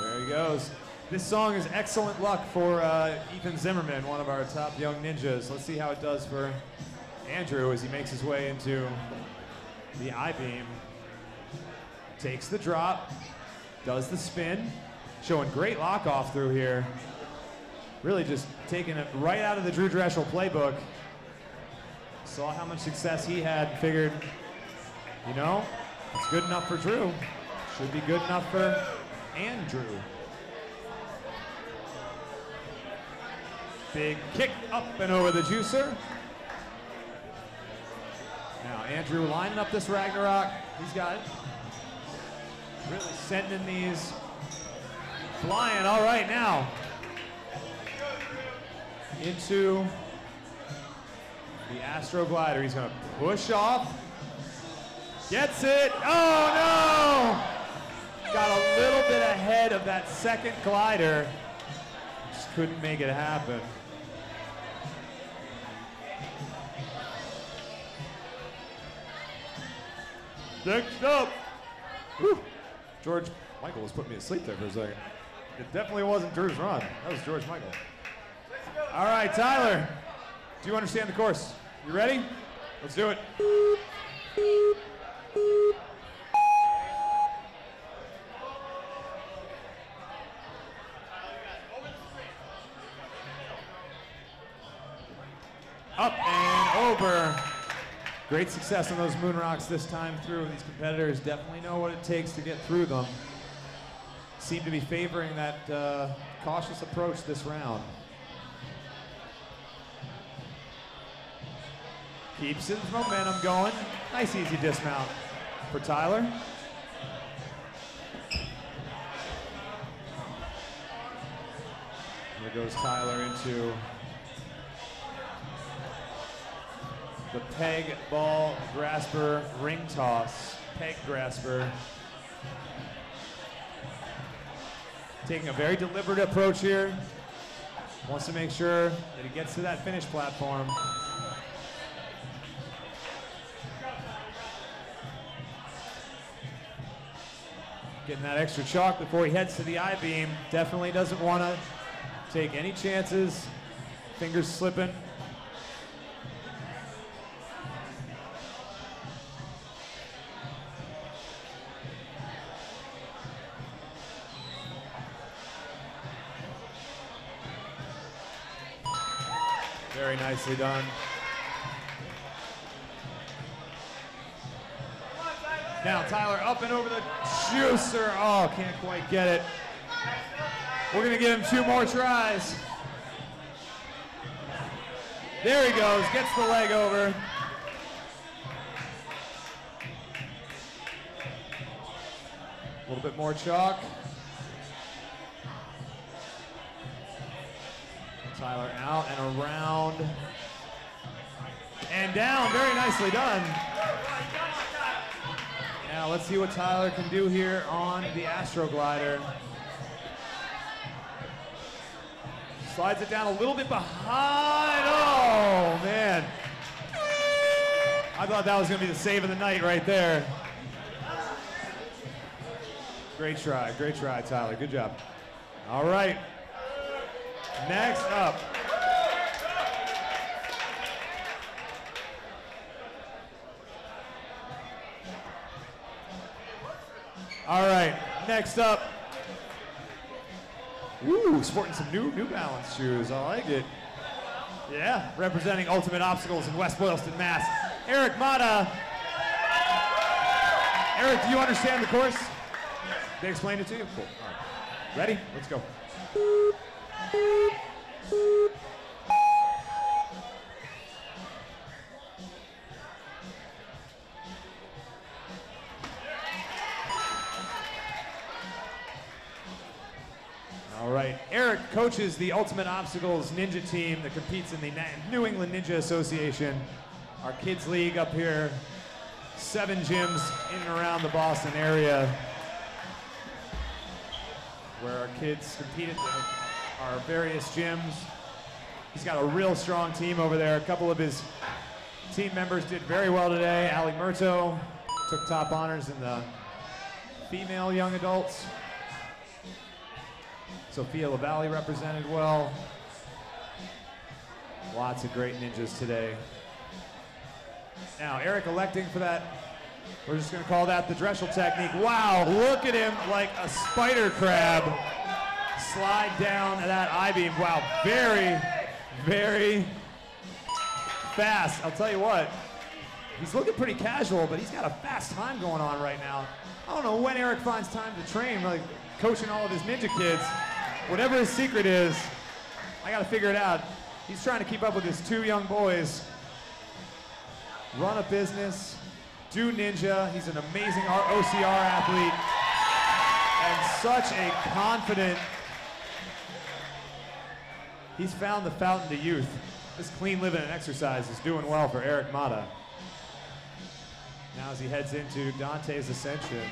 There he goes. This song is excellent luck for Ethan Zimmerman, one of our top young ninjas. Let's see how it does for Andrew as he makes his way into the I-beam. Takes the drop, does the spin, showing great lock off through here. Really just taking it right out of the Drew Dreschel playbook. Saw how much success he had, figured, you know, it's good enough for Drew. Should be good enough for Andrew. Big kick up and over the juicer. Now Andrew lining up this Ragnarok. He's got it. Really sending these flying. All right, now into the Astro Glider. He's gonna push off. Gets it. Oh no! Got a little bit ahead of that second glider. Just couldn't make it happen. Next up. Whew. George Michael was putting me to sleep there for a second. It definitely wasn't Drew's run. That was George Michael. All right, Tyler. Do you understand the course? You ready? Let's do it. Up and over. Great success on those moon rocks this time through. These competitors definitely know what it takes to get through them. Seem to be favoring that cautious approach this round. Keeps his momentum going. Nice easy dismount for Tyler. There goes Tyler into the peg ball grasper ring toss. Peg grasper. Taking a very deliberate approach here. Wants to make sure that he gets to that finish platform. Getting that extra chalk before he heads to the I-beam. Definitely doesn't want to take any chances. Fingers slipping. Very nicely done. Now Tyler up and over the juicer. Oh, can't quite get it. We're gonna give him 2 more tries. There he goes, gets the leg over. A little bit more chalk. Tyler out and around and down. Very nicely done. Now let's see what Tyler can do here on the Astro Glider. Slides it down a little bit behind. Oh, man. I thought that was going to be the save of the night right there. Great try, Tyler. Good job. All right. Next up. All right, next up. Ooh, sporting some New Balance shoes. I like it. Yeah, representing Ultimate Obstacles in West Boylston, Mass. Eric Mata. Eric, do you understand the course? They explained it to you? Cool. All right. Ready? Let's go. All right, Eric coaches the Ultimate Obstacles Ninja team that competes in the New England Ninja Association, our kids league up here, 7 gyms in and around the Boston area where our kids compete at our various gyms. He's got a real strong team over there. A couple of his team members did very well today. Ali Murto took top honors in the female young adults. Sophia LaValle represented well. Lots of great ninjas today. Now, Eric electing for that, we're just gonna call that the Drechsel technique. Wow, look at him like a spider crab. Slide down that I-beam. Wow, very, very fast. I'll tell you what, he's looking pretty casual, but he's got a fast time going on right now. I don't know when Eric finds time to train, like coaching all of his ninja kids. Whatever his secret is, I gotta figure it out. He's trying to keep up with his 2 young boys. Run a business, do ninja. He's an amazing OCR athlete and such a confident. He's found the fountain to youth. This clean living and exercise is doing well for Eric Mata. Now as he heads into Dante's Ascension.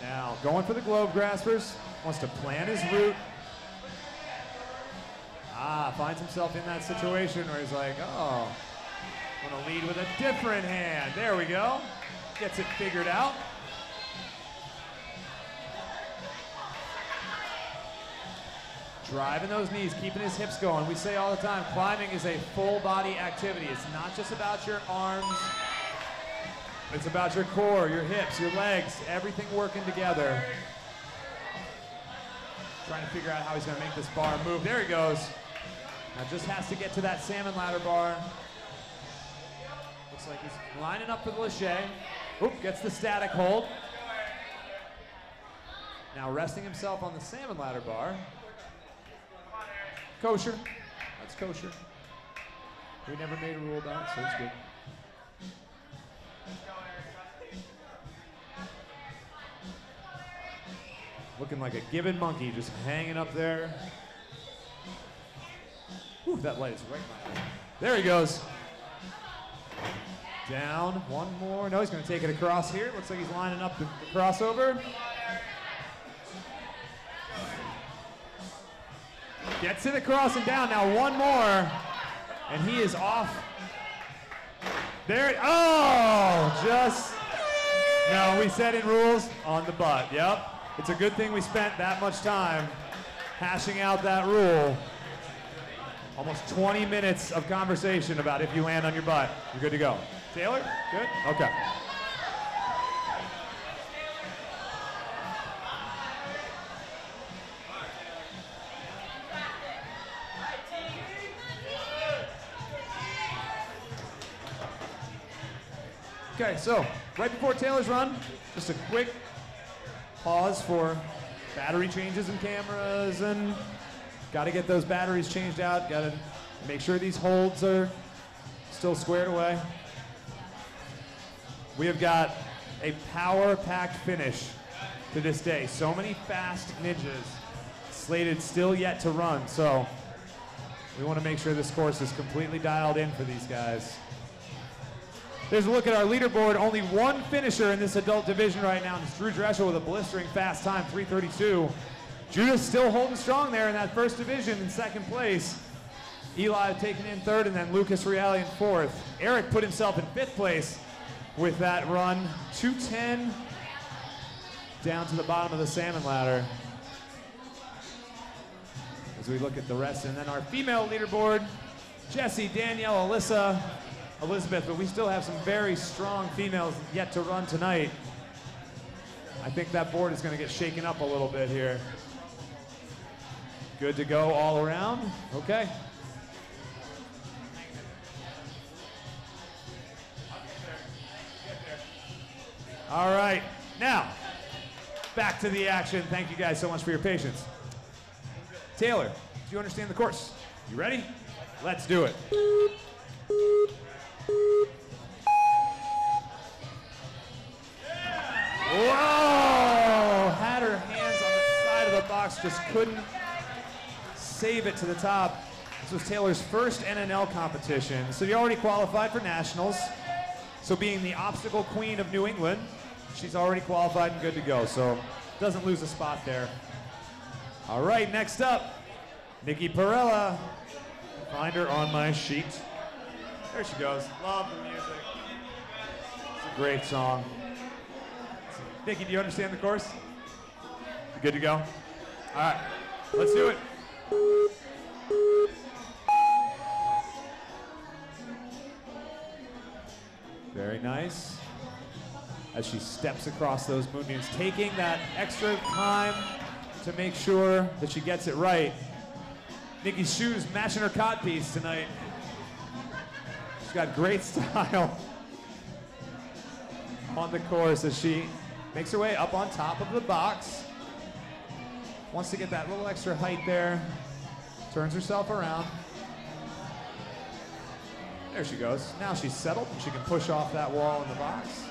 Now, going for the Globe Graspers, wants to plan his route. Finds himself in that situation where he's like, oh, I'm gonna lead with a different hand. There we go. Gets it figured out. Driving those knees, keeping his hips going. We say all the time, climbing is a full body activity. It's not just about your arms. It's about your core, your hips, your legs, everything working together. Trying to figure out how he's gonna make this bar move. There he goes. Now just has to get to that salmon ladder bar. Looks like he's lining up for the lache. Oop, gets the static hold. Now resting himself on the salmon ladder bar. Kosher. That's kosher. We never made a rule about it, so it's good. Looking like a gibbon monkey, just hanging up there. Whew, that light is right in my eye. There he goes. Down, one more. No, he's gonna take it across here. Looks like he's lining up the crossover. Gets it across and down. Now one more, and he is off. There, oh, just, no, we said in rules, on the butt, yep. It's a good thing we spent that much time hashing out that rule. Almost 20 minutes of conversation about if you land on your butt, you're good to go. Taylor, good? Okay. Okay, so right before Taylor's run, just a quick pause for battery changes and cameras, and got to get those batteries changed out. Got to make sure these holds are still squared away. We have got a power-packed finish to this day. So many fast ninjas slated still yet to run. So We want to make sure this course is completely dialed in for these guys. There's a look at our leaderboard. Only one finisher in this adult division right now, and it's Drew Dreschel with a blistering fast time, 3:32. Judah's still holding strong there in that first division in second place. Eli taking in third, and then Lucas Reale in fourth. Eric put himself in fifth place with that run, 2:10 down to the bottom of the salmon ladder. As we look at the rest, and then our female leaderboard, Jesse, Danielle, Alyssa, Elizabeth, but we still have some very strong females yet to run tonight. I think that board is going to get shaken up a little bit here. Good to go all around. Okay. All right, now back to the action. Thank you guys so much for your patience. Taylor, do you understand the course? You ready? Let's do it. Whoa! Had her hands on the side of the box, just couldn't save it to the top. This was Taylor's first NNL competition. So you already qualified for nationals. So being the obstacle queen of New England, she's already qualified and good to go. So doesn't lose a spot there. All right, next up, Nikki Perella. Find her on my sheet. There she goes. Love the music. It's a great song. Nikki, do you understand the course? You good to go? All right, let's do it. Very nice. As she steps across those moonbeams, taking that extra time to make sure that she gets it right. Nikki's shoes matching her codpiece tonight. She's got great style on the course as she makes her way up on top of the box. Wants to get that little extra height there. Turns herself around. There she goes. Now she's settled and she can push off that wall in the box.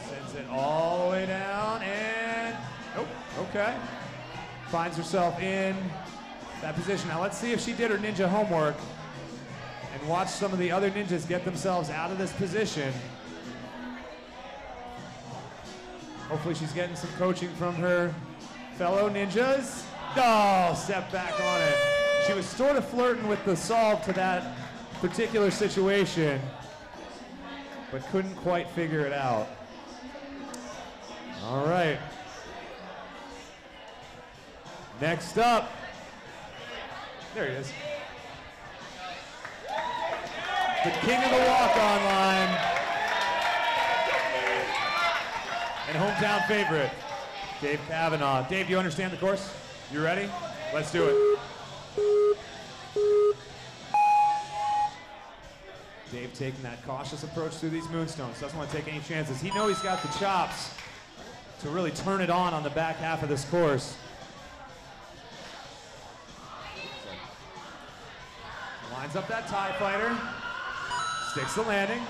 Sends it all the way down and, nope, okay. Finds herself in that position. Now let's see if she did her ninja homework and watch some of the other ninjas get themselves out of this position. Hopefully she's getting some coaching from her fellow ninjas. Oh, step back on it. She was sort of flirting with the solve to that particular situation, but couldn't quite figure it out. All right. Next up, there he is. The king of the walk-on line and hometown favorite, Dave Kavanaugh. Dave, do you understand the course? You ready? Let's do it. Dave taking that cautious approach through these moonstones. Doesn't want to take any chances. He knows he's got the chops to really turn it on the back half of this course. Lines up that TIE fighter. Sticks the landing.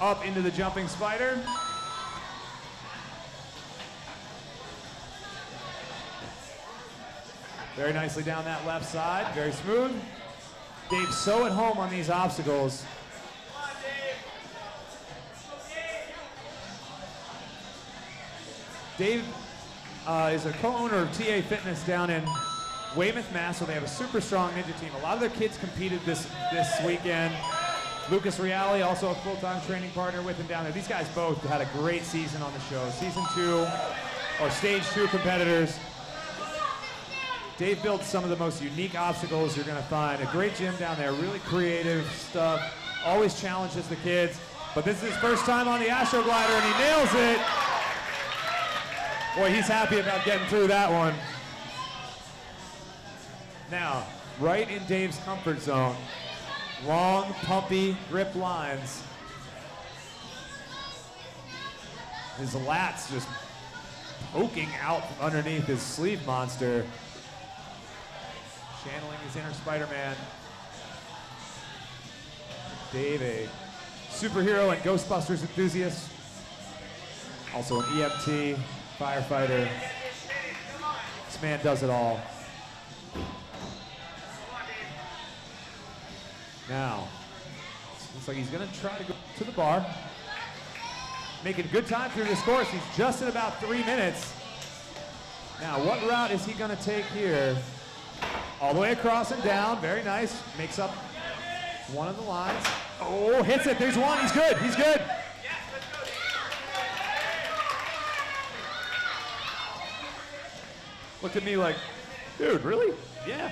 Up into the jumping spider. Very nicely down that left side, very smooth. Dave's so at home on these obstacles. Dave is a co-owner of TA Fitness down in Weymouth, Mass, where they have a super strong ninja team. A lot of their kids competed this weekend. Lucas Reale, also a full-time training partner with him down there. These guys both had a great season on the show. Season 2, or Stage 2 competitors. Dave built some of the most unique obstacles you're going to find. A great gym down there, really creative stuff. Always challenges the kids. But this is his first time on the Astro Glider, and he nails it. Boy, he's happy about getting through that one. Now, right in Dave's comfort zone. Long, pumpy grip lines. His lats just poking out from underneath his sleeve monster. Channeling his inner Spider-Man. Dave, a superhero and Ghostbusters enthusiast. Also an EMT. firefighter. This man does it all. Now, looks like he's gonna try to go to the bar. Making good time through this course. He's just at about 3 minutes. Now, what route is he gonna take here? All the way across and down, very nice. Makes up one of the lines. Oh, hits it, there's one, he's good, he's good. Looked at me like, dude, really? Yeah.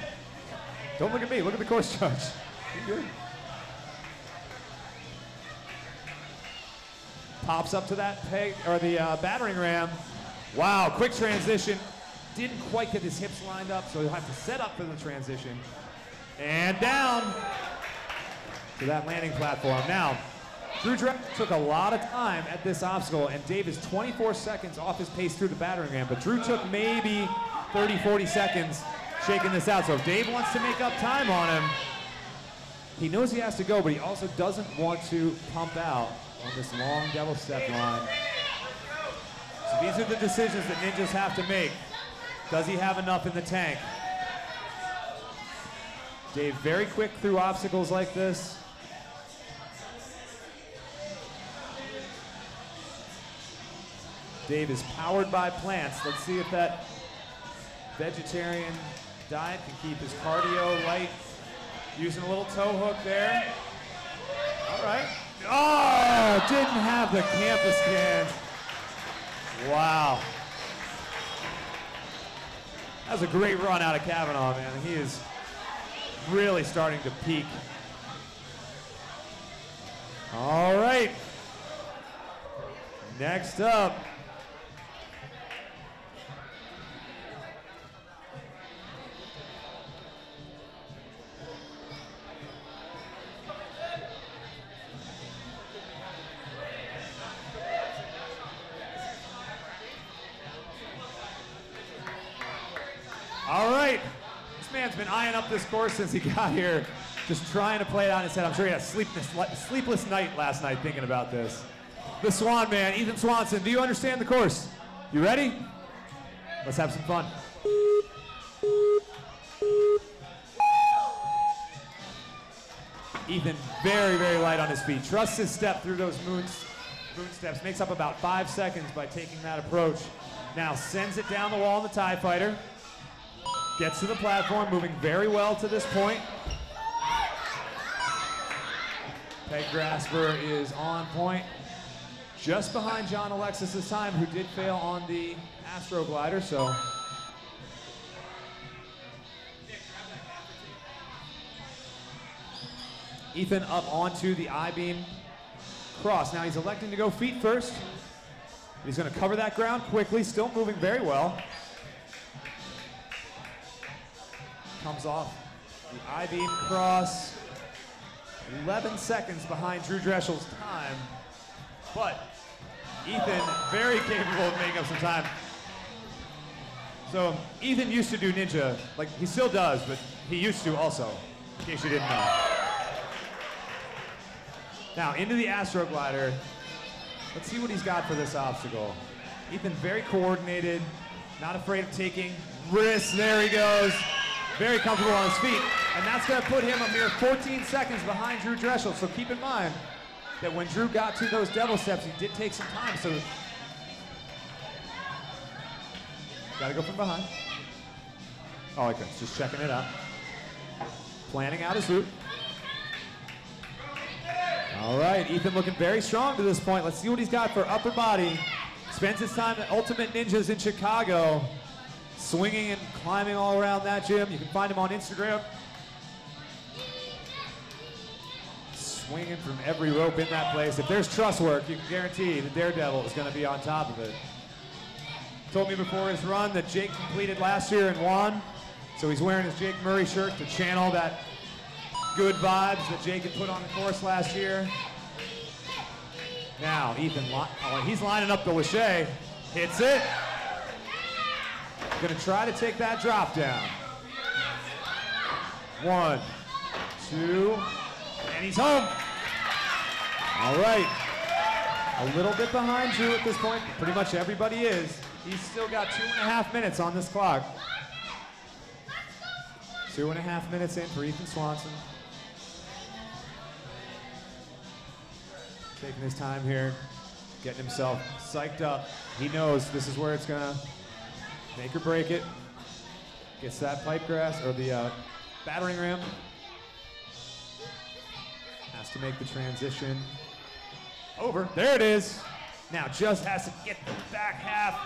Don't look at me, look at the course judge. You're good. Pops up to that peg, or the battering ram. Wow, quick transition. Didn't quite get his hips lined up, so he'll have to set up for the transition. And down to that landing platform. Now, Drew took a lot of time at this obstacle, and Dave is 24 seconds off his pace through the battering ram, but Drew took maybe 30, 40 seconds shaking this out. So if Dave wants to make up time on him, he knows he has to go, but he also doesn't want to pump out on this long double step line. So these are the decisions that ninjas have to make. Does he have enough in the tank? Dave very quick through obstacles like this. Dave is powered by plants. Let's see if that vegetarian diet can keep his cardio light. Using a little toe hook there. All right. Oh, didn't have the campus can. Wow. That was a great run out of Kavanaugh, man. He is really starting to peak. All right. Next up. All right, this man's been eyeing up this course since he got here, just trying to play it out in his head. I'm sure he had a sleepless night last night thinking about this. The Swan Man, Ethan Swanson, do you understand the course? You ready? Let's have some fun. Ethan, very, very light on his feet. Trusts his step through those moon steps. Makes up about 5 seconds by taking that approach. Now sends it down the wall in the TIE Fighter. Gets to the platform, moving very well to this point. Peg Grasper is on point. Just behind John Alexis this time, who did fail on the Astro Glider, so. Ethan up onto the I-beam cross. Now he's electing to go feet first. He's gonna cover that ground quickly, still moving very well. Comes off the I-beam cross. 11 seconds behind Drew Dreschel's time. But Ethan, very capable of making up some time. So Ethan used to do ninja, like he still does, but he used to also, in case you didn't know. Now into the Astro Glider. Let's see what he's got for this obstacle. Ethan very coordinated, not afraid of taking risks. There he goes. Very comfortable on his feet, and that's going to put him a mere 14 seconds behind Drew Dreschel. So keep in mind that when Drew got to those devil steps, he did take some time. So got to go from behind. Oh, okay, just checking it out. Planning out his route. All right, Ethan looking very strong to this point. Let's see what he's got for upper body. Spends his time at Ultimate Ninjas in Chicago. Swinging and climbing all around that gym. You can find him on Instagram. Swinging from every rope in that place. If there's truss work, you can guarantee the Daredevil is going to be on top of it. Told me before his run that Jake completed last year and won. So he's wearing his Jake Murray shirt to channel that good vibes that Jake had put on the course last year. Now, Ethan, he's lining up the Lachey. Hits it. Gonna try to take that drop down. 1, 2, and he's home. All right. A little bit behind Drew at this point. Pretty much everybody is. He's still got 2.5 minutes on this clock. 2.5 minutes in for Ethan Swanson. Taking his time here, getting himself psyched up. He knows this is where it's gonna make or break it. Gets that pipe grass, or the battering ram. Has to make the transition over. There it is. Now just has to get the back half,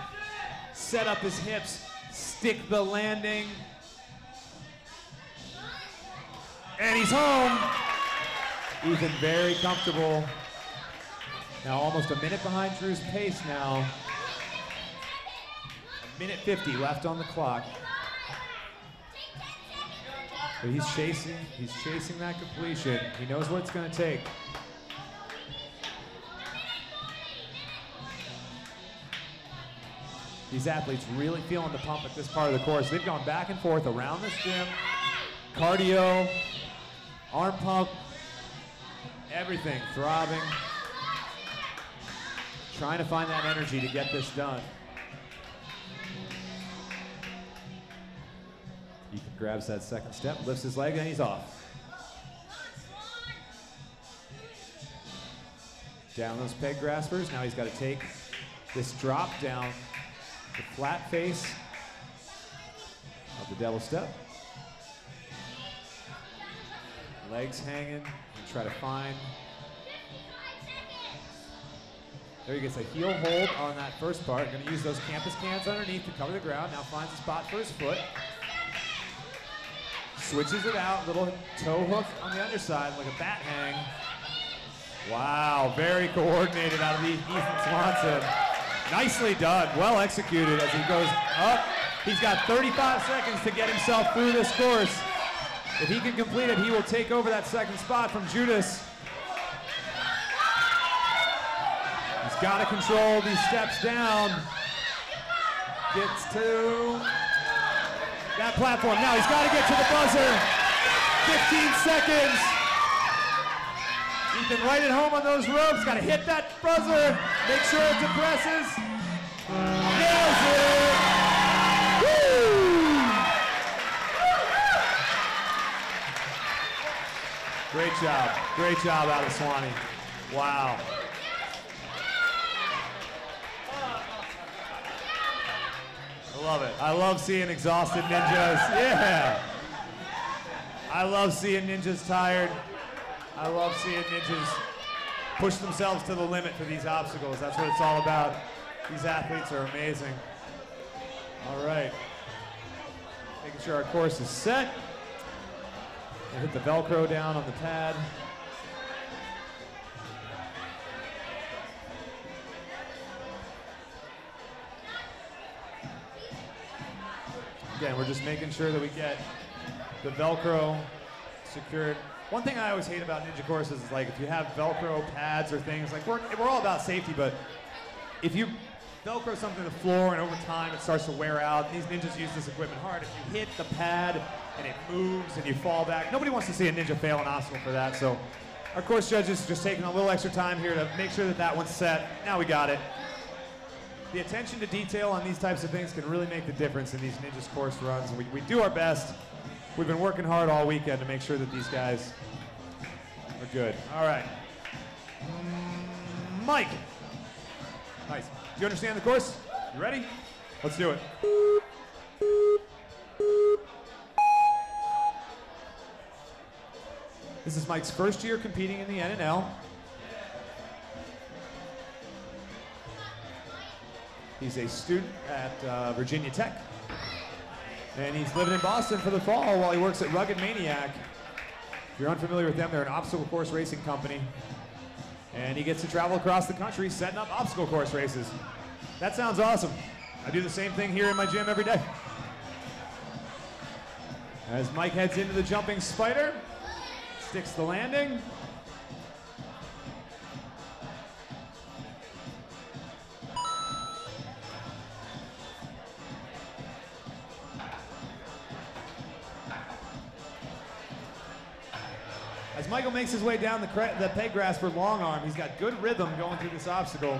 set up his hips, stick the landing. And he's home. Ethan very comfortable. Now almost a minute behind Drew's pace now. 1:50 left on the clock. But he's chasing that completion. He knows what it's gonna take. These athletes really feeling the pump at this part of the course. They've gone back and forth around this gym. Cardio, arm pump, everything throbbing. Trying to find that energy to get this done. Ethan grabs that second step, lifts his leg, and he's off. Down those peg graspers. Now he's got to take this drop down the flat face of the double step. Legs hanging, and try to find. There he gets a heel hold on that first part. Going to use those campus cans underneath to cover the ground. Now finds a spot for his foot. Switches it out, little toe hook on the underside, like a bat hang. Wow, very coordinated out of Ethan Swanson. Nicely done, well executed as he goes up. He's got 35 seconds to get himself through this course. If he can complete it, he will take over that second spot from Judas. He's got to control these steps down. Gets to that platform. Now he's got to get to the buzzer. 15 seconds. Ethan right at home on those ropes. Got to hit that buzzer. Make sure it depresses. Nails it. Woo! Great job out of Swanee. Wow. I love it. I love seeing exhausted ninjas. Yeah. I love seeing ninjas tired. I love seeing ninjas push themselves to the limit for these obstacles. That's what it's all about. These athletes are amazing. All right. Making sure our course is set. We'll hit the Velcro down on the pad. Again, we're just making sure that we get the Velcro secured. One thing I always hate about ninja courses is like if you have Velcro pads or things, like we're all about safety, but if you Velcro something to the floor and over time it starts to wear out, and these ninjas use this equipment hard, if you hit the pad and it moves and you fall back, nobody wants to see a ninja fail an obstacle for that. So our course judges just taking a little extra time here to make sure that that one's set. Now we got it. The attention to detail on these types of things can really make the difference in these ninjas course runs. And we do our best. We've been working hard all weekend to make sure that these guys are good. All right. Mike. Nice. Do you understand the course? You ready? Let's do it. This is Mike's first year competing in the NNL. He's a student at Virginia Tech. And he's living in Boston for the fall while he works at Rugged Maniac. If you're unfamiliar with them, they're an obstacle course racing company. And he gets to travel across the country setting up obstacle course races. That sounds awesome. I do the same thing here in my gym every day. As Mike heads into the jumping spider, sticks the landing. As Michael makes his way down the peg grasper long arm, he's got good rhythm going through this obstacle.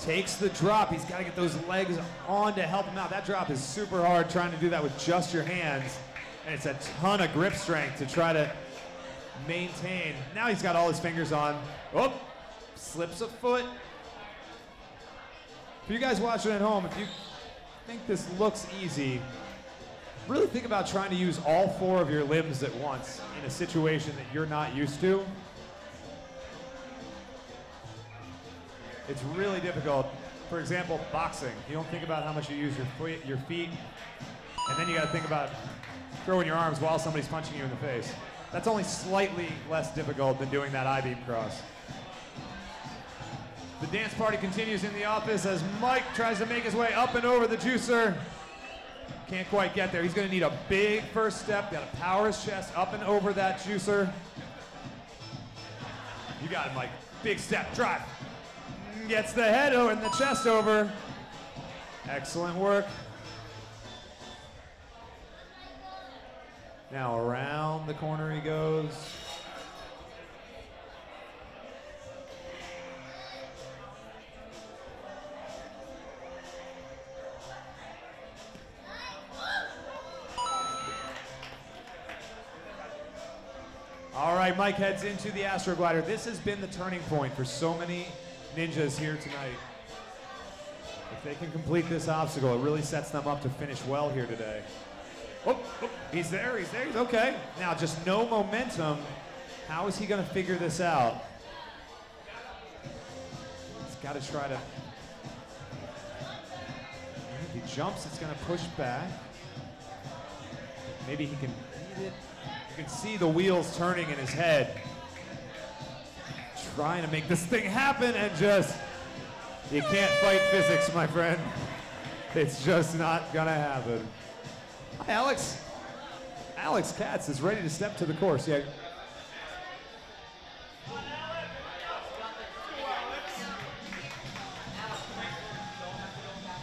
Takes the drop. He's got to get those legs on to help him out. That drop is super hard trying to do that with just your hands. And it's a ton of grip strength to try to maintain. Now he's got all his fingers on. Oh, slips a foot. For you guys watching at home, if you think this looks easy, really think about trying to use all 4 of your limbs at once in a situation that you're not used to. It's really difficult. For example, boxing. You don't think about how much you use your feet, and then you got to think about throwing your arms while somebody's punching you in the face. That's only slightly less difficult than doing that I-beam cross. The dance party continues in the office as Mike tries to make his way up and over the juicer. Can't quite get there. He's going to need a big first step. Got to power his chest up and over that juicer. You got it, Mike. Big step, drive. Gets the head over and the chest over. Excellent work. Now around the corner he goes. All right, Mike heads into the Astroglider. This has been the turning point for so many ninjas here tonight. If they can complete this obstacle, it really sets them up to finish well here today. Oh, he's there, he's okay. Now just no momentum. How is he gonna figure this out? He's gotta try to, if he jumps, it's gonna push back. Maybe he can beat it. You can see the wheels turning in his head. Trying to make this thing happen and just, you can't fight physics, my friend. It's just not gonna happen. Hi, Alex. Alex Katz is ready to step to the course. Yeah.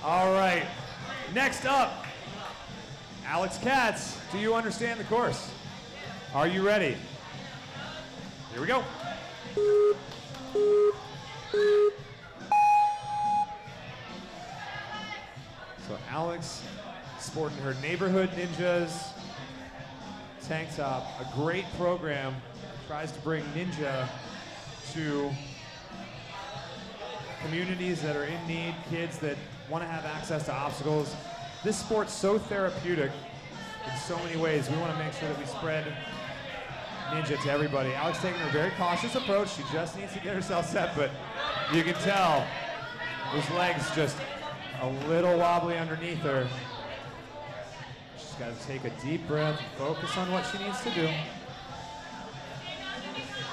All right, next up, Alex Katz. Do you understand the course? Are you ready? Here we go. So Alex sporting her neighborhood ninjas tank top, a great program, tries to bring ninja to communities that are in need, kids that want to have access to obstacles. This sport's so therapeutic in so many ways. We want to make sure that we spread ninja to everybody. Alex taking a very cautious approach. She just needs to get herself set, but you can tell those legs just a little wobbly underneath her. She's got to take a deep breath and focus on what she needs to do.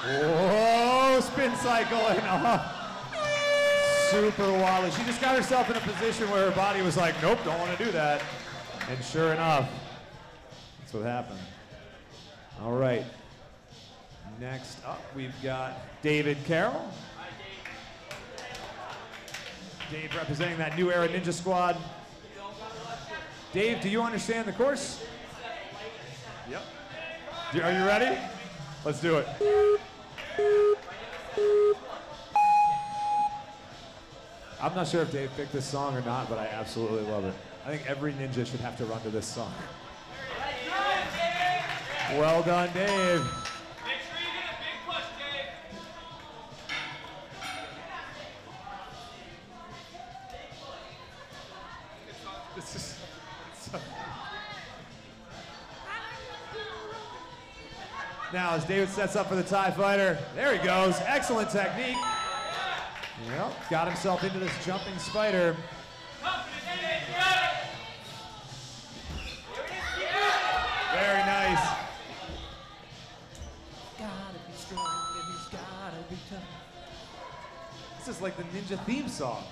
Whoa, spin cycle and off. Super wobbly. She just got herself in a position where her body was like, nope, don't want to do that. And sure enough, that's what happened. All right. Next up, we've got David Carroll. Dave representing that New Era Ninja Squad. Dave, do you understand the course? Yep. Are you ready? Let's do it. I'm not sure if Dave picked this song or not, but I absolutely love it. I think every ninja should have to run to this song. Well done, Dave. Make sure you get a big push, Dave. This is now as David sets up for the TIE Fighter, there he goes. Excellent technique. Yep, got himself into this jumping spider. Very nice. Gotta be strong and he's gotta be tough. This is like the ninja theme song.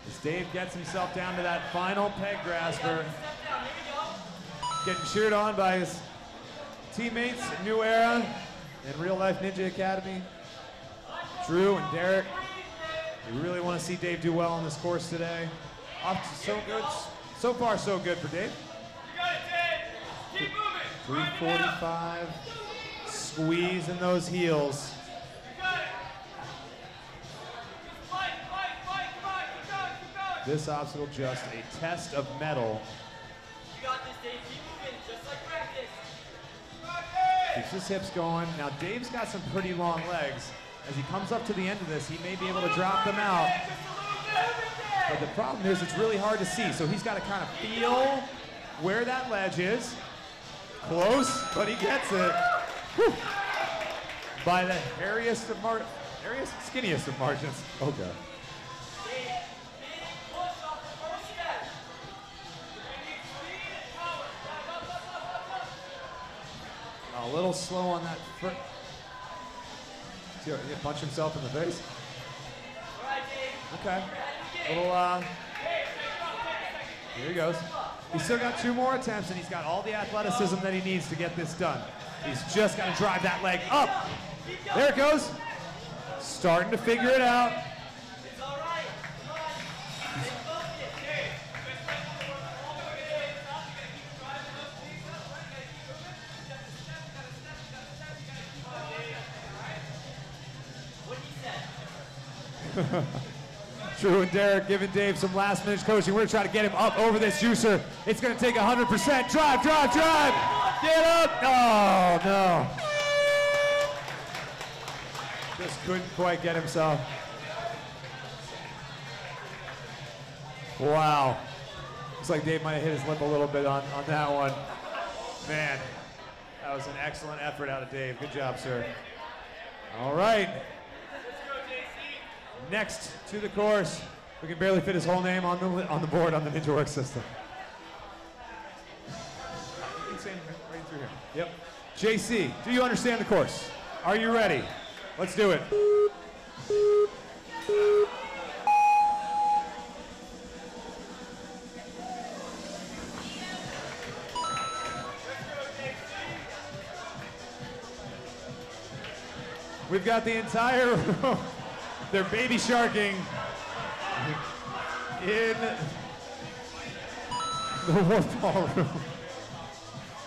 As Dave gets himself down to that final peg grasper, getting cheered on by his teammates at New Era and Real Life Ninja Academy, Drew and Derek. We really want to see Dave do well on this course today. Off to so good. So far, so good for Dave. You got it, Dave. Keep moving. 345. Squeeze in those heels. This obstacle just a test of metal. You got this, Dave. Keep moving, just like practice. Keeps his hips going. Now Dave's got some pretty long legs. As he comes up to the end of this, he may be able to drop them out. But the problem is it's really hard to see, so he's got to kind of feel where that ledge is. Close, but he gets it. Whew. By the skinniest of margins. Oh God. A little slow on that foot. See, he punch himself in the face. Okay. Little, here he goes. He's still got 2 more attempts, and he's got all the athleticism that he needs to get this done. He's just got to drive that leg up. There it goes. Starting to figure it out. It's all right. Come on. Stay focused. What he said. Drew and Derek giving Dave some last-minute coaching. We're going to try to get him up over this juicer. It's going to take 100%. Drive, drive, drive. Get up. Oh, no. Just couldn't quite get himself. Wow. Looks like Dave might have hit his lip a little bit on that one. Man, that was an excellent effort out of Dave. Good job, sir. All right. Next to the course, we can barely fit his whole name on the board on the NinjaWorks system. You can say right through here. Yep. JC, do you understand the course? Are you ready? Let's do it. We've got the entire room. They're baby sharking in the Warp Ball room.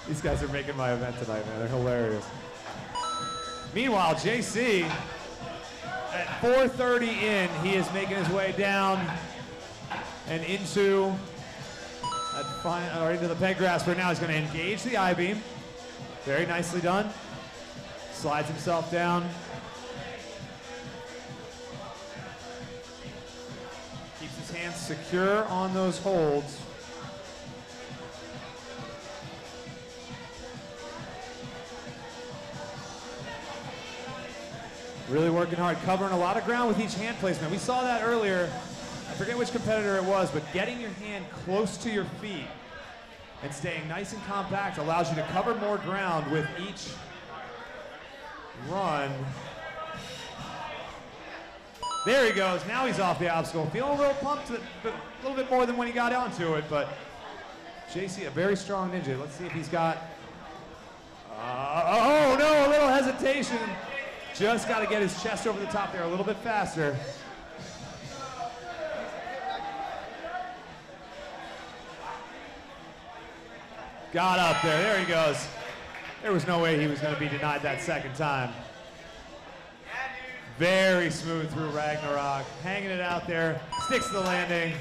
These guys are making my event tonight, man. They're hilarious. Meanwhile, JC, at 4:30 in, he is making his way down and into the peg grasper. Now he's going to engage the I-beam. Very nicely done. Slides himself down. Keeps his hands secure on those holds. Really working hard, covering a lot of ground with each hand placement. We saw that earlier. I forget which competitor it was, but getting your hand close to your feet and staying nice and compact allows you to cover more ground with each run. There he goes. Now he's off the obstacle. Feeling a little pumped, a little bit more than when he got onto it, but JC, a very strong ninja. Let's see if he's got, oh no, a little hesitation. Just got to get his chest over the top there a little bit faster. Got up there. There he goes. There was no way he was going to be denied that second time. Very smooth through Ragnarok. Hanging it out there. Sticks to the landing.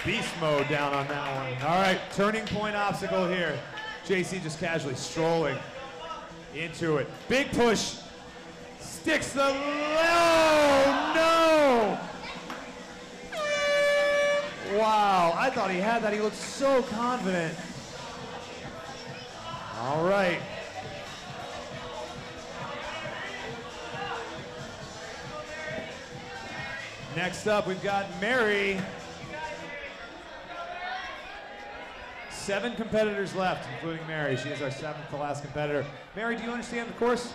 Beast mode down on that one. All right, turning point obstacle here. JC just casually strolling into it. Big push. Sticks the, oh no! Wow, I thought he had that. He looked so confident. All right. Next up, we've got Mary. 7 competitors left, including Mary. She is our 7th to last competitor. Mary, do you understand the course?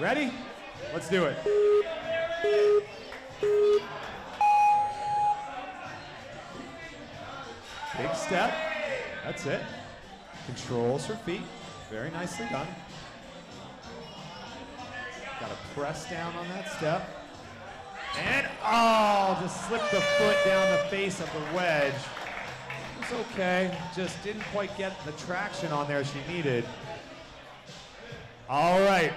Ready? Let's do it. Big step. That's it. Controls her feet. Very nicely done. Got to press down on that step. And, oh, just slipped the foot down the face of the wedge. It's okay. Just didn't quite get the traction on there she needed. All right.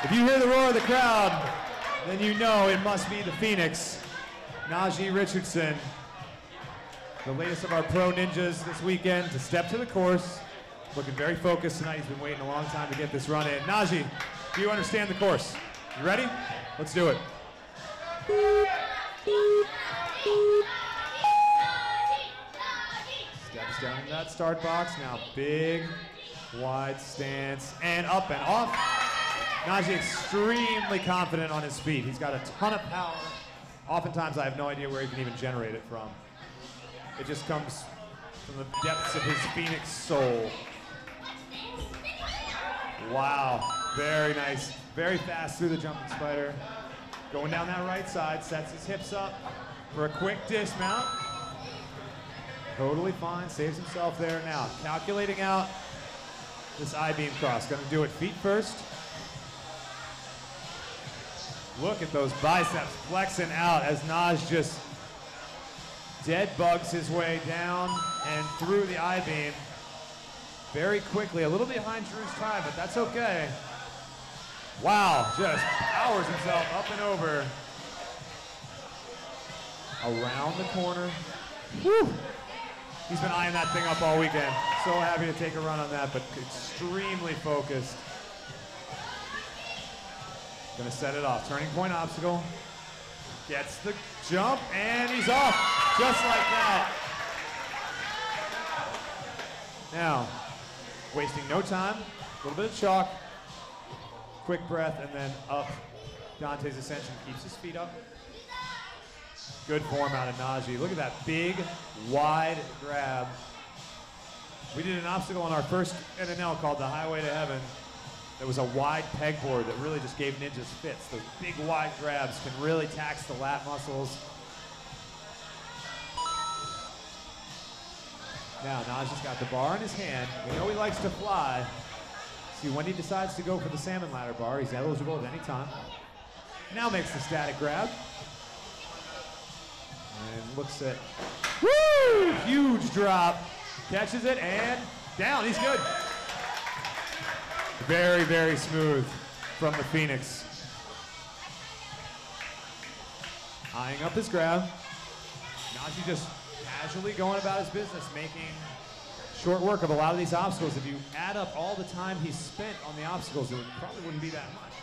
If you hear the roar of the crowd, then you know it must be the Phoenix, Najee Richardson, the latest of our pro ninjas this weekend to step to the course. Looking very focused tonight. He's been waiting a long time to get this run in. Najee, do you understand the course? You ready? Let's do it. Steps down in that start box. Now big, wide stance, and up and off. Najee extremely confident on his feet. He's got a ton of power. Oftentimes I have no idea where he can even generate it from. It just comes from the depths of his Phoenix soul. Wow, very nice. Very fast through the jumping spider. Going down that right side, sets his hips up for a quick dismount. Totally fine, saves himself there. Now, calculating out this I-beam cross. Gonna do it feet first. Look at those biceps flexing out as Naj just dead bugs his way down and through the I-beam very quickly. A little behind Drew's time, but that's okay. Wow, just powers himself up and over. Around the corner. Whew. He's been eyeing that thing up all weekend. So happy to take a run on that, but extremely focused. Gonna set it off. Turning point obstacle. Gets the jump, and he's off. Just like that. Now, wasting no time. A little bit of chalk. Quick breath, and then up. Dante's Ascension keeps his feet up. Good form out of Najee. Look at that big, wide grab. We did an obstacle on our first NNL called the Highway to Heaven. There was a wide pegboard that really just gave ninjas fits. Those big, wide grabs can really tax the lat muscles. Now, Najee's got the bar in his hand. We know he likes to fly. See, when he decides to go for the salmon ladder bar, he's eligible at any time. Now makes the static grab. And looks at, woo! Huge drop. Catches it and down. He's good. Very, very smooth from the Phoenix. Eyeing up his grab. Najee just casually going about his business, making short work of a lot of these obstacles. If you add up all the time he's spent on the obstacles, it probably wouldn't be that much.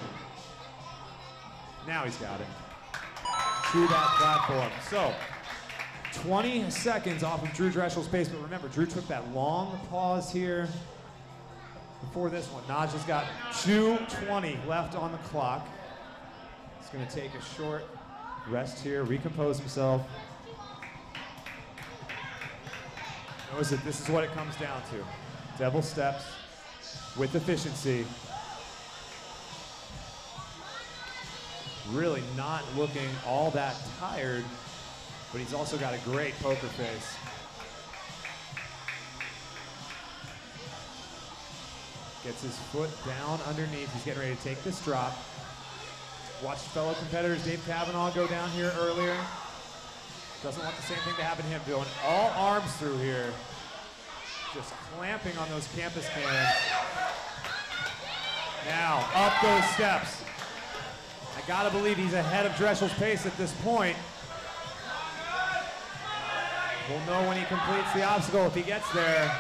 Now he's got it. To that platform. So, 20 seconds off of Drew Dreschel's pace, but remember, Drew took that long pause here before this one. Naj has got 2:20 left on the clock. He's gonna take a short rest here, recompose himself. Notice that this is what it comes down to. Devil steps with efficiency. Really not looking all that tired, but he's also got a great poker face. Gets his foot down underneath. He's getting ready to take this drop. Watched fellow competitors Dave Cavanaugh go down here earlier. Doesn't want the same thing to happen to him. Going all arms through here. Just clamping on those campus cans. Now, up those steps. I gotta believe he's ahead of Dreschel's pace at this point. We'll know when he completes the obstacle if he gets there.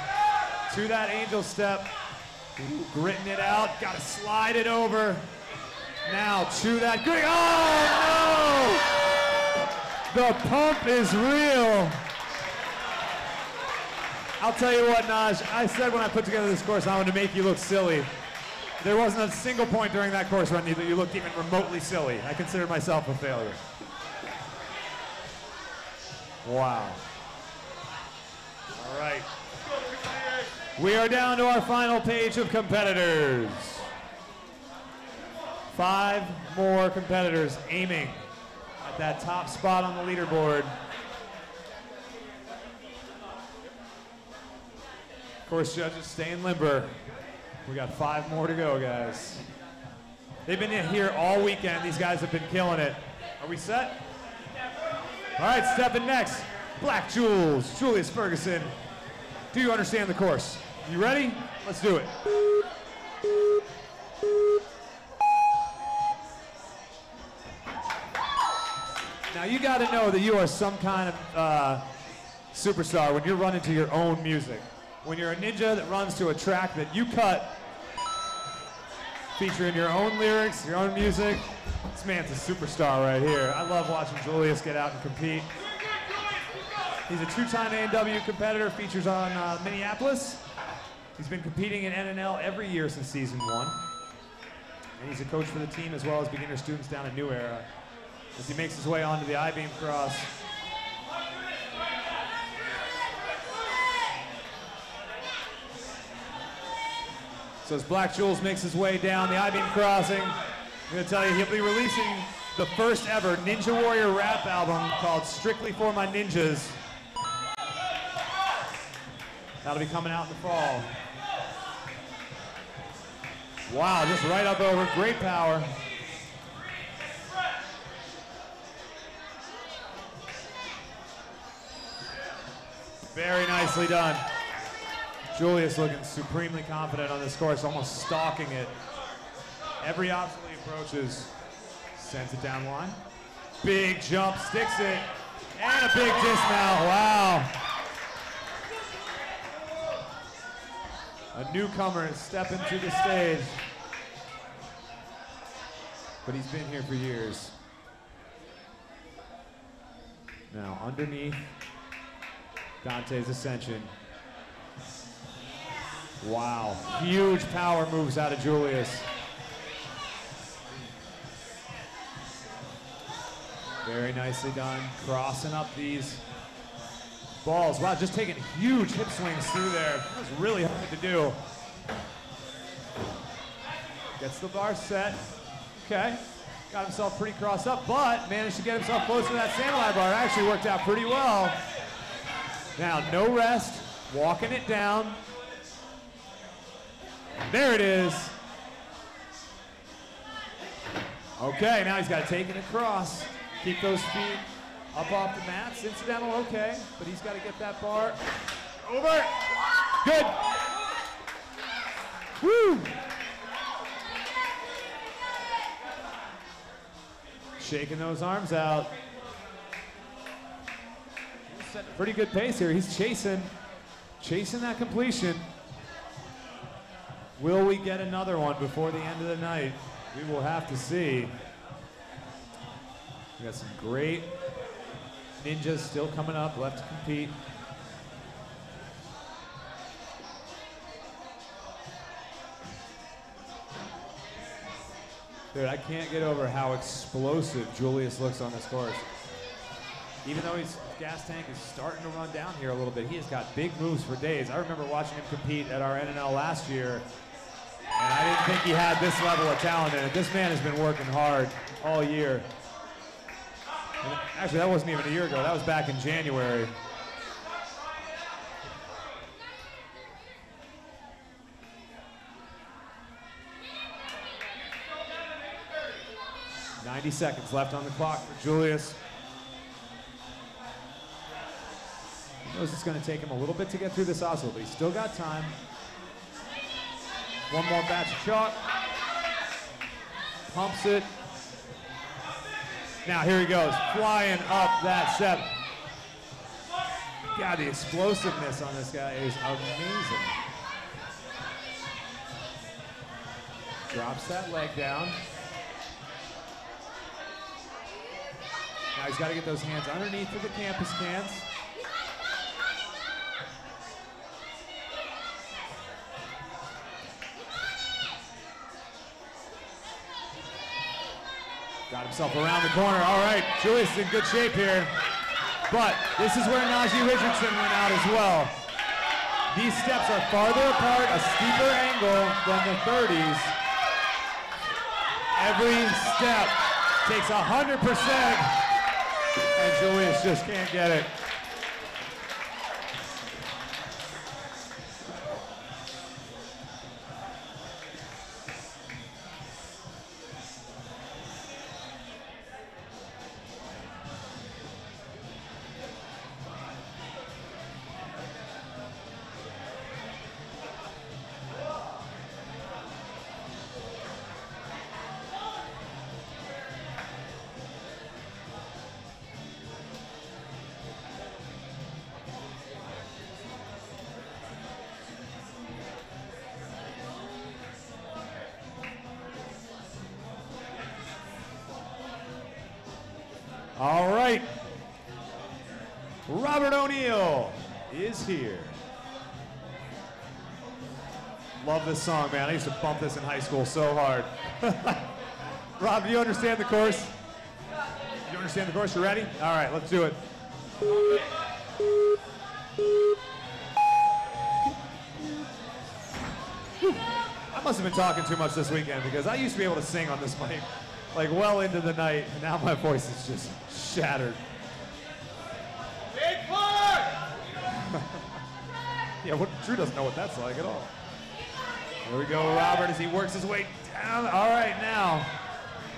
To that angel step. Ooh, gritting it out. Gotta slide it over. Now to that great. Oh no! The pump is real. I'll tell you what, Naj, I said when I put together this course I wanted to make you look silly. There wasn't a single point during that course run that you looked even remotely silly. I consider myself a failure. Wow. All right. We are down to our final page of competitors. 5 more competitors aiming at that top spot on the leaderboard. Of course, judges, staying limber. We got 5 more to go, guys. They've been in here all weekend. These guys have been killing it. Are we set? All right, stepping next. Black Jules, Julius Ferguson. Do you understand the course? You ready? Let's do it. Now you got to know that you are some kind of superstar when you're running to your own music. When you're a ninja that runs to a track that you cut, featuring your own lyrics, your own music, this man's a superstar right here. I love watching Julius get out and compete. He's a two-time A&W competitor, features on Minneapolis. He's been competing in NNL every year since Season 1. And he's a coach for the team as well as beginner students down at New Era. As he makes his way onto the I-beam cross. So as Black Jules makes his way down the I-beam crossing, I'm going to tell you he'll be releasing the first ever Ninja Warrior rap album called Strictly for My Ninjas. That'll be coming out in the fall. Wow, just right up over, great power. Very nicely done. Julius looking supremely confident on this course, almost stalking it. Every obstacle he approaches, sends it down line. Big jump, sticks it, and a big dismount, wow. A newcomer is stepping to the stage. But he's been here for years. Now underneath Dante's Ascension. Wow, huge power moves out of Julius. Very nicely done, crossing up these balls. Wow, just taking huge hip swings through there. That was really hard to do. Gets the bar set. Okay, got himself pretty crossed up, but managed to get himself close to that samurai bar. Actually worked out pretty well. Now, no rest, walking it down. There it is. Okay, now he's got to take it across. Keep those feet up off the mats. Incidental, okay, but he's got to get that bar over. Good. Woo! Shaking those arms out. Pretty good pace here. He's chasing that completion. Will we get another one before the end of the night? We will have to see. We got some great ninjas still coming up, left to compete. Dude, I can't get over how explosive Julius looks on this course. Even though his gas tank is starting to run down here a little bit, he has got big moves for days. I remember watching him compete at our NNL last year, and I didn't think he had this level of talent in it. This man has been working hard all year. And actually, that wasn't even a year ago. That was back in January. "90 seconds left on the clock for Julius. He knows it's going to take him a little bit to get through this obstacle, but he's still got time. One more batch of chalk. Pumps it. Now here he goes, flying up that step. God, the explosiveness on this guy is amazing. Drops that leg down. Now he's got to get those hands underneath of the campus cans. Got himself around the corner. All right, Julius is in good shape here. But this is where Najee Richardson went out as well. These steps are farther apart, a steeper angle than the 30s. Every step takes 100%, and Julius just can't get it. All right. Robert O'Neill is here. Love this song, man. I used to bump this in high school so hard. Rob, do you understand the chorus? You understand the chorus? You ready? All right, let's do it. I must have been talking too much this weekend because I used to be able to sing on this mic like well into the night, and now my voice is just shattered. Big push! Yeah, Drew doesn't know what that's like at all. Here we go, Robert, as he works his way down. All right, now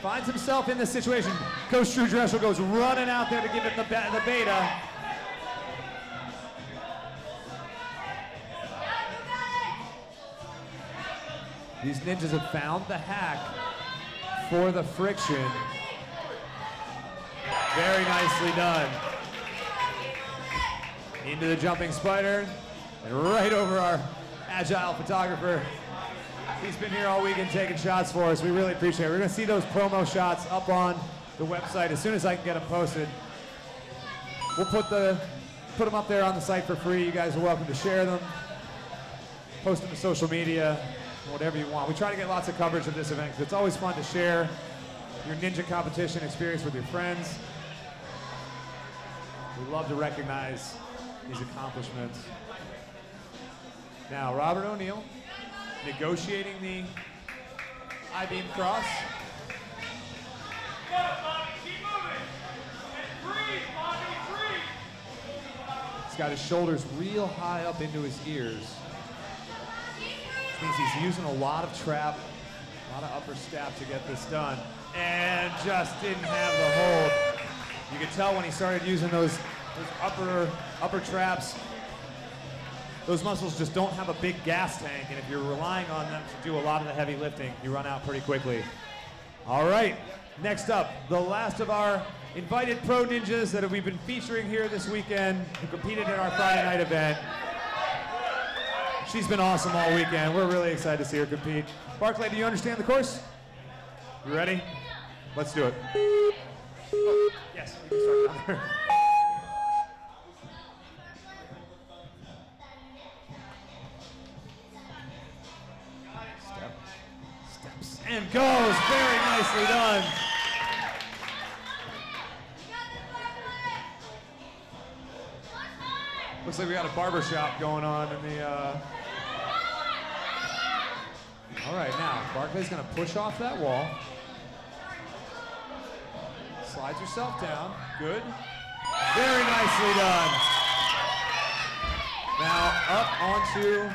finds himself in this situation. Coach Drew Dressel goes running out there to give him the beta. These ninjas have found the hack for the friction. Very nicely done. Into the jumping spider and right over our agile photographer. He's been here all weekend taking shots for us. We really appreciate it. We're gonna see those promo shots up on the website as soon as I can get them posted. We'll put them up there on the site for free. You guys are welcome to share them, post them to social media, whatever you want. We try to get lots of coverage of this event because it's always fun to share your ninja competition experience with your friends. We love to recognize these accomplishments. Now, Robert O'Neill negotiating the I-beam cross. He's got his shoulders real high up into his ears. Which means he's using a lot of trap, a lot of upper step to get this done. And just didn't have the hold. You could tell when he started using those upper traps, those muscles just don't have a big gas tank, and if you're relying on them to do a lot of the heavy lifting, you run out pretty quickly. All right, next up, the last of our invited pro ninjas that we've been featuring here this weekend, who competed in our Friday night event. She's been awesome all weekend. We're really excited to see her compete. Barclay, do you understand the course? You ready? Let's do it. Oh, yes, you can start down there. Steps and goes. Very nicely done. Looks like we got a barber shop going on in the. All right, now Barclay's going to push off that wall. Slides herself down. Good. Very nicely done. Now up onto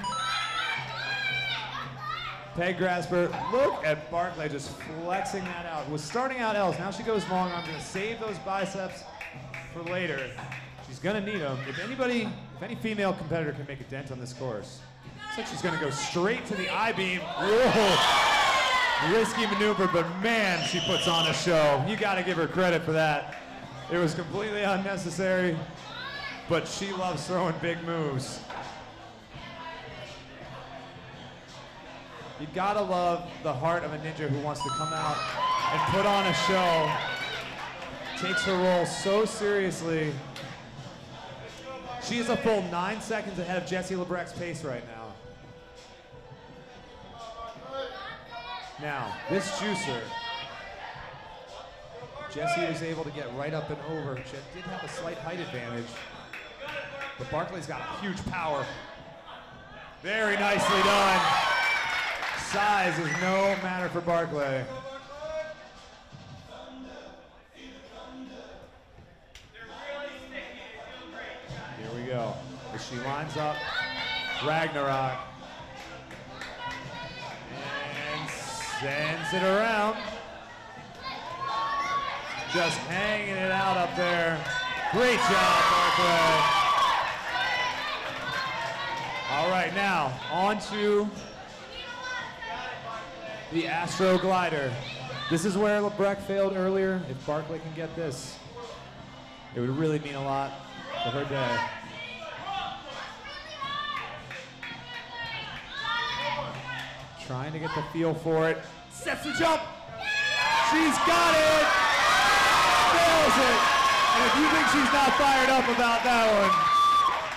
peg grasper. Look at Barclay just flexing that out. Was starting out L's. Now she goes long. I'm going to save those biceps for later. She's going to need them. If any female competitor can make a dent on this course, looks like she's going to go straight to the I-beam. Whoa. Risky maneuver, but man, she puts on a show. You got to give her credit for that. It was completely unnecessary, but she loves throwing big moves. You gotta love the heart of a ninja who wants to come out and put on a show, takes her role so seriously. She is a full 9 seconds ahead of Jessie Lebrecq's pace right now. Now, this juicer, Jessie was able to get right up and over. She did have a slight height advantage, but Barclay's got huge power. Very nicely done. Size is no matter for Barclay. Here we go. As she lines up Ragnarok and sends it around. Just hanging it out up there. Great job, Barclay. All right, now on to the Astro Glider. This is where Lebrecq failed earlier. If Barclay can get this, it would really mean a lot for her day. Trying to get the feel for it. Sets the jump. She's got it. nails it. And if you think she's not fired up about that one,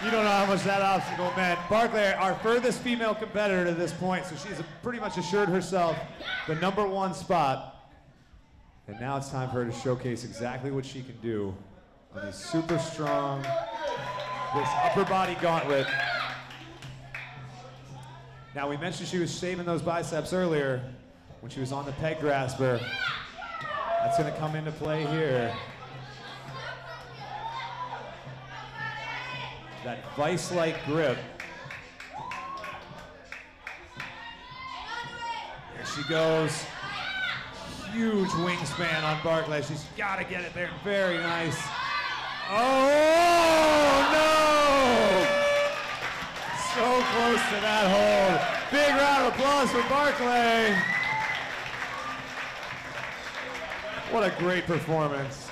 you don't know how much that obstacle meant. Barclay, our furthest female competitor to this point, so she's pretty much assured herself the #1 spot. And now it's time for her to showcase exactly what she can do on these super strong, this upper body gauntlet. Now, we mentioned she was shaving those biceps earlier when she was on the peg grasper. That's going to come into play here. That vice-like grip. There she goes. Huge wingspan on Barclay. She's got to get it there. Very nice. Oh, no! So close to that hold. Big round of applause for Barclay. What a great performance.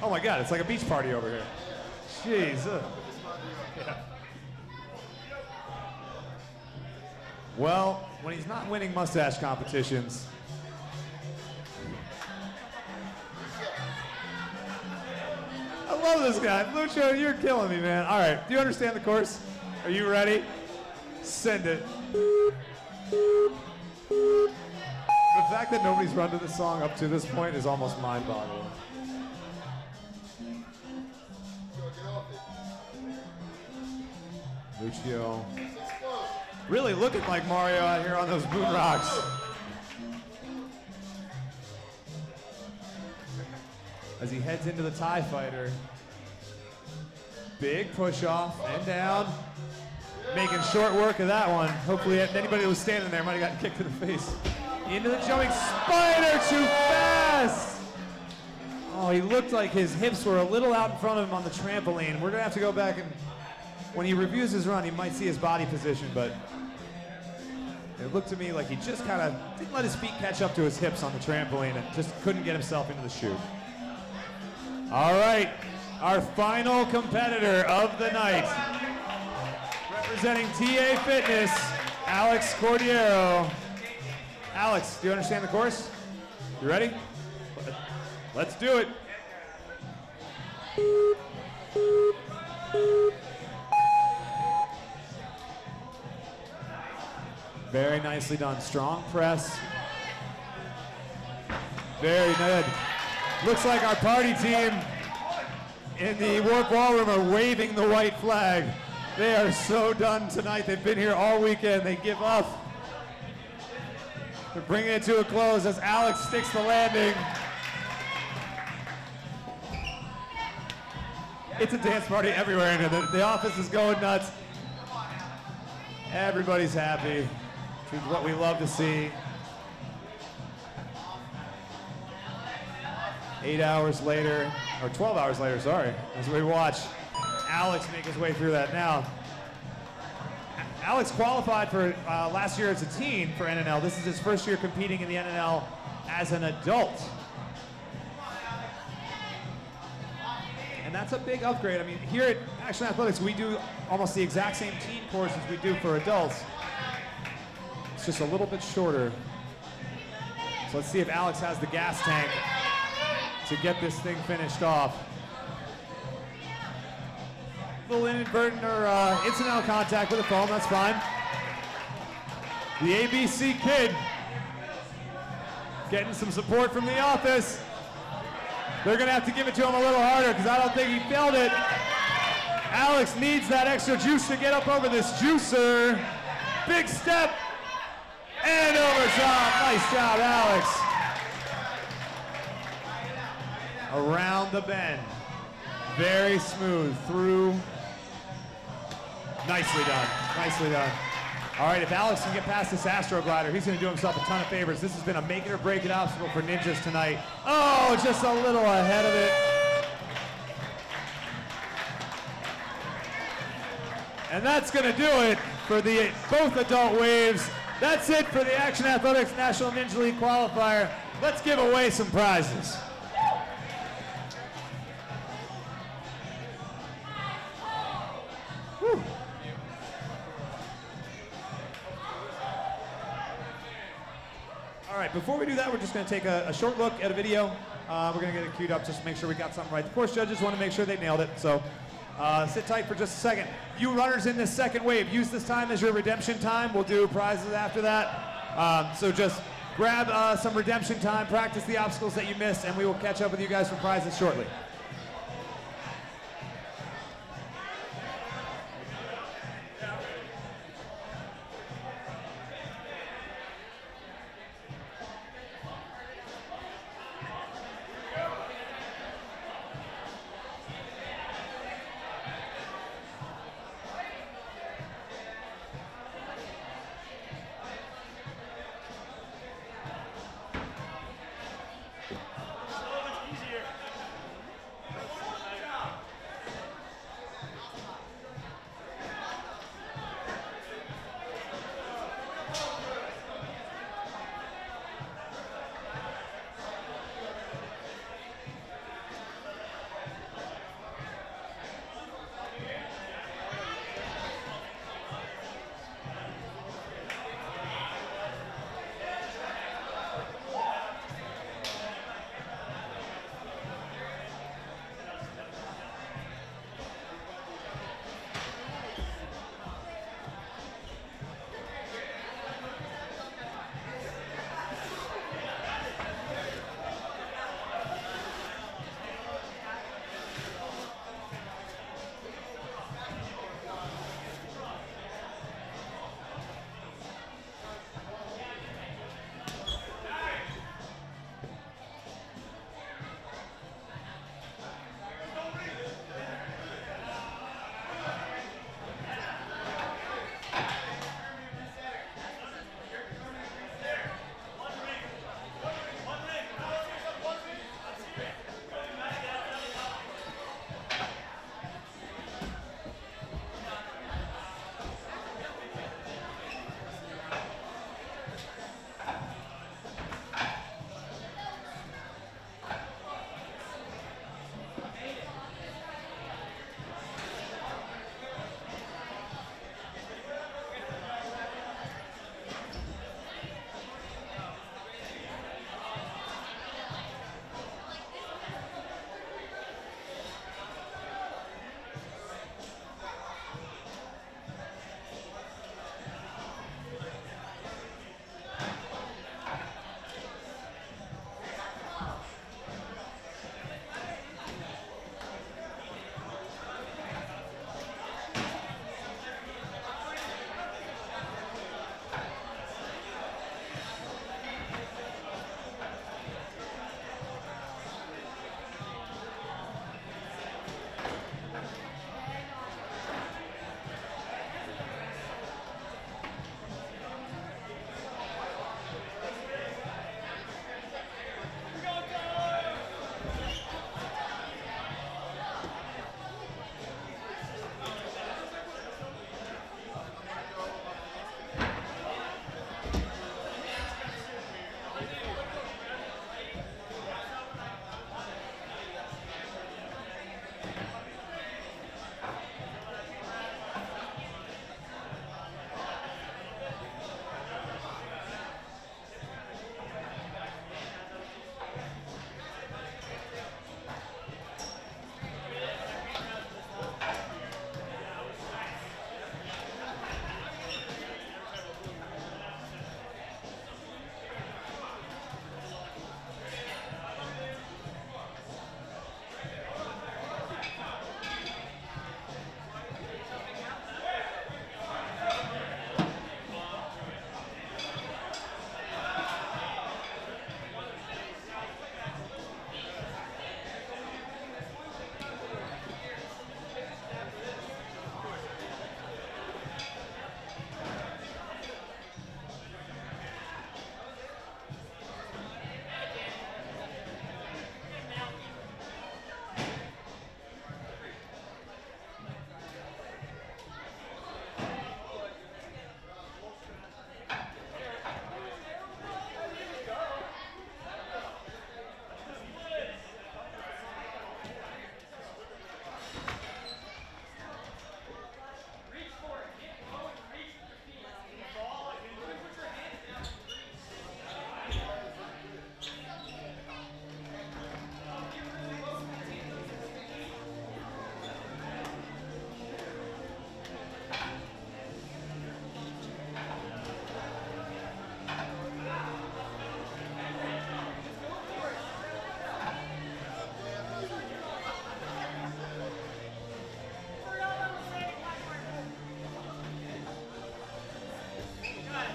Oh my God, it's like a beach party over here. Jeez. Yeah. Well, when he's not winning mustache competitions, I love this guy. Lucho, you're killing me, man. All right, do you understand the course? Are you ready? Send it. The fact that nobody's run to this song up to this point is almost mind-boggling. Lucio really looking like Mario out here on those moon rocks. As he heads into the TIE fighter. Big push off and down. Making short work of that one. Hopefully anybody that was standing there might have gotten kicked to the face. Into the jumping spider, too fast! Oh, he looked like his hips were a little out in front of him on the trampoline. We're gonna have to go back and, when he reviews his run, he might see his body position, but it looked to me like he just kind of didn't let his feet catch up to his hips on the trampoline and just couldn't get himself into the chute. All right, our final competitor of the night, representing TA Fitness, Alex Cordiero. Alex, do you understand the course? You ready? Let's do it. Very nicely done. Strong press. Very good. Looks like our party team in the Warp Wall Room are waving the white flag. They are so done tonight. They've been here all weekend. They give up. They're bringing it to a close as Alex sticks the landing. It's a dance party everywhere in here. The office is going nuts. Everybody's happy, which is what we love to see. 8 hours later, or 12 hours later, sorry, as we watch Alex make his way through that now. Alex qualified for last year as a teen for NNL. This is his first year competing in the NNL as an adult. And that's a big upgrade. I mean, here at Action Athletics, we do almost the exact same teen course as we do for adults. It's just a little bit shorter. So let's see if Alex has the gas tank to get this thing finished off. Little inadvertent or incidental contact with the foam, that's fine. The ABC kid getting some support from the office. They're gonna have to give it to him a little harder because I don't think he felt it. Alex needs that extra juice to get up over this juicer. Big step and over top. Nice job, Alex. Around the bend. Very smooth through. Nicely done, nicely done. All right, if Alex can get past this Astro Glider, he's gonna do himself a ton of favors. This has been a make it or break it obstacle for ninjas tonight. Oh, just a little ahead of it. And that's gonna do it for the both adult waves. That's it for the Action Athletics National Ninja League Qualifier. Let's give away some prizes. Whew. All right, before we do that, we're just going to take a short look at a video We're going to get it queued up just to make sure we got something right. The course judges want to make sure they nailed it, so sit tight for just a second. You runners in this second wave, use this time as your redemption time. We'll do prizes after that. So just grab some redemption time, practice the obstacles that you missed, and we will catch up with you guys for prizes shortly.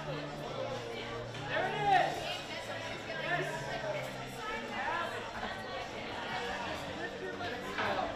There it is. Yes. Have it. Lift your lips up.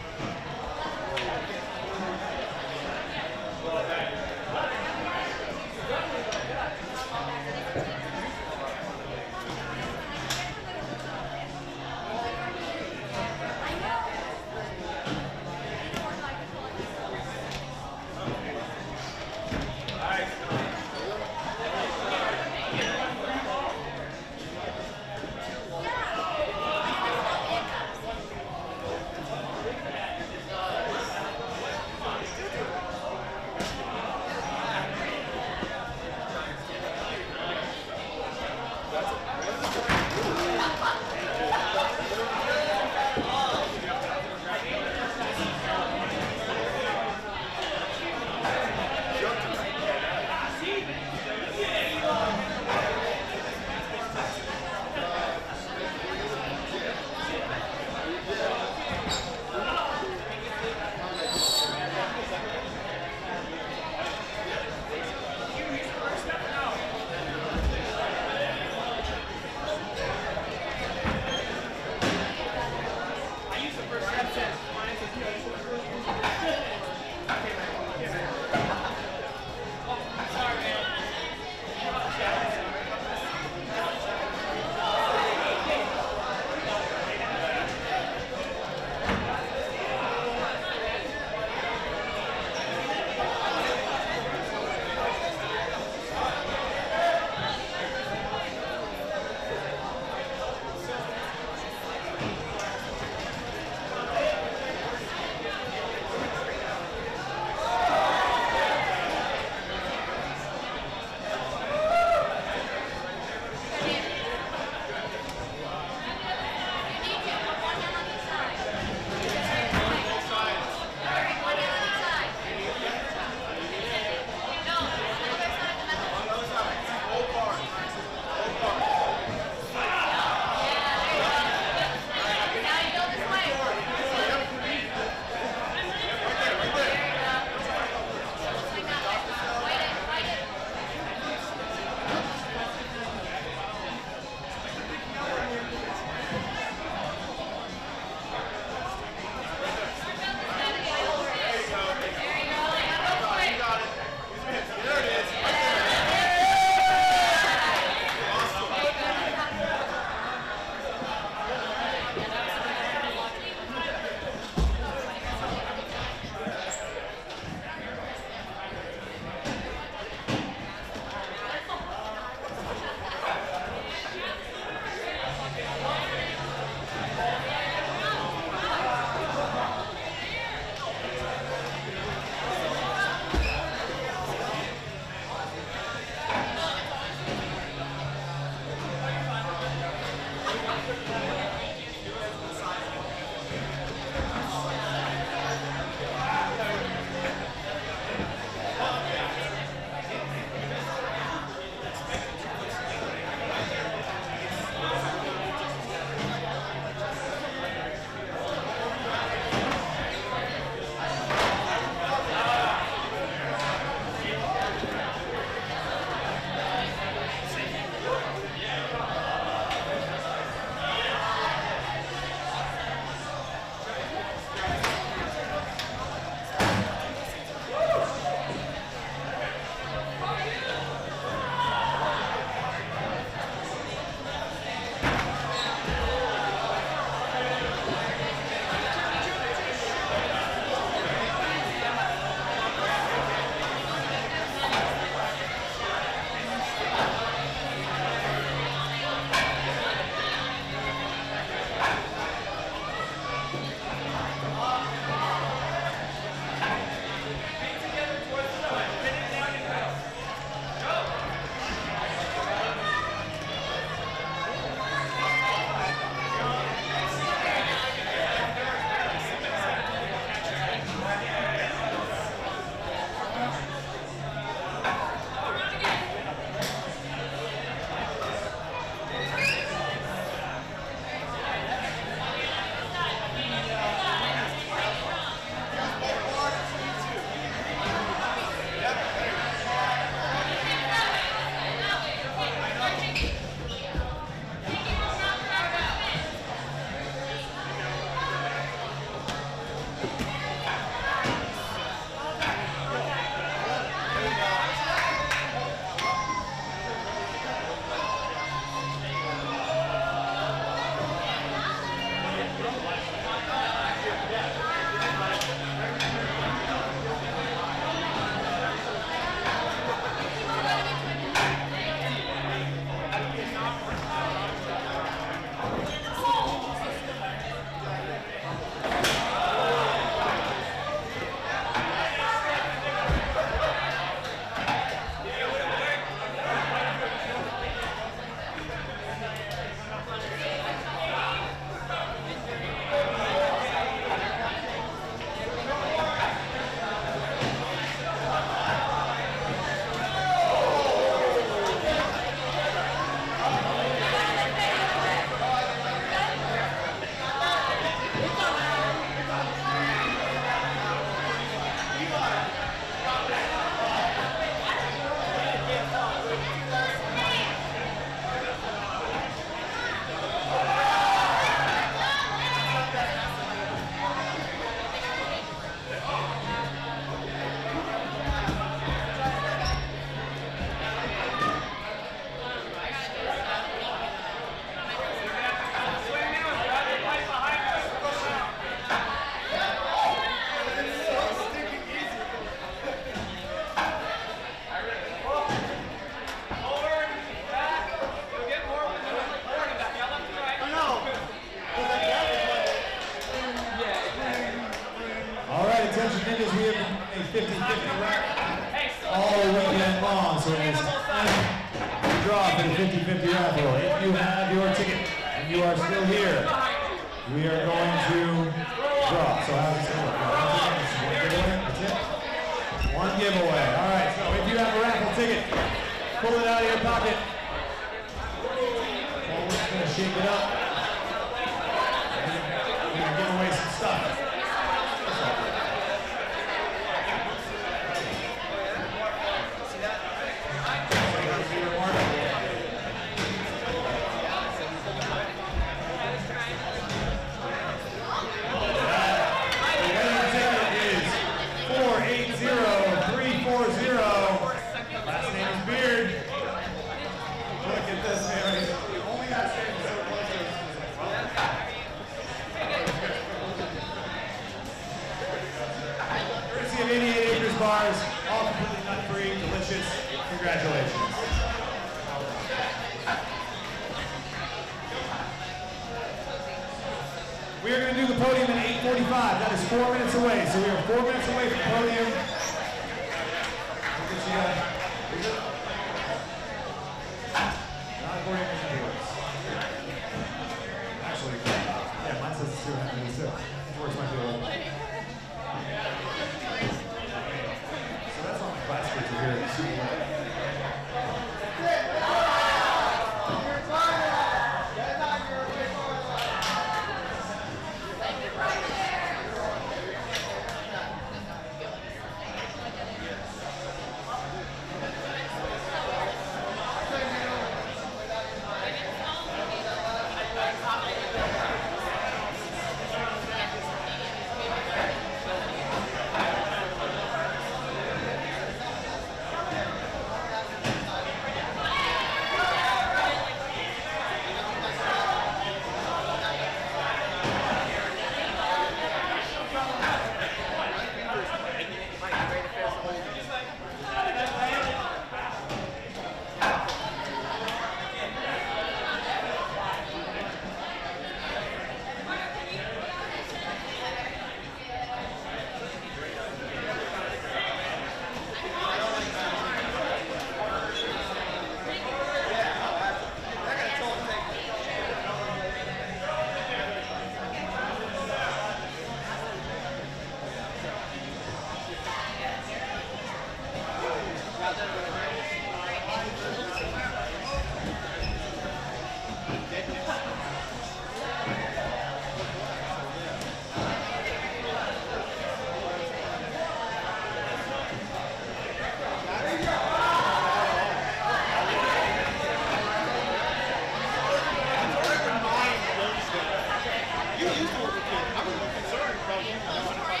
You used to work with kids. I was concerned about you.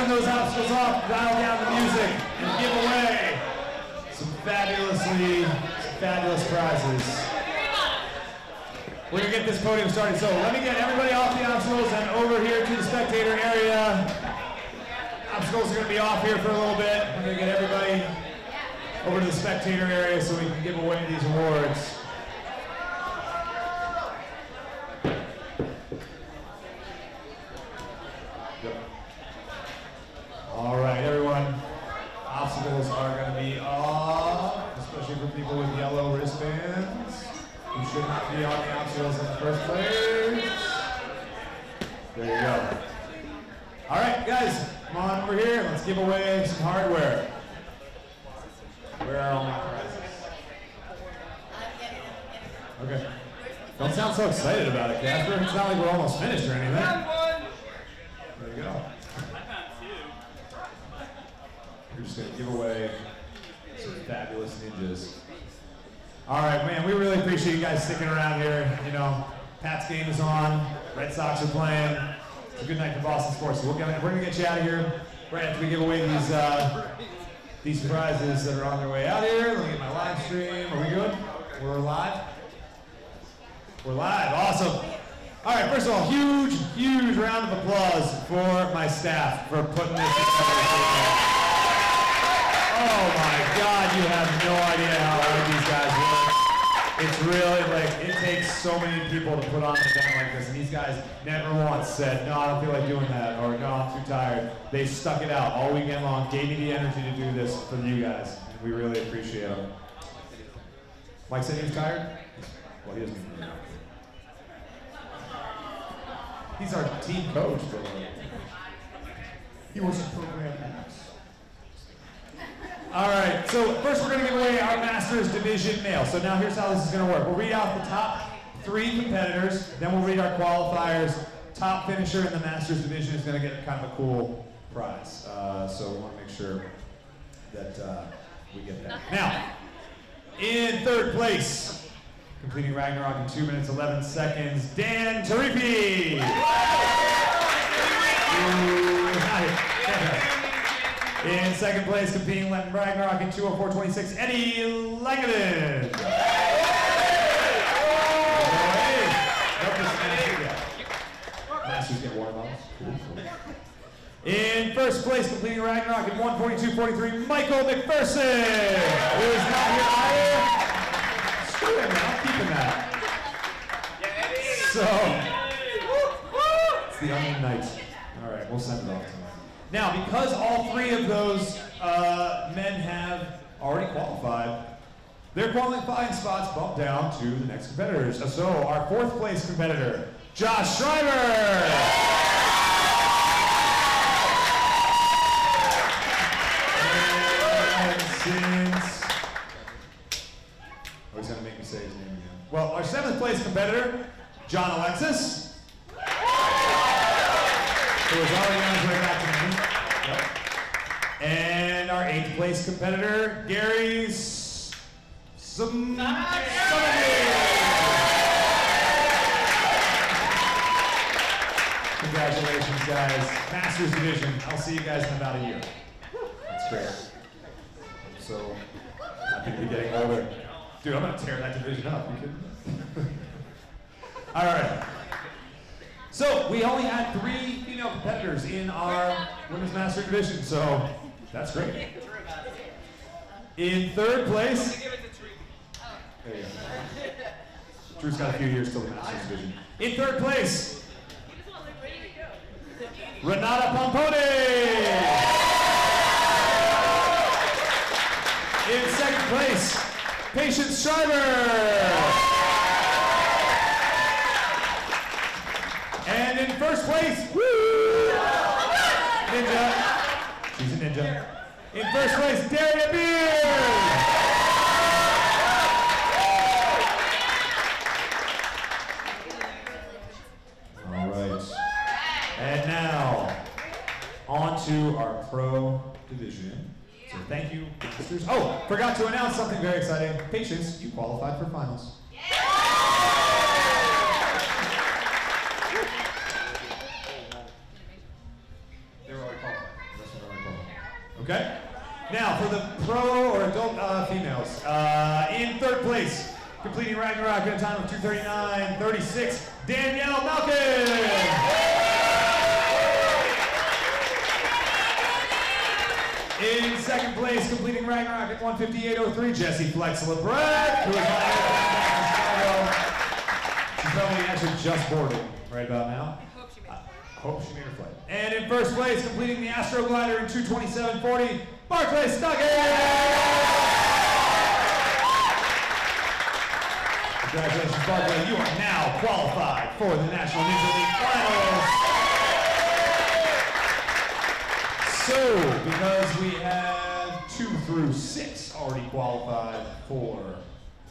turn those obstacles off, dial down the music, and give away some fabulous prizes. We're gonna get this podium started, so let me get everybody off the obstacles and over here to the spectator area. Obstacles are gonna be off here for a little bit. We're gonna get everybody over to the spectator area so we can give away these awards. All right, everyone. Obstacles are going to be off, especially for people with yellow wristbands who should not be on the obstacles in the first place. There you go. All right, guys, come on over here. Let's give away some hardware. Where are all my prizes? Okay. Don't sound so excited about it, Casper. It's not like we're almost finished or anything. There you go. We're just going to give away some fabulous ninjas. All right, man, we really appreciate you guys sticking around here. You know, Pat's game is on. Red Sox are playing. It's a good night for Boston sports. So we're going to get you out of here right after we give away these prizes that are on their way out here. Let me get my live stream. Are we good? We're live? We're live. Awesome. All right, first of all, huge round of applause for my staff for putting this together. Oh my God, you have no idea how hard these guys work. It's really like, it takes so many people to put on an event like this, and these guys never once said, no, I don't feel like doing that, or no, I'm too tired. They stuck it out all weekend long, gave me the energy to do this for you guys, and we really appreciate them. Mike said he was tired? Well, he doesn't even know. He's our team coach, but he wasn't programmed X. All right, so first we're going to give away our Masters Division mail. So now here's how this is going to work. We'll read out the top 3 competitors, then we'll read our qualifiers. Top finisher in the Masters Division is going to get kind of a cool prize. So we want to make sure that we get that. Now, in 3rd place, completing Ragnarok in 2 minutes, 11 seconds, Dan Tarifi. In 2nd place, competing Ragnarok in 2:04:26, Eddie Langelen. Masters get water bottles. In 1st place, completing Ragnarok in 1:42:43, Michael McPherson, who is not here either. Screw him, I'm keeping that. So, it's the onion night. All right, we'll send it off to him. Now, because all 3 of those men have already qualified, their qualifying spots bump down to the next competitors. So, our 4th place competitor, Josh Schreiber. And since, oh, he's going to make me say his name again. Well, our 7th place competitor, John Alexis. Who is already on his way back to me. Yep. And our 8th place competitor, Gary Congratulations, guys. Masters Division. I'll see you guys in about a year. That's great. I'm so happy to be getting older. Dude, I'm going to tear that division up. You kidding me? All right. So, we only had 3 female competitors in our Women's Master Division, so that's great. In 3rd place, there you go. Drew's got a few years till the Masters Division. In 3rd place, Renata Pompone. In 2nd place, Patience Schreiber. And in 1st place, woo, Ninja. She's a ninja. In 1st place, Daria Beard. All right. And now, on to our pro division. So thank you, Masters. Oh, forgot to announce something very exciting. Patience, you qualified for finals. pro or adult females. In third place, completing Ragnarok at a time of 2:39.36, Danielle Malkin. In second place, completing Ragnarok at 1:58.03, Jessie Flex LeBret, who is my She's probably actually just boarded right about now. Hope she made her flight. And in first place, completing the Astro Glider in 2:27.40, Barclay Stuckey! Congratulations, Barclay. You are now qualified for the National Ninja League Finals. So, because we have 2 through 6 already qualified for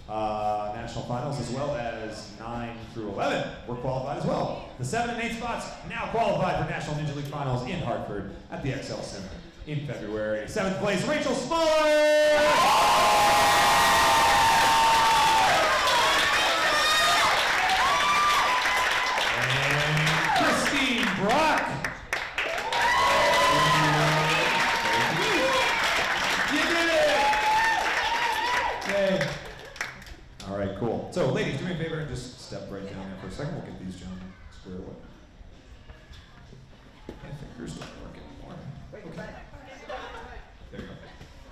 National Finals, as well as 9 through 11 were qualified as well. The 7 and 8 spots now qualified for National Ninja League Finals in Hartford at the XL Center in February. 7th place, Rachel Smaller! Brock. You did it! Okay. All right, cool. So, ladies, do me a favor and just step right down there for a second. We'll get these gentlemen squared away. My fingers don't work anymore. Okay. There you go.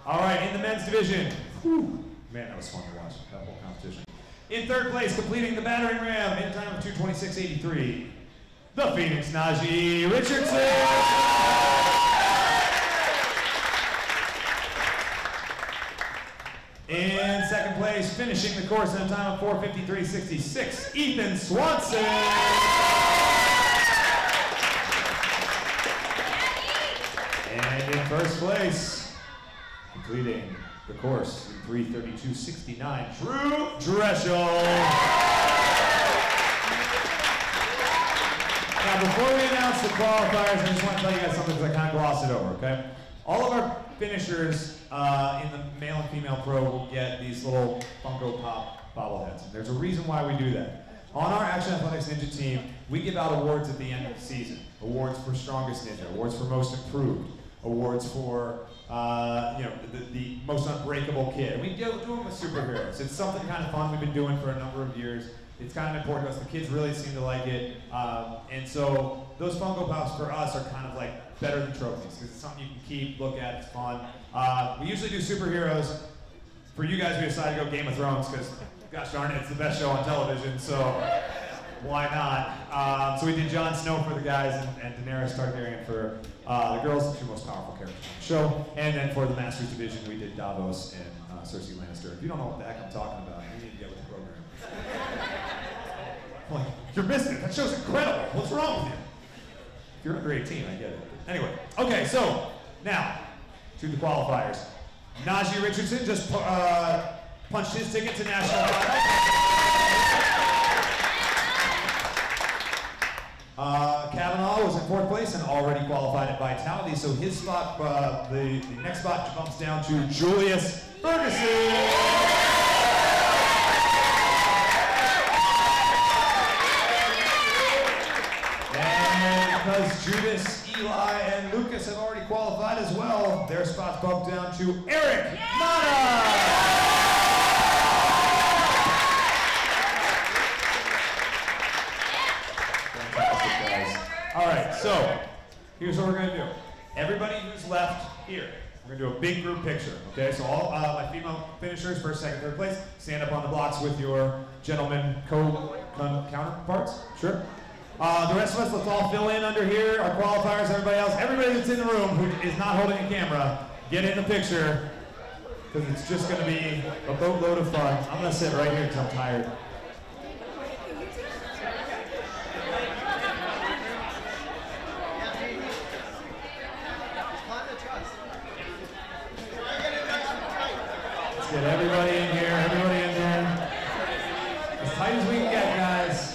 All right, in the men's division. Whew. Man, that was fun to watch, that whole competition. In third place, completing the battering ram in a time of 2:26.83. The Phoenix Najee Richardson! In second place, finishing the course in a time of 4:53.66, Ethan Swanson! And in first place, completing the course in 3:32.69, Drew Dreschel! Now, before we announce the qualifiers, I just want to tell you guys something because I kind of glossed it over, okay? All of our finishers in the male and female pro will get these little Funko Pop bobbleheads. And there's a reason why we do that. On our Action Athletics Ninja team, we give out awards at the end of the season. Awards for Strongest Ninja, awards for Most Improved, awards for the most unbreakable kid. And we do them with superheroes. It's something kind of fun we've been doing for a number of years. It's kind of important to us. The kids really seem to like it. And so those Funko Pops for us are kind of like better than trophies because it's something you can keep, look at, it's fun. We usually do superheroes. For you guys, we decided to go Game of Thrones because, gosh darn it, it's the best show on television, so why not? So we did Jon Snow for the guys and Daenerys Targaryen for the girls, the 2 most powerful characters on the show. And then for the Masters Division, we did Davos and Cersei Lannister. If you don't know what the heck I'm talking about, you need to get with the program. Like, you're missing it. That show's incredible. What's wrong with you? If you're under 18, I get it. Anyway, okay, so now to the qualifiers. Najee Richardson just punched his ticket to National Finals. Kavanaugh was in 4th place and already qualified at Vitality, so his spot, the next spot bumps down to Julius Ferguson. Because Judas, Eli, and Lucas have already qualified as well, their spots bumped down to Eric Mata! Fantastic, guys. All right, so here's what we're going to do. Everybody who's left here, we're going to do a big group picture, okay? So all my female finishers, 1st, 2nd, 3rd place, stand up on the blocks with your gentlemen counterparts, sure? The rest of us, let's all fill in under here, our qualifiers, everybody else. Everybody that's in the room who is not holding a camera, get in the picture, because it's just going to be a boatload of fun. I'm going to sit right here because I'm tired. Let's get everybody in here, everybody in there. As tight as we can get, guys.